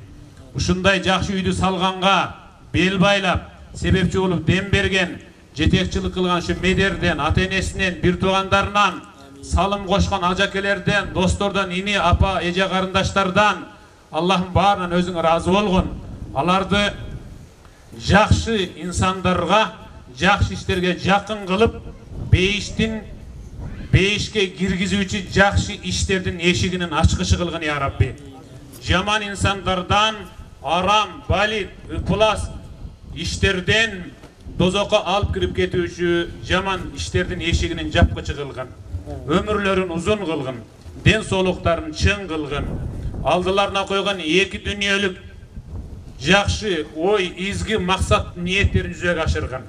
Uşunday jakşı üýdü salganga bel baylap, sebepçi olup dem bergen, jetekçilik kılgan şu mederden, ata-enesinden, bir tuğandarынан, salım koşkan ajakelerden, dostlardan, ini, apa, eje karındaşlardan Allah'ım barынан özüň razı bolgun. Alardı jakşı insanlarga, jakşı işlerge jakın kılıp, beyişke girgizүүчү jakşı işlerden eşiginin açkışı kılgın ya Rabbi. Jaman insanlardan, aram, balit, ıpılas işlerden dozoka alıp kirip ketүүчү jaman işlerden eşiginin japkıçı kılgın. Ömürlerin uzun kılgın. Den solukların çın kılgın. Aldılarına koygan eki dünyölük jakşı, oy, izgi, maksat niyetlerin yüzüge aşırgın.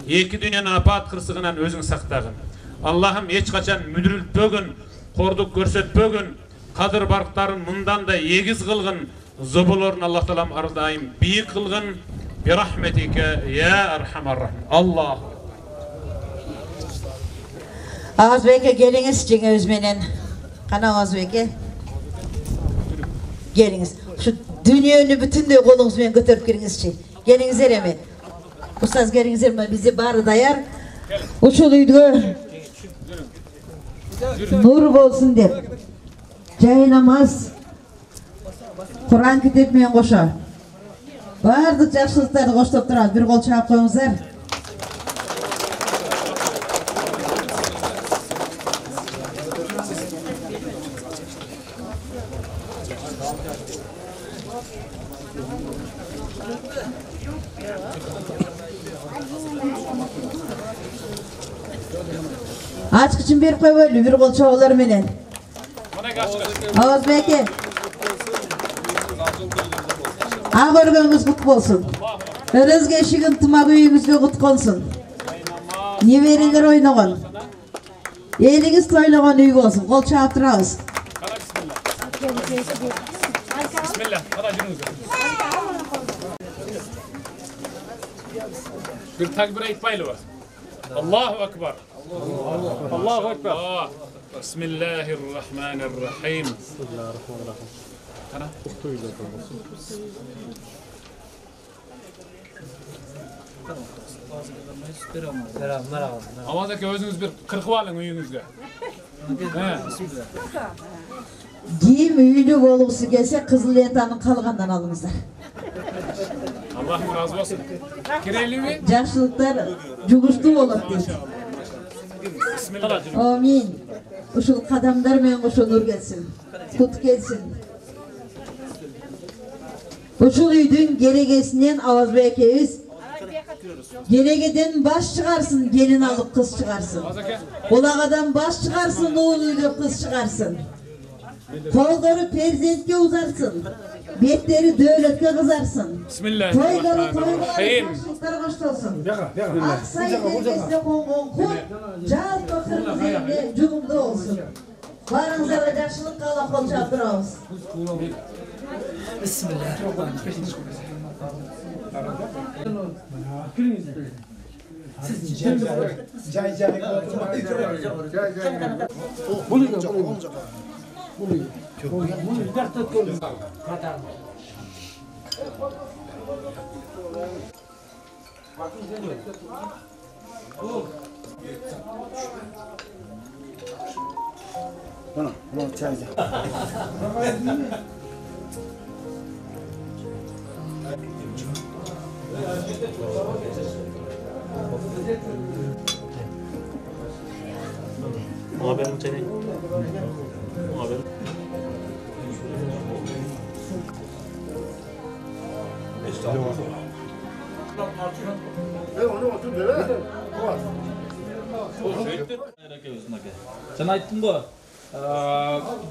Eki dünyanın apat kırsıgınan özün saktagın. Allah'ım hiç kaçan müdürültpögün, korduk görsetpögün, kadır barkların mından da egiz kılgın, zoboların Allah talam ardayım biyik kılgın, bi rahmetike ya erhamar rahim. Allah. Ağızbeke geliniz Cengiz menen. Kana Ağızbeke. Geliniz. Şu dünyanı bütünde kolunuzdan götürüp giringizçi. Gelinizler emi. Ustaz gelinizler mi? Bizi bari dayar. Uçul üydü. Nur bolsun dep. Jay namaz. Kur'an kitap men koşa. Bardık jakşılıklardı koştup turabız. Bir kol çağıp koyuңuzlar. Açkıçın berip koyup bir kol çağılar menen. Ağızbeke. Ağ görgönüňiz kut bolsun. Özge eşigin tımag üýüňizge kut konsun. Nebereler oynagan. Eliňiz toylagan üý bolsun. Kol çağıp turabız. Bismillah. Bir takbir aytmaylı var. Allahu Ekber. Allahu Ekber. Bismillahirrahmanirrahim. Kana? Amazaki özünüz bir kırkıp alın üyünüzde. Kim üylü bolgusu gelse kızıl lentanın kalgandan alыңыздар. Allah'ım razı olsun. Kireli mi? Jakşılıklar juguştu bolup deydi. Amin. Uşul kadamlar men koşulur gelsin. Kut gelsin. Uşul üydün gelegesinden Ağızbeke'yiz. Gelegeden baş çıkarsın, gelin alıp kız çıkarsın. Olağadan baş çıkarsın, oğul üydü kız çıkarsın. Kolları perzentke uzarsın. Betleri dövletke kızarsın. Bismillahirrahmanirrahim. Aksay bölgesine kongon kut, jalpa kırmızı evle cugumda olsun. Barınızlara jakşılık kala kol çaptırabız. Bismillahirrahmanirrahim. Bunu çayca. Haberim seni. Haberim. Sen ayttın bu.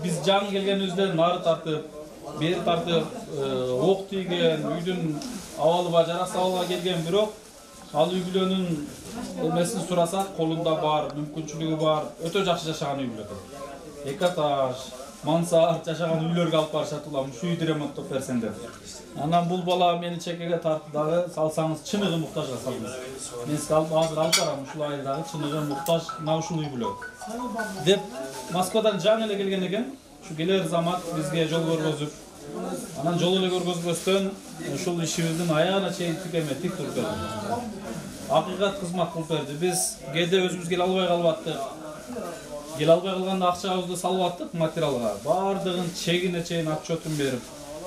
Biz can gelgenimizde nары tartıp, beri tartıp, ok tiygen, üydün avalı bacarası avalıga gelgen birok, al üygülönün ölmesini surasak, kolunda var, mümkünçülüğü var, öte jakşı jaşagan üygülötü. Ekataş, mansar jaşagan üylörgө alып barышат улам, şu үйдү ремонттоп берсеңдер. Анан бул бала мени чекеге тартып дагы салсаңыз чыныгы муктажга салыңыз. Мен сизге азыр алып барам ушул айдагы чыныгы муктаж мына ушул үй-бүлө. Деп Москвадан жаңы эле келген экен. Şu келер замат бизге жол көргөзүп, анан жол эле көргөзбөстөн ушул ишибиздин аягына чейин тикеме тик туруп берди. Акыйкат кызмат кылып берди. Биз кээде өзүбүз келе албай калып Келе албай калганда акчабызды салып аттык материалга. Бардыгын чегине чейин отчетун берип,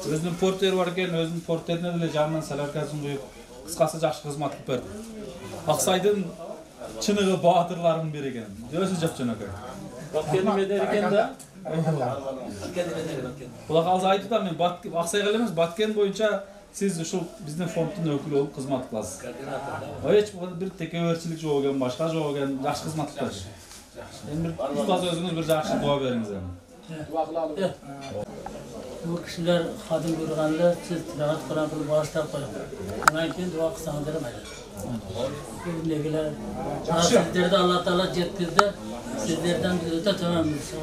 өзүнүн портери бар экен, өзүнүн портерине деле жанынан соляркасын куюп, кыскасы жакшы кызмат кылып берди. Аксайдын чыныгы баатырларынын бири экен. Өзү жапжанакай. Баткен медер экен да. Булак азыр айтып да мен Аксайга эле эмес, Баткен боюнча сиз ушул биздин фонддун өкүлү болуп кызмат кыласыз. Эч бир текеберчилик жок экен, башка жок экен, жакшы кызмат кылып берди. Эми устаз өзүңүз бир жакшы дуа бериңиз эми. Bu kişiler hadım görganda siz rahat kılan kılıp bağıştap koyun. Ondan keyin dua kısanıdır mayda. Negiler, sizlerde Allah Teala jetkizdi. Sizlerden biz öte tömenmiz.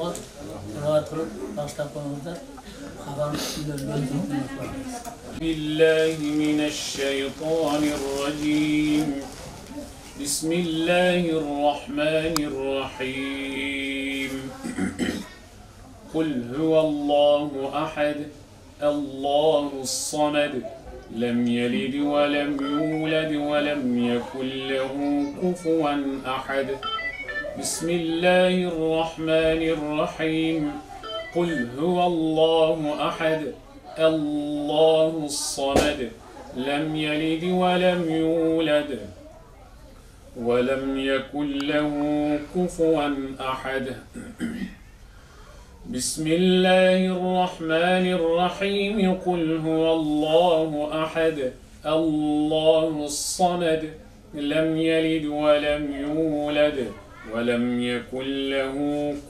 Rahat kılıp bağıştap koyunuzda. Havan Bismillahirrahmanirrahim. Bismillahirrahmanirrahim. قل هو الله أحد الله الصمد لم يلد ولم يولد ولم يكن له كفوا أحد بسم الله الرحمن الرحيم قل هو الله أحد الله الصمد لم يلد ولم يولد ولم يكن له كفوا أحد بسم الله الرحمن الرحيم قل هو الله أحد الله الصمد لم يلد ولم يولد ولم يكن له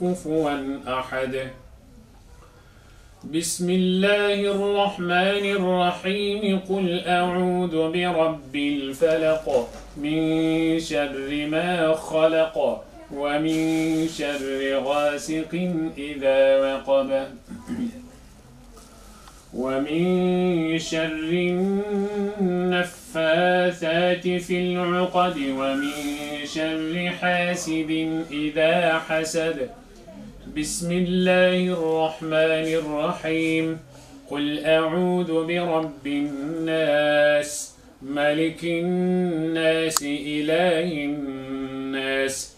كفوا أحد بسم الله الرحمن الرحيم قل أعوذ برب الفلق من شر ما خلق ومن شر غاسق إذا وقب ومن شر النفاثات في العقد ومن شر حاسد إذا حسد بسم الله الرحمن الرحيم قل أعوذ برب الناس ملك الناس إله الناس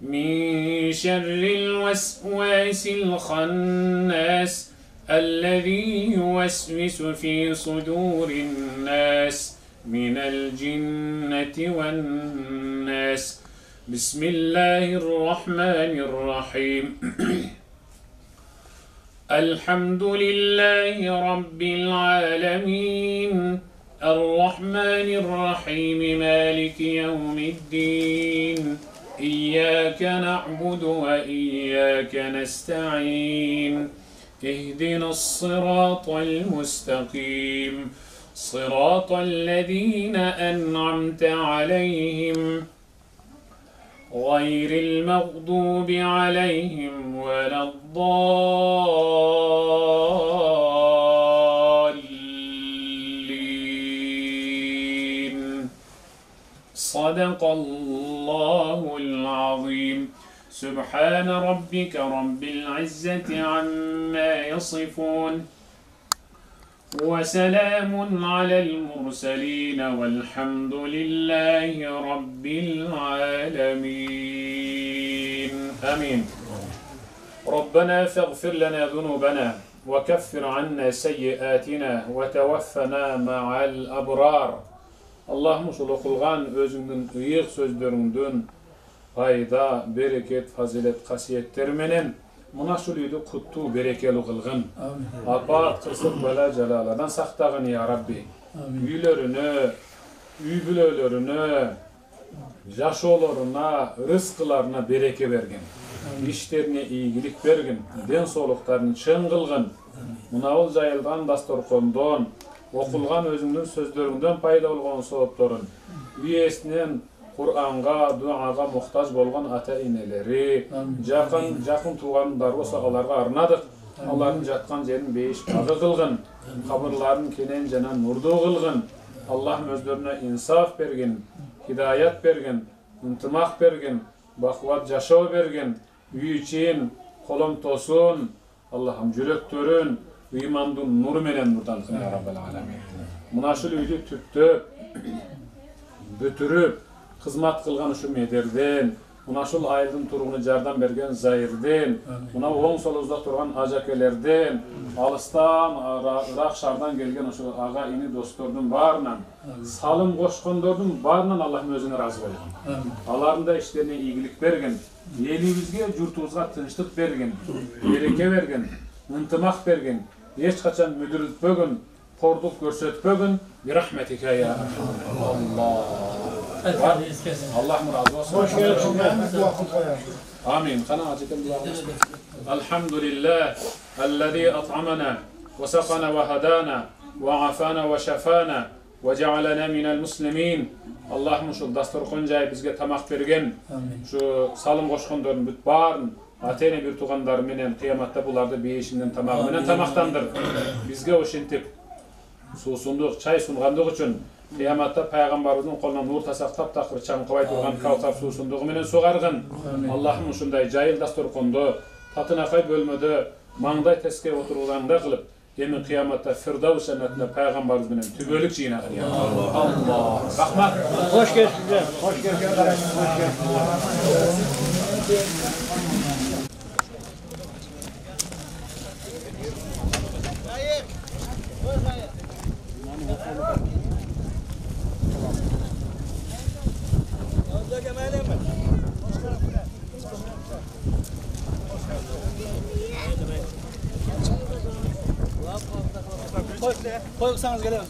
من شر الوسواس الخناس الذي يوسوس في صدور الناس من الجنة والناس بسم الله الرحمن الرحيم الحمد لله رب العالمين الرحمن الرحيم مالك يوم الدين إياك نعبد وإياك نستعين اهدنا الصراط المستقيم صراط الذين أنعمت عليهم غير المغضوب عليهم ولا الضالين صدق الله العظيم سبحان ربك رب العزة عما يصفون وسلام على المرسلين والحمد لله رب العالمين آمين. ربنا فاغفر لنا ذنوبنا وكفر عنا سيئاتنا وتوفنا مع الأبرار. Allah'ım şol okulgan özüңdün ıyık sözlörüңdün fayda, bereket, fazilet, kasiyetler menen muna şol uydu kuttu, berekeli kılgın. Apat, kısık, bela, celaladan saktagın ya Rabbi. Üylörünü, üybülölörünü, yaşolarına, rızkılarına bereke bergin. İşlerine iyilik bergin. Den soluklarını çın kılgın. Muna ol jayılgan dastorkondon, okulgan özüңdün sözlörüңdөн payda olgan soğuptorun, üyesinden Kur'an'a, duaga muhtaç bolgan ata ineleri, jakın tuğanlar olsa alarga arnadık. Allah'ın jatkan jerin beyiş bağı kılgın, kabırların kenen janan nurdu kılgın. Allah'ım özlerine insaf bergin, hidayet bergin, intimak bergin, bakvat yaşao bergin, üy için kolum tosun, Allah'ım jürektörün, iymandın nur menen nurdan kılın ya Rabbel Alamin. Munaşıl üydü tüttü, bütürüp, hizmet kılgan şu mederden, munaşıl ayıldın turğunu jardan bergen zayirden, muna oğun sol uzak turgan ajakelerden, alıstan, Irak şardan gelgen şu ağa ini dostordun barından, salım koşkondordun barından Allah'ın özüne razı bolgun. Aların da işlerine iyilik bergen, elimizge, jurtubuzga tınçlık bergen, bereke bergen, intimak bergen, hiç kaçan müdürütpögün, korduk görsetpögün, bir rahmetike ya Allah. Allah'ım razı olsun. Hoş geldin. Amin. Kana acıkın duamız. Elhamdülillah, ellezî at'amana ve sakana ve hadana ve afana ve şafana ve cealena minel muslimin. Allah'ım şu dasturxonjay bizge tamak bergen, şu salım koşkondorun büt barın, atene bir tuğandar menen kıyamatta bularda beyişinden tamak menen tamaktandır. Bizge o şentip susunduk, çay sungandık üçün kıyamatta Peygamberimizin kolundan nur tasak tap takır çankıvay turgan kavsar susunduğu menen soğargın. Allah'ım şunday jayıl dasturxondu, tatınakay bölmödü, mаңдай teske oturulanda kılıp, demin kıyamatta Firdavs cennetine Peygamberimiz menen tübölük jийнagın ya Allah. Rahmat. Hoş geldiniz. Hoş geldiniz. Hoş geldiniz. Koysanız gelemez.